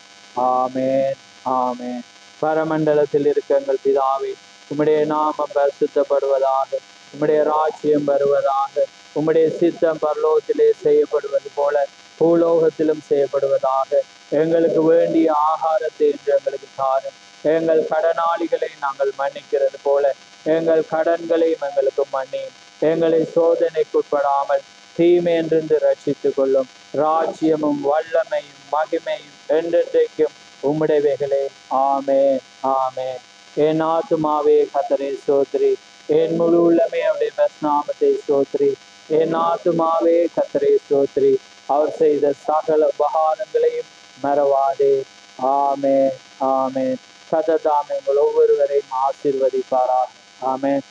ஆமென், ஆமென். பரமண்டலத்தில் இருக்க எங்கள் பிதாவே, உம்முடைய நாமம் பரிசுத்தப்படுவதாக, உம்முடைய ராஜ்யம் வருவதாக, உம்முடைய சித்தம் பரலோகத்திலே செய்யப்படுவது போல பூலோகத்திலும் செய்யப்படுவதாக. எங்களுக்கு வேண்டிய ஆகாரத்தை என்று எங்களுக்கு தாரும். எங்கள் கடனாளிகளை நாங்கள் மன்னிக்கிறது போல எங்கள் கடன்களையும் எங்களுக்கு மன்னியும். எங்களை சோதனைக்குட்படாமல் தீமை என்று ரட்சித்துக் கொள்ளும். ராஜ்யமும் வல்லமையும் மகிமையும் என்றென்றைக்கும் உம்முடையவைகளே. ஆமென், ஆமென். என் ஆத்துமாவே கர்த்தரை ஸ்தோத்திரி, என் முழு உள்ளமே அவருடைய நாமத்தை ஸ்தோத்திரி. என் ஆத்துமாவே கர்த்தரை ஸ்தோத்திரி, அவர் செய்த சகல உபகாரங்களையும் மறவாதே. ஆமென், ஆமென். கர்த்தர் தாமே உங்கள் ஒவ்வொருவரையும் ஆசீர்வதிப்பாராக. ஆமென்.